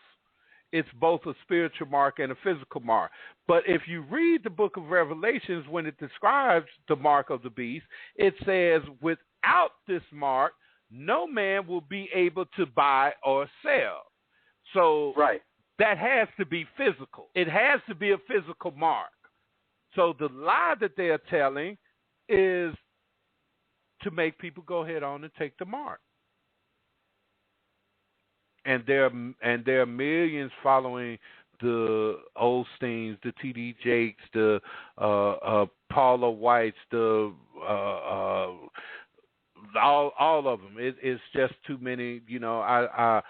it's both a spiritual mark and a physical mark. But if you read the book of Revelations, when it describes the mark of the beast, it says, without this mark, no man will be able to buy or sell. So that has to be physical. It has to be a physical mark. So the lie that they're telling is to make people go ahead on and take the mark. And there are millions following the Osteens, the T.D. Jakes, the Paula Whites, the all of them. It's just too many. You know, I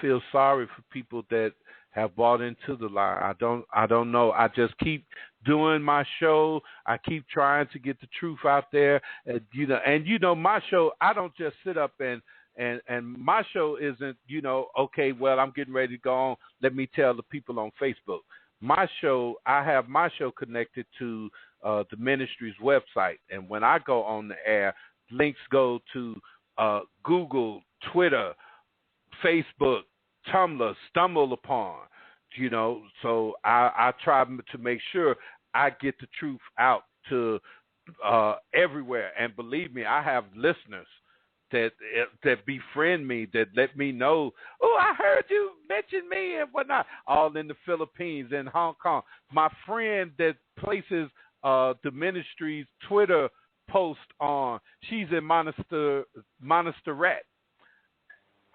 feel sorry for people that have bought into the lie. I don't know. I just keep doing my show. I keep trying to get the truth out there. My show, I don't just sit up and my show isn't, okay, well, I'm getting ready to go on. Let me tell the people on Facebook. My show, I have my show connected to the ministry's website. And when I go on the air, links go to Google, Twitter, Facebook, Tumblr, Stumble Upon, so I try to make sure I get the truth out to everywhere. And believe me, I have listeners that befriend me, that let me know, oh, I heard you mention me and whatnot, all in the Philippines and Hong Kong. My friend that places the ministry's Twitter post on, she's in Montserrat.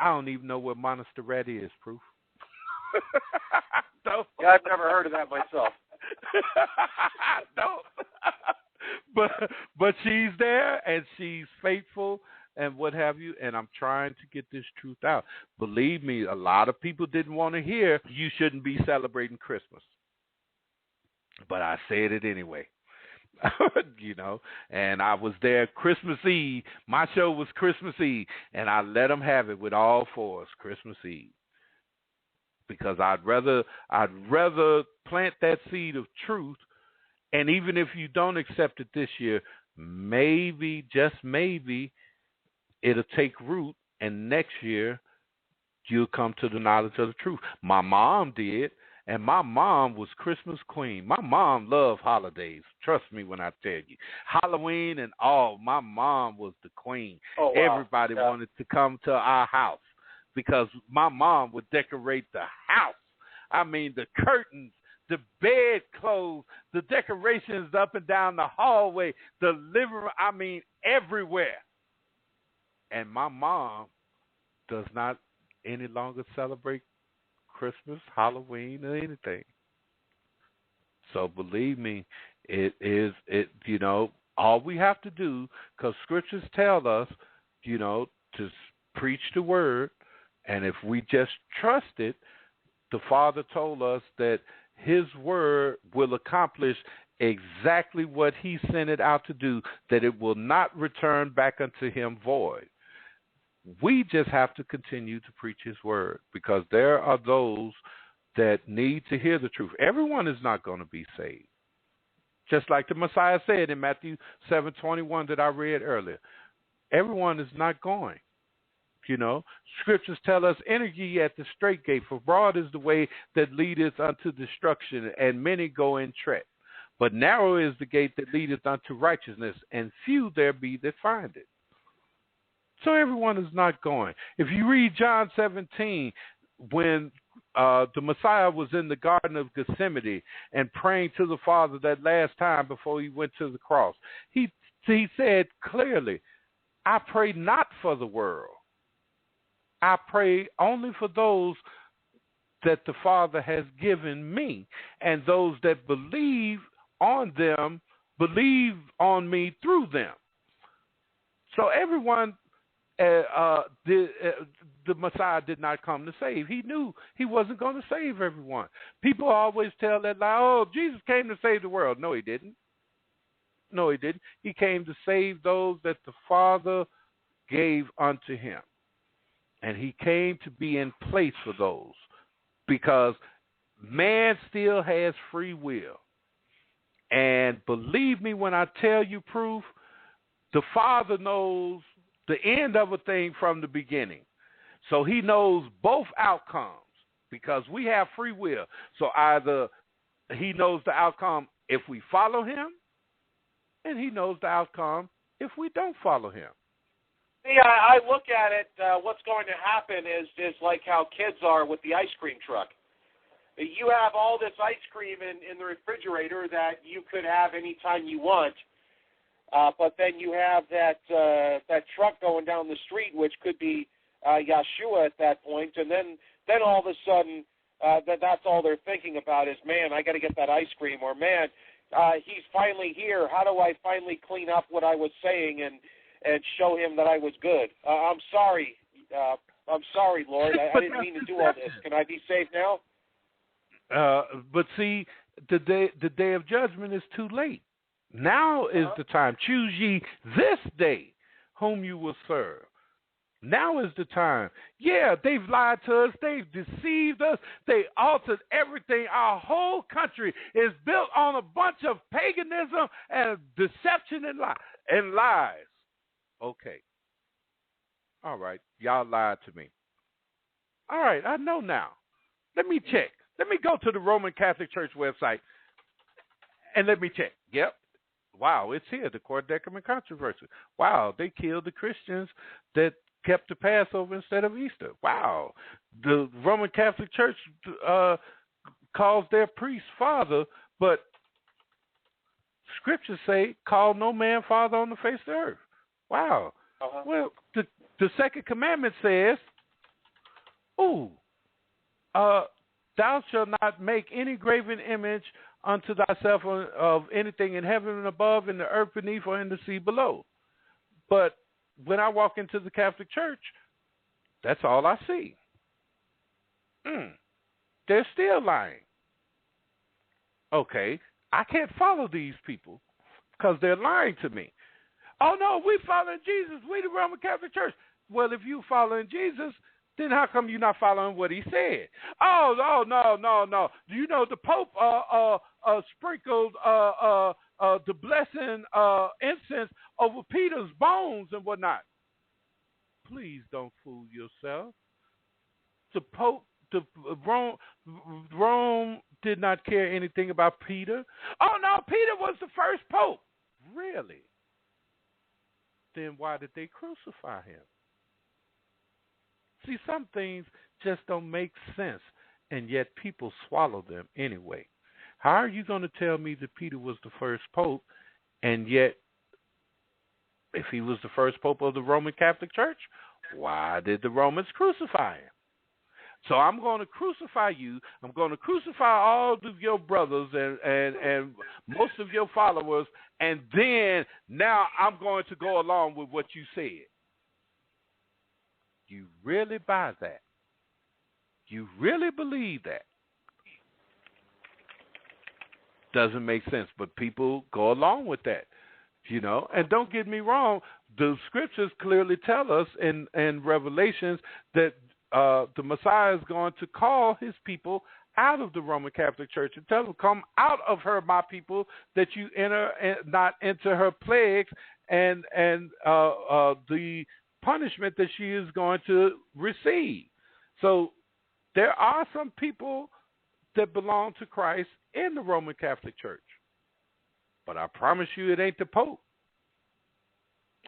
I don't even know what Montserrat is, Proof. No. Yeah, I've never heard of that myself. No. But she's there and she's faithful and what have you, and I'm trying to get this truth out. Believe me, a lot of people didn't want to hear you shouldn't be celebrating Christmas. But I said it anyway. And I was there Christmas Eve. My show was Christmas Eve, and I let them have it with all fours Christmas Eve. Because I'd rather plant that seed of truth, and even if you don't accept it this year, maybe, just maybe, it'll take root, and next year you'll come to the knowledge of the truth. My mom did, and my mom was Christmas queen. My mom loved holidays. Trust me when I tell you. Halloween and all, my mom was the queen. Oh, wow. Everybody wanted to come to our house because my mom would decorate the house. I mean, the curtains, the bedclothes, the decorations up and down the hallway, the living room, I mean, everywhere. And my mom does not any longer celebrate Christmas, Halloween, or anything. So believe me, all we have to do, because scriptures tell us, to preach the word, and if we just trust it, the Father told us that his word will accomplish exactly what he sent it out to do, that it will not return back unto him void. We just have to continue to preach his word, because there are those that need to hear the truth. Everyone is not going to be saved. Just like the Messiah said in Matthew 7:21 that I read earlier. Everyone is not going. Scriptures tell us, enter ye at the straight gate, for broad is the way that leadeth unto destruction, and many go in tread. But narrow is the gate that leadeth unto righteousness, and few there be that find it. So everyone is not going. If you read John 17, when the Messiah was in the Garden of Gethsemane and praying to the Father that last time before he went to the cross, he said clearly, I pray not for the world. I pray only for those that the Father has given me, and those that believe on me through them. So everyone, the Messiah did not come to save. He knew he wasn't going to save everyone. People always tell that lie, oh, Jesus came to save the world. No, he didn't. No, he didn't. He came to save those that the Father gave unto him. And he came to be in place for those, because man still has free will. And believe me when I tell you, Proof, the Father knows the end of a thing from the beginning. So he knows both outcomes. because we have free will. So either he knows the outcome if we follow him, and he knows the outcome if we don't follow him. Yeah, I look at it, what's going to happen is like how kids are with the ice cream truck. You have all this ice cream in the refrigerator that you could have anytime you want, but then you have that truck going down the street, which could be Yeshua at that point, and then all of a sudden that's all they're thinking about is, man, I got to get that ice cream, or man, he's finally here. How do I finally clean up what I was saying and show him that I was good? I'm sorry, Lord. I didn't mean to do all this. Can I be saved now? But see, the day of judgment is too late. Now is the time. Choose ye this day whom you will serve. Now is the time. Yeah, they've lied to us. They've deceived us. They altered everything. Our whole country is built on a bunch of paganism and deception and lies. Okay. All right. Y'all lied to me. All right. I know now. Let me check. Let me go to the Roman Catholic Church website and let me check. Yep. Wow, it's here, the Quardecuman controversy. Wow, they killed the Christians that kept the Passover instead of Easter. Wow. The Roman Catholic Church calls their priest father, but scriptures say, call no man father on the face of the earth. Wow. Well, the second commandment says, thou shalt not make any graven image unto thyself of anything in heaven and above, in the earth beneath, or in the sea below. But when I walk into the Catholic Church, that's all I see. They're still lying. Okay, I can't follow these people because they're lying to me. Oh, no, we following Jesus. We the Roman Catholic Church. Well, if you following Jesus, then how come you're not following what he said? Oh, no. Do you know the Pope sprinkled the blessing incense over Peter's bones and whatnot? Please don't fool yourself. The Pope, Rome did not care anything about Peter. Oh, no, Peter was the first Pope. Really? Then why did they crucify him? See, some things just don't make sense, and yet people swallow them anyway. How are you going to tell me that Peter was the first pope, and yet if he was the first pope of the Roman Catholic Church, why did the Romans crucify him? So I'm going to crucify you. I'm going to crucify all of your brothers and most of your followers, and then now I'm going to go along with what you said. You really buy that? You really believe that? Doesn't make sense, but people go along with that, you know. And don't get me wrong, the scriptures clearly tell us in Revelations that the Messiah is going to call his people out of the Roman Catholic Church and tell them, come out of her, my people, that you not enter her plagues and the punishment that she is going to receive. So there are some people that belong to Christ in the Roman Catholic Church. But I promise you it ain't the Pope.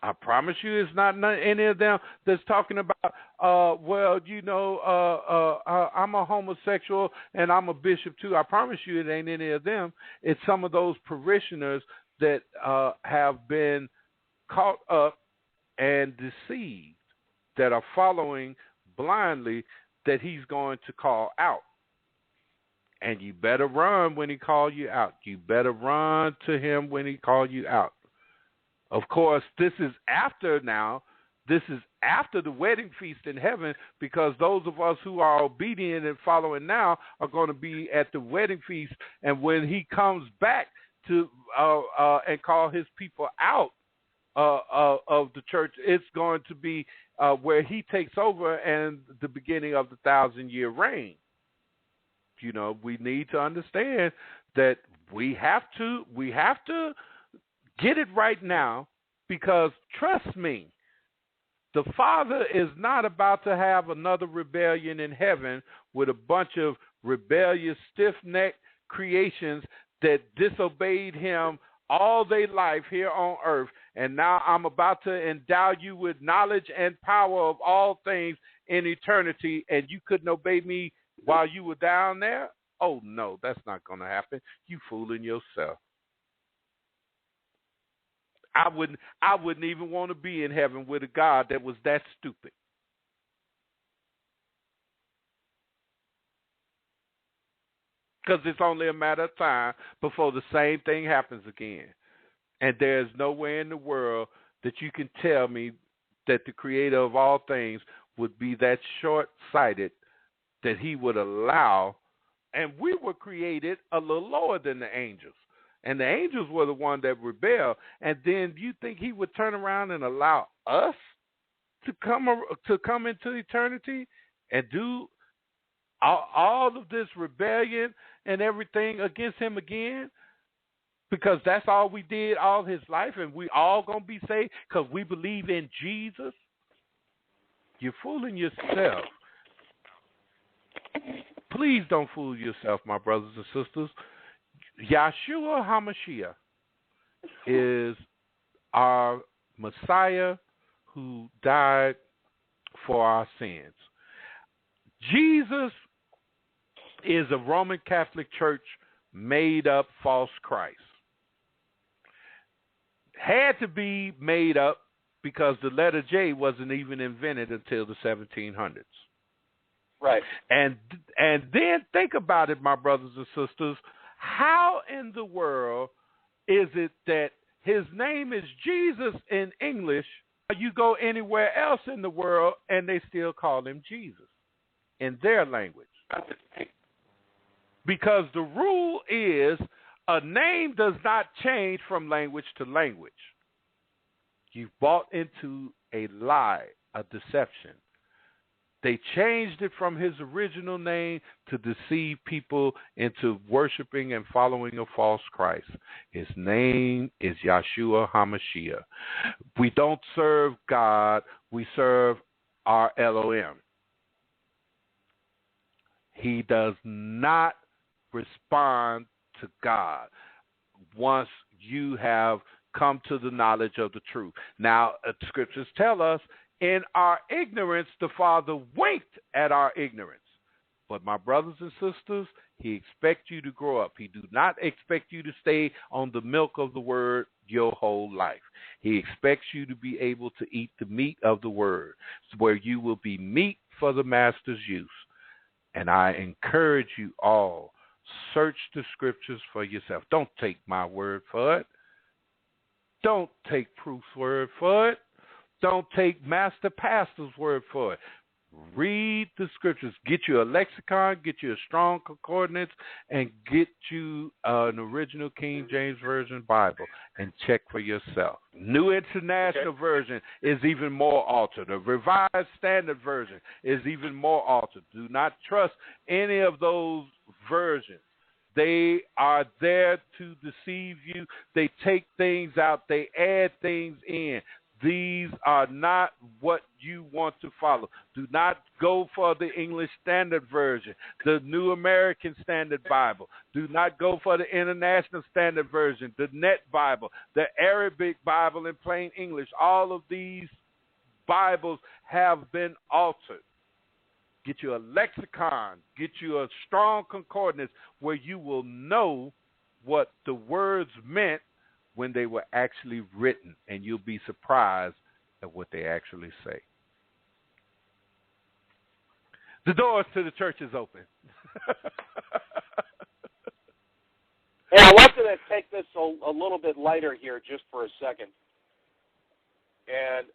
I promise you it's not any of them that's talking about, I'm a homosexual and I'm a bishop too. I promise you it ain't any of them. It's some of those parishioners that have been caught up and deceived, that are following blindly, that he's going to call out. And you better run when he calls you out. You better run to him when he calls you out. Of course, this is after now. This is after the wedding feast in heaven, because those of us who are obedient and following now are going to be at the wedding feast. And when he comes back to and call his people out of the church, it's going to be where he takes over and the beginning of the 1,000-year reign. You know, we need to understand that we have to get it right now, because trust me, The Father is not about to have another rebellion in heaven with a bunch of rebellious, stiff-necked creations that disobeyed him all their life here on earth, and now I'm about to endow you with knowledge and power of all things in eternity, and you couldn't obey me while you were down there? Oh, no, that's not going to happen. You fooling yourself. I wouldn't even want to be in heaven with a God that was that stupid. Because it's only a matter of time before the same thing happens again. And there's nowhere in the world that you can tell me that the creator of all things would be that short-sighted that he would allow. And we were created a little lower than the angels. And the angels were the one that rebelled. And then you think he would turn around and allow us to come into eternity and do all of this rebellion and everything against him again? Because that's all we did all his life, and we all going to be saved because we believe in Jesus? You're fooling yourself. Please don't fool yourself, my brothers and sisters. Yahshua HaMashiach is our Messiah who died for our sins. Jesus is a Roman Catholic Church made up false Christ. Had to be made up because the letter J wasn't even invented until the 1700s. Right. And then think about it, my brothers and sisters. How in the world is it that his name is Jesus in English? You go anywhere else in the world and they still call him Jesus in their language. Because the rule is a name does not change from language to language. You've bought into a lie, a deception. They changed it from his original name to deceive people into worshiping and following a false Christ. His name is Yahshua HaMashiach. We don't serve God, we serve our Elohim. He does not respond to God once you have come to the knowledge of the truth. Now, scriptures tell us, in our ignorance, the Father winked at our ignorance. But my brothers and sisters, he expects you to grow up. He do not expect you to stay on the milk of the word your whole life. He expects you to be able to eat the meat of the word, where you will be meat for the master's use. And I encourage you all, search the scriptures for yourself. Don't take my word for it. Don't take Proof's word for it. Don't take Master Pastor's word for it. Read the scriptures. Get you a lexicon, get you a strong concordance, and get you an original King James Version Bible and check for yourself. New International Version is even more altered. The Revised Standard Version is even more altered. Do not trust any of those versions. They are there to deceive you. They take things out. They add things in. These are not what you want to follow. Do not go for the English Standard Version, the New American Standard Bible. Do not go for the International Standard Version, the Net Bible, the Arabic Bible in plain English. All of these Bibles have been altered. Get you a lexicon. Get you a strong concordance where you will know what the words meant when they were actually written, and you'll be surprised at what they actually say. The doors to the church is open. Hey, I wanted to take this a little bit lighter here just for a second. And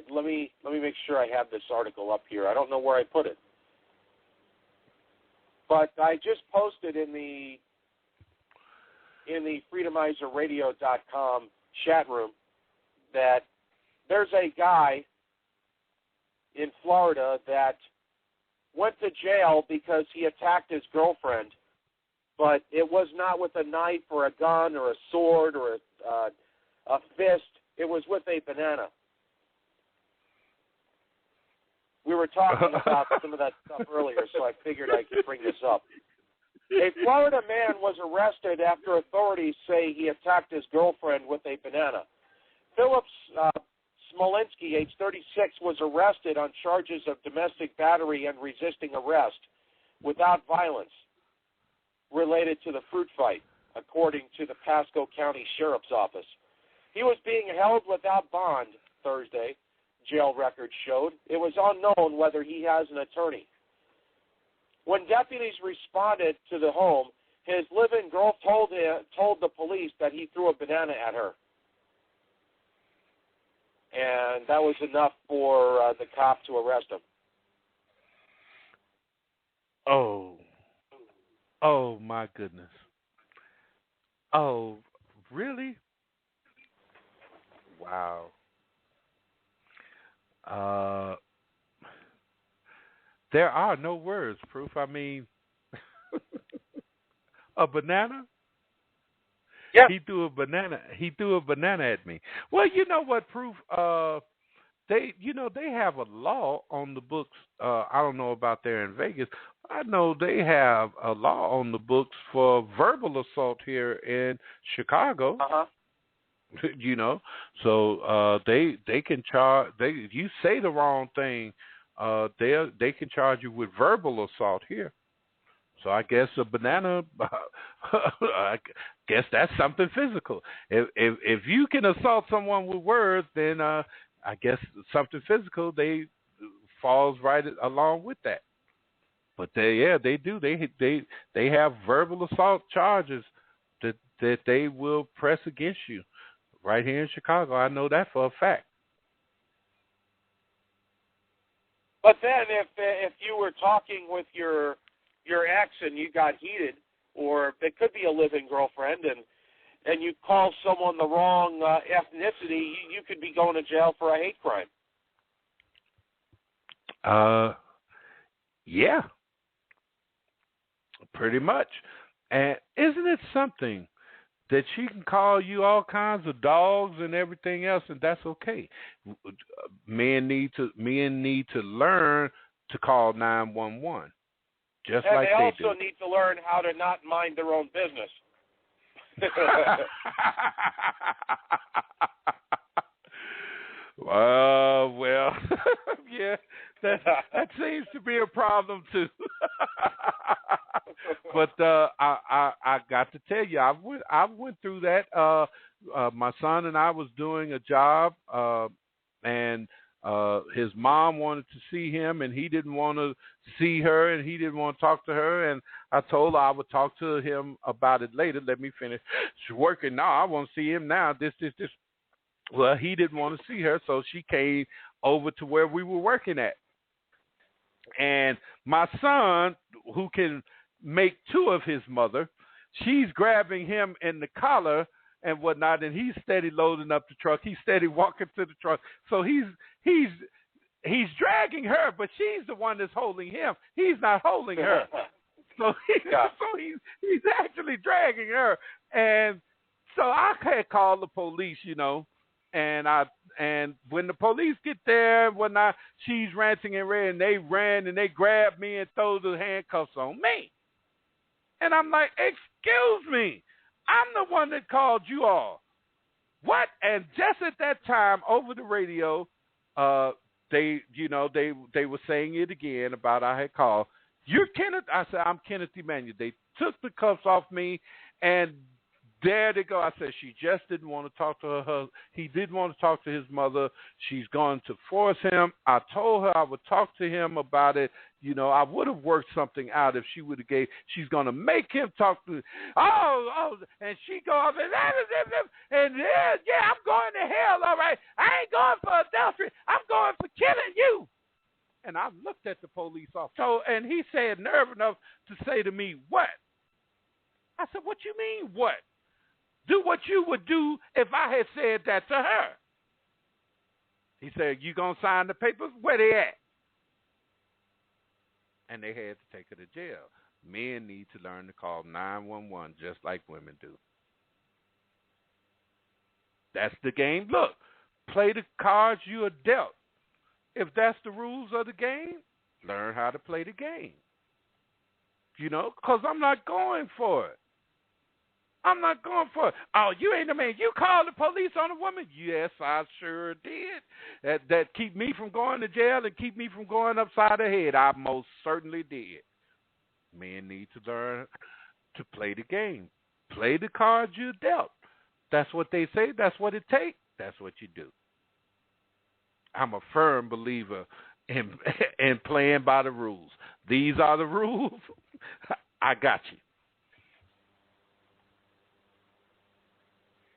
let me make sure I have this article up here. I don't know where I put it. But I just posted in the Freedomizerradio.com chat room that there's a guy in Florida that went to jail because he attacked his girlfriend, but it was not with a knife or a gun or a sword or a fist. It was with a banana. were talking about some of that stuff earlier, so I figured I could bring this up. A Florida man was arrested after authorities say he attacked his girlfriend with a banana. Phillips Smolinski, age 36, was arrested on charges of domestic battery and resisting arrest without violence related to the fruit fight, according to the Pasco County Sheriff's Office. He was being held without bond Thursday, jail records showed. It was unknown whether he has an attorney. When deputies responded to the home, his live-in girl told the police that he threw a banana at her. And that was enough for the cop to arrest him. Oh my goodness. Oh, really? Wow. There are no words, Proof. I mean, a banana? Yeah. He threw a banana at me. Well, you know what, Proof? They have a law on the books. I don't know about there in Vegas. I know they have a law on the books for verbal assault here in Chicago. Uh-huh. So they can charge. You say the wrong thing, they can charge you with verbal assault here. So I guess a banana, I guess that's something physical. If you can assault someone with words, then I guess something physical falls right along with that. But they do. They have verbal assault charges that they will press against you right here in Chicago. I know that for a fact. But then if you were talking with your ex and you got heated, or it could be a living girlfriend, and you call someone the wrong ethnicity, you could be going to jail for a hate crime. Yeah, pretty much. And isn't it something that she can call you all kinds of dogs and everything else, and that's okay? Men need to learn to call 911. Just and like they they also do. need to learn how to not mind their own business. Well, yeah, that seems to be a problem too. But I got to tell you, I went through that. My son and I was doing a job, and his mom wanted to see him, and he didn't want to see her, and he didn't want to talk to her. And I told her I would talk to him about it later. Let me finish working. No, I want to see him now. This. Well, he didn't want to see her, so she came over to where we were working at. And my son, who can make two of his mother, she's grabbing him in the collar and whatnot, and he's steady loading up the truck. He's steady walking to the truck. So he's dragging her, but she's the one that's holding him. He's not holding her. So he's actually dragging her. And so I had called the police, and when the police get there and whatnot, she's ranting and raving, and they ran and they grabbed me and threw the handcuffs on me. And I'm like, excuse me, I'm the one that called you all. What? And just at that time, over the radio, they were saying it again about I had called. You're Kenneth. I said, I'm Kenneth Emmanuel. They took the cuffs off me, and there they go. I said, she just didn't want to talk to her husband. He didn't want to talk to his mother. She's going to force him. I told her I would talk to him about it. I would have worked something out if she would have she's going to make him talk to, and she go up and yeah, I'm going to hell, all right. I ain't going for adultery. I'm going for killing you. And I looked at the police officer, and he said nerve enough to say to me, what? I said, what you mean, what? Do what you would do if I had said that to her. He said, you going to sign the papers? Where they at? And they had to take her to jail. Men need to learn to call 911 just like women do. That's the game. Look, play the cards you are dealt. if that's the rules of the game, learn how to play the game. Because I'm not going for it. I'm not going for it. Oh, you ain't the man. You called the police on a woman? Yes, I sure did. That keep me from going to jail and keep me from going upside the head. I most certainly did. Men need to learn to play the game. Play the cards you dealt. That's what they say. That's what it takes. That's what you do. I'm a firm believer in playing by the rules. These are the rules. I got you.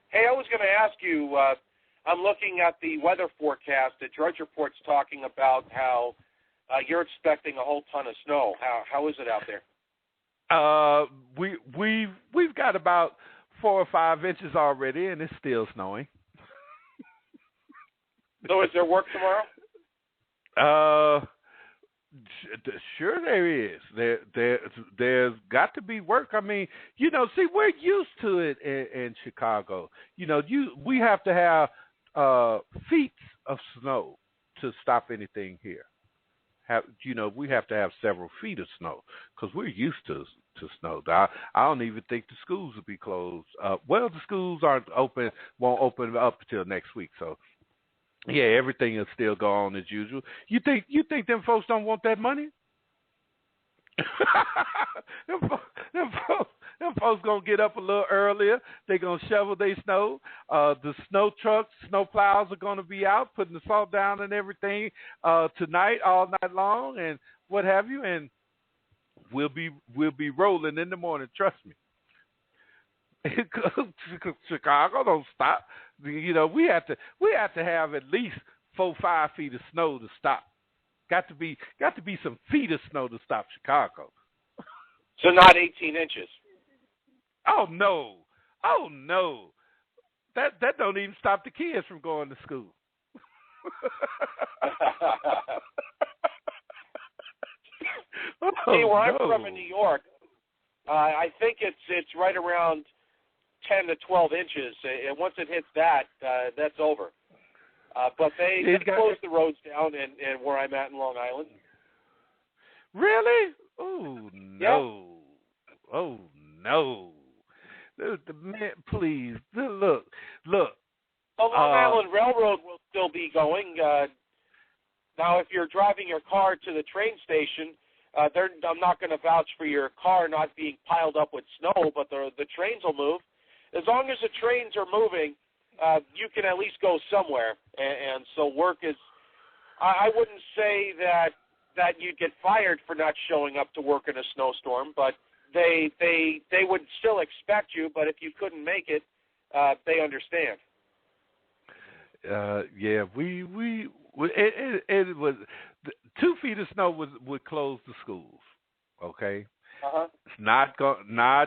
Hey, I was going to ask you, I'm looking at the weather forecast. The Drudge Report's talking about how you're expecting a whole ton of snow. How is it out there? We've got about 4 or 5 inches already, and it's still snowing. So is there work tomorrow? Sure there is. There's got to be work. I mean, see, we're used to it in Chicago. We have to have feet of snow to stop anything here. We have to have several feet of snow because we're used to snow. I don't even think the schools will be closed. The schools won't open up until next week. So, yeah, everything will still go on as usual. You think them folks don't want that money? them folks gonna get up a little earlier. They're gonna shovel their snow. The snow trucks, snow plows are gonna be out, putting the salt down and everything tonight, all night long, and what have you. And we'll be rolling in the morning. Trust me. Chicago don't stop. We have to have at least 4-5 feet of snow to stop. Got to be some feet of snow to stop Chicago. So not 18 inches. Oh no. That don't even stop the kids from going to school. See, where I'm from in New York, I think it's right around 10 to 12 inches, and once it hits that, that's over. But they closed the roads down and where I'm at in Long Island. Really? Oh, no. Yeah. Oh, no. Man, please, look. The Long Island Railroad will still be going. Now, if you're driving your car to the train station, I'm not going to vouch for your car not being piled up with snow, but the trains will move. As long as the trains are moving, you can at least go somewhere. And so work is, I wouldn't say that you'd get fired for not showing up to work in a snowstorm, but they would still expect you, but if you couldn't make it, they understand. Yeah, it was 2 feet of snow would close the schools. Okay. Uh-huh. It's not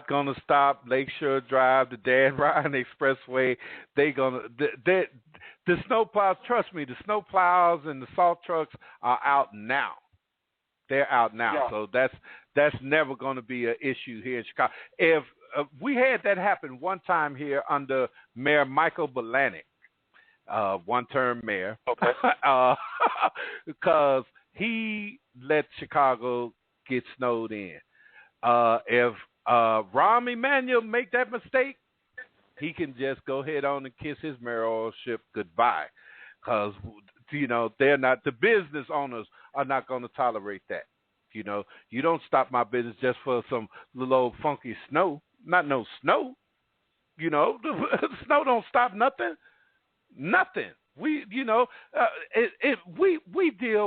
gonna stop Lakeshore Drive, the Dan Ryan Expressway. The snow plows. Trust me, the snow plows and the salt trucks are out now. They're out now, yeah. So that's never going to be an issue here in Chicago. If we had that happen one time here under Mayor Michael Bolanek, one-term mayor, okay, because he let Chicago get snowed in. If Min Emmanuel make that mistake, he can just go ahead on and kiss his mayoralship goodbye, because they're not, the business owners are not going to tolerate that. You don't stop my business just for some little old funky snow. Not no snow. The snow don't stop nothing. Nothing. We deal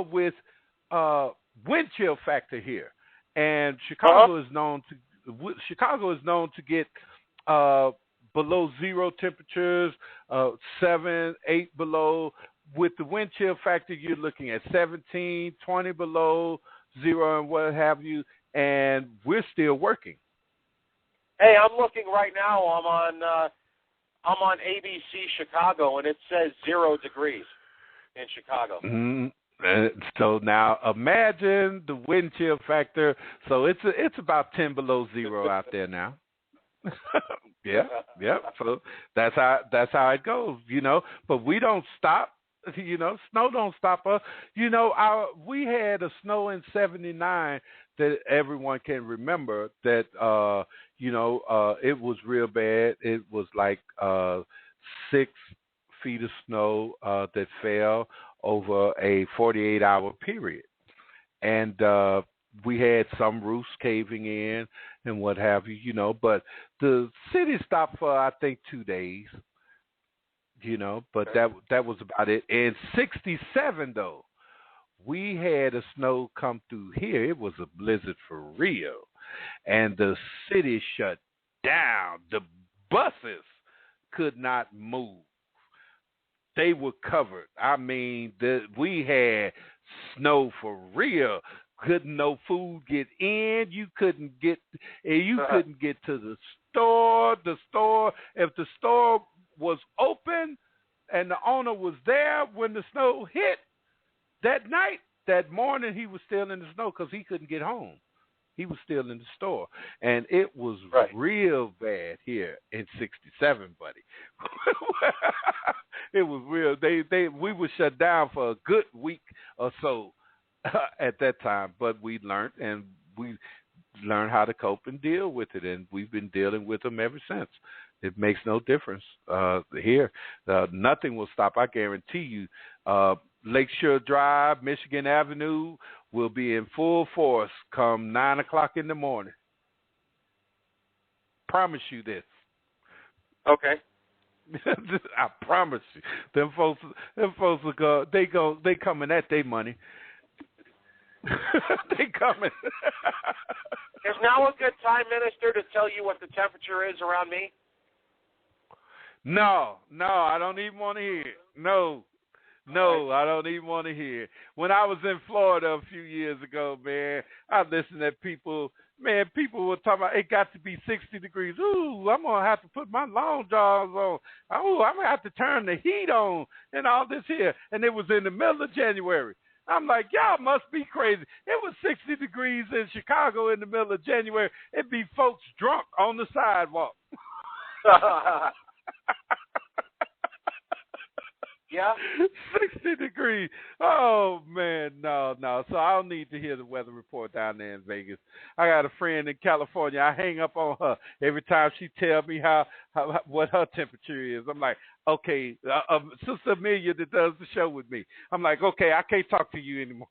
with wind chill factor here. And Chicago is known to get below zero temperatures, 7, 8 below. With the wind chill factor, you're looking at 17, 20 below zero, and what have you. And we're still working. Hey, I'm looking right now. I'm on ABC Chicago, and it says 0 degrees in Chicago. Mm-hmm. So now imagine the wind chill factor. So it's about 10 below zero out there now. Yeah. So that's how it goes, But we don't stop. You know, snow don't stop us. You know, we had a snow in '79 that everyone can remember. That it was real bad. It was like 6 feet of snow that fell over a 48-hour period, and we had some roofs caving in and what have you. You know, but the city stopped for I think 2 days. You know, but that was about it. In '67, though, we had a snow come through here. It was a blizzard for real, and the city shut down. The buses could not move. They were covered. I mean, we had snow for real. Couldn't no food get in. You couldn't get to the store. If the store was open and the owner was there when the snow hit that night, that morning he was still in the snow because he couldn't get home. He was still in the store. And it was real bad here in '67, buddy. It was real. We were shut down for a good week or so at that time, but we learned how to cope and deal with it, and we've been dealing with them ever since. It makes no difference here. Nothing will stop. I guarantee you. Lakeshore Drive, Michigan Avenue will be in full force come 9 o'clock in the morning. Promise you this. Okay. I promise you. Them folks will go. They coming at their money. They coming. Is now a good time, Minister, to tell you what the temperature is around me? No, I don't even want to hear it. No, I don't even want to hear it. When I was in Florida a few years ago, man, I listened to people. Man, people were talking about it got to be 60 degrees. Ooh, I'm going to have to put my long johns on. Oh, I'm going to have to turn the heat on and all this here. And it was in the middle of January. I'm like, y'all must be crazy. It was 60 degrees in Chicago in the middle of January. It'd be folks drunk on the sidewalk. Yeah. 60 degrees. Oh, man, no. So I don't need to hear the weather report down there in Vegas. I got a friend in California. I hang up on her every time she tells me what her temperature is. I'm like, okay, Sister Amelia that does the show with me. I'm like, okay, I can't talk to you anymore.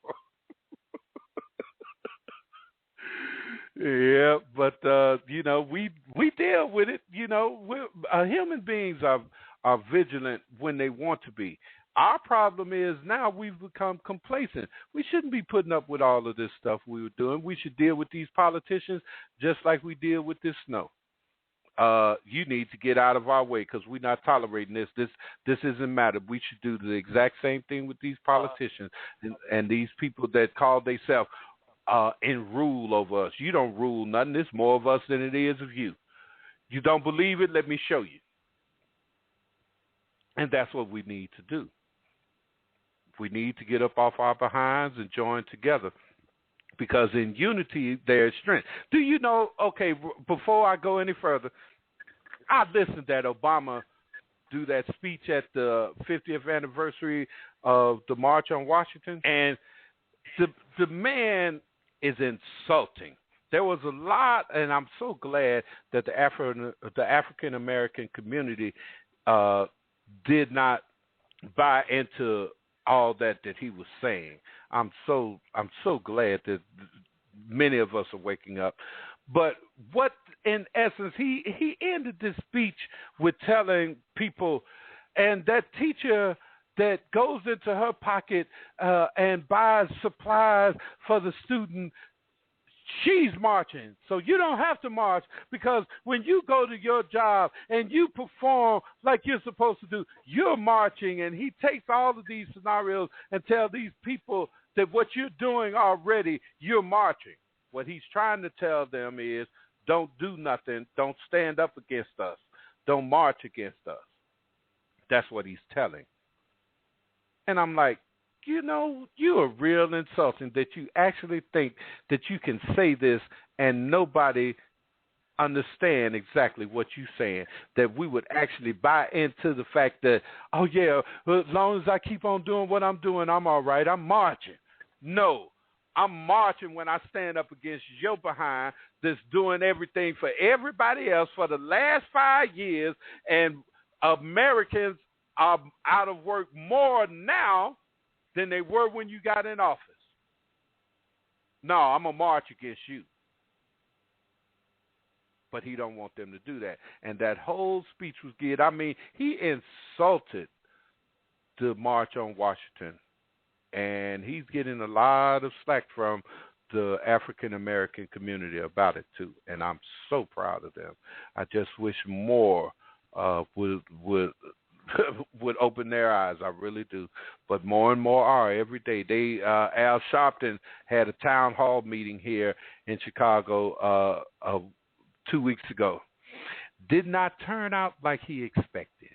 Yeah, but, we deal with it. Human beings are vigilant when they want to be. Our problem is now we've become complacent. We shouldn't be putting up with all of this stuff we were doing. We should deal with these politicians just like we deal with this snow. You need to get out of our way because we're not tolerating this. This isn't matter. We should do the exact same thing with these politicians and these people that call themselves in rule over us. You don't rule nothing. There's more of us than it is of you. You don't believe it? Let me show you. And that's what we need to do. We need to get up off our behinds and join together because in unity there is strength. Do you know, okay, before I go any further, I listened to Obama do that speech at the 50th anniversary of the March on Washington, and the man is insulting. There was a lot, and I'm so glad that the African American community did not buy into all that he was saying. I'm so glad that many of us are waking up. But what, in essence, he ended this speech with telling people, and that teacher that goes into her pocket and buys supplies for the student, she's marching. So you don't have to march because when you go to your job and you perform like you're supposed to do, you're marching. And he takes all of these scenarios and tells these people that what you're doing already, you're marching. What he's trying to tell them is don't do nothing. Don't stand up against us. Don't march against us. That's what he's telling. And I'm like, you are real insulting that you actually think that you can say this and nobody understand exactly what you're saying, that we would actually buy into the fact that, oh, yeah, as long as I keep on doing what I'm doing, I'm all right. I'm marching. No, I'm marching when I stand up against your behind that's doing everything for everybody else for the last 5 years, and Americans are out of work more now than they were when you got in office. No, I'm going to march against you. But he don't want them to do that. And that whole speech was good. I mean, he insulted the March on Washington. And he's getting a lot of slack from the African-American community about it, too. And I'm so proud of them. I just wish more would open their eyes. I really do. But more and more are every day. Al Sharpton had a town hall meeting here in Chicago 2 weeks ago. Did not turn out like he expected.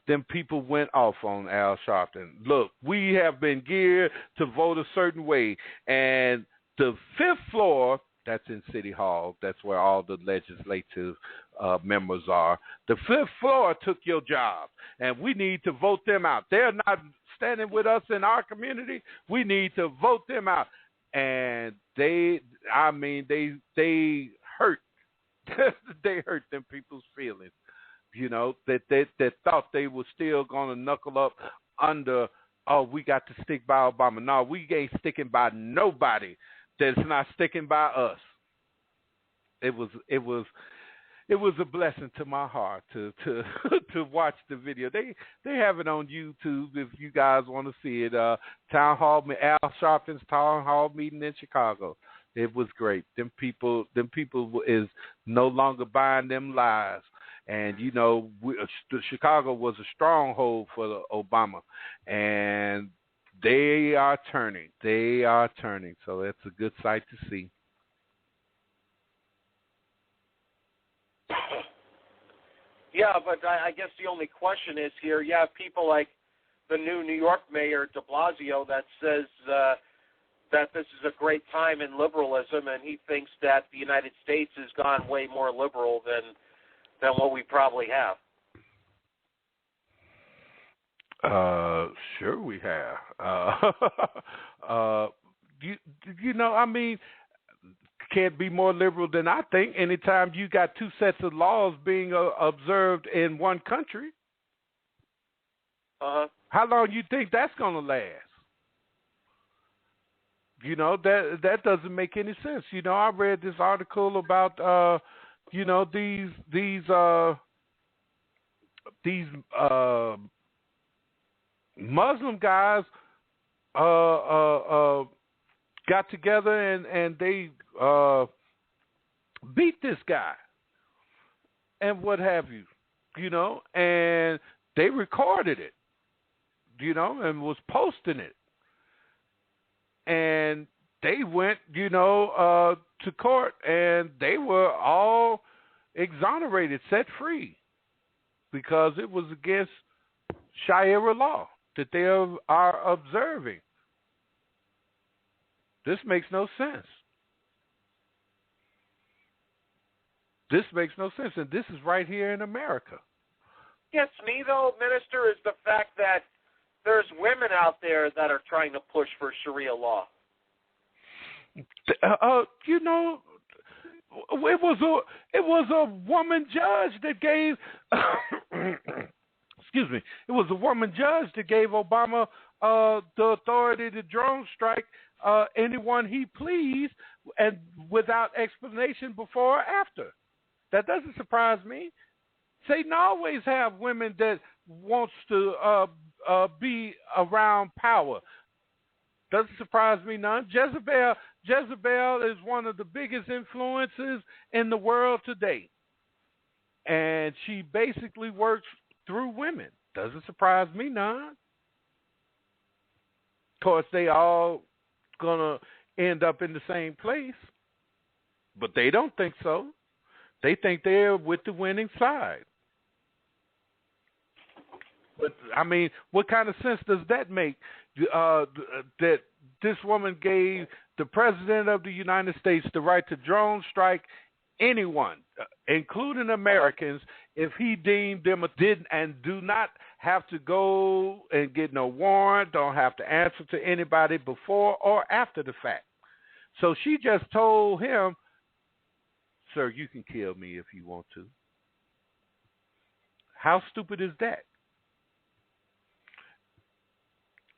Then people went off on Al Sharpton. Look, we have been geared to vote a certain way. And the fifth floor, that's in City Hall, that's where all the legislative members are. The fifth floor took your job, and we need to vote them out. They're not standing with us in our community. We need to vote them out. And they hurt. They hurt them people's feelings, that thought they were still going to knuckle up under, oh, we got to stick by Obama. No, we ain't sticking by nobody that's not sticking by us. It was a blessing to my heart to watch the video. They have it on YouTube if you guys want to see it. Al Sharpton's town hall meeting in Chicago. It was great. Them people is no longer buying them lies. And, Chicago was a stronghold for Obama. And they are turning. So it's a good sight to see. Yeah, but I guess the only question is here, you have people like the new New York mayor, de Blasio, that says that this is a great time in liberalism, and he thinks that the United States has gone way more liberal than what we probably have. Sure we have. Can't be more liberal than I think. Anytime you got two sets of laws being observed in one country, how long you think that's going to last? That doesn't make any sense. I read this article about these Muslim guys got together and they beat this guy and what have you, and they recorded it, and was posting it. And they went, to court, and they were all exonerated, set free, because it was against Sharia law that they are observing. This makes no sense. And this is right here in America. Gets me, though, Minister, is the fact that there's women out there that are trying to push for Sharia law. It was a woman judge that gave excuse me. It was a woman judge that gave Obama the authority to drone strike anyone he pleased, and without explanation before or after. That doesn't surprise me. Satan always have women that wants to be around power. Doesn't surprise me none. Jezebel is one of the biggest influences in the world today. And she basically works through women. Doesn't surprise me none. Of course, they all going to end up in the same place. But they don't think so. They think they're with the winning side. But, what kind of sense does that make? That this woman gave the President of the United States the right to drone strike anyone, including Americans, if he deemed them didn't and do not have to go and get no warrant, don't have to answer to anybody before or after the fact. So she just told him, sir, you can kill me if you want to. How stupid is that?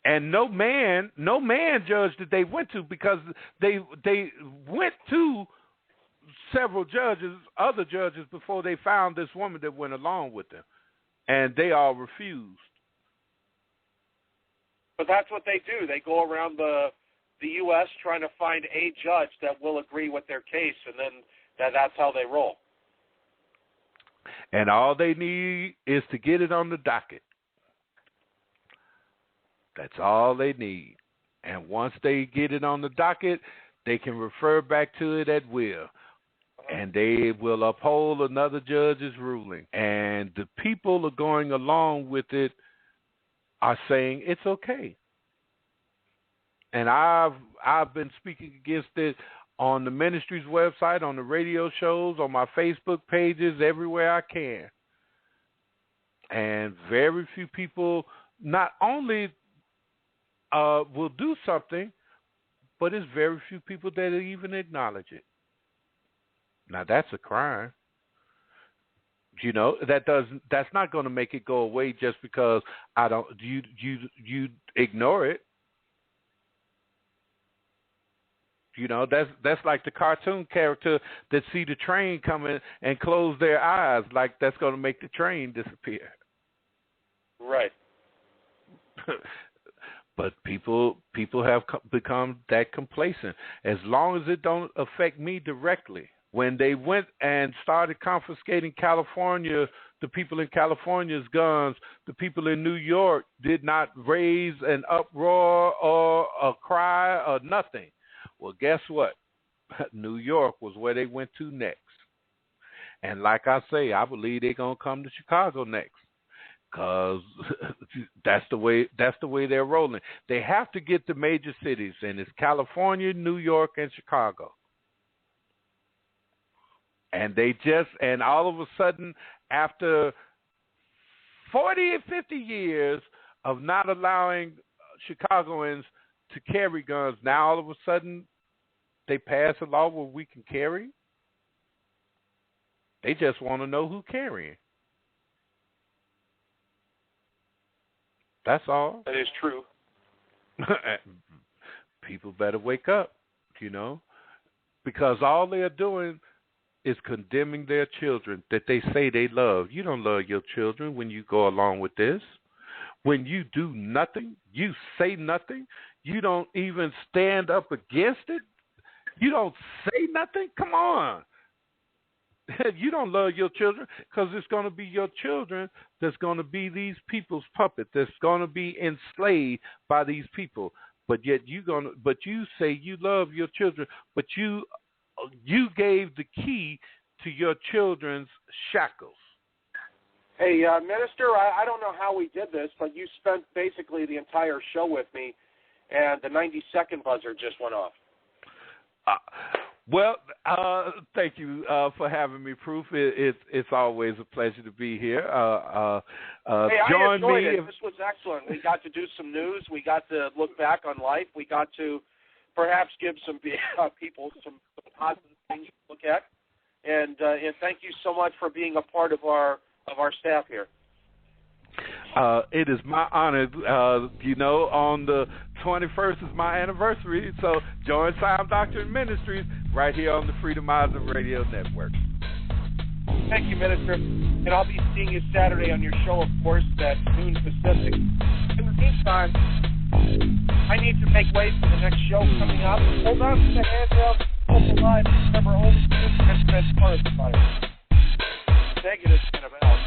And no man judge that they went to, because they went to several judges, other judges, before they found this woman that went along with them, and they all refused. But that's what they do. They go around the U.S. trying to find a judge that will agree with their case, and then that's how they roll. And all they need is to get it on the docket. That's all they need. And once they get it on the docket, they can refer back to it at will. And they will uphold another judge's ruling. And the people are going along with it are saying it's okay. And I've been speaking against it on the ministry's website, on the radio shows, on my Facebook pages, everywhere I can. And very few people not only will do something, but it's very few people that even acknowledge it. Now that's a crime. You know, that's not going to make it go away just because you ignore it. You know, that's like the cartoon character that see the train coming and close their eyes, like that's going to make the train disappear. Right. But people have become that complacent. As long as it don't affect me directly. When they went and started confiscating California, the people in California's guns, the people in New York did not raise an uproar or a cry or nothing. Well, guess what? New York was where they went to next. And like I say, I believe they're going to come to Chicago next. Because that's the way they're rolling. They have to get the major cities, and it's California, New York, and Chicago. And and all of a sudden, after 40 or 50 years of not allowing Chicagoans to carry guns, now all of a sudden they pass a law where we can carry. They just want to know who's carrying. That's all. That is true. People better wake up, you know, because all they're doing is condemning their children that they say they love. You don't love your children when you go along with this. When you do nothing, you say nothing, you don't even stand up against it, you don't say nothing, come on. You don't love your children because it's going to be your children that's going to be these people's puppet, that's going to be enslaved by these people. But yet you say you love your children, but you gave the key to your children's shackles. Hey, Minister, I don't know how we did this, but you spent basically the entire show with me, and the 90-second buzzer just went off. Well, thank you for having me, Proof. It's always a pleasure to be here. Hey, I enjoyed it. This was excellent. We got to do some news. We got to look back on life. We got to perhaps give some people some positive things to look at. And thank you so much for being a part of our staff here. It is my honor. On the 21st is my anniversary, so join Sound Doctrine Ministries right here on the Freedomizer Radio Network. Thank you, Minister. And I'll be seeing you Saturday on your show, of course, at noon Pacific. In the meantime, I need to make way for the next show coming up. Hold on to the handrail. Open line. Remember, only 2 minutes part of the fire. Negative, kind of out.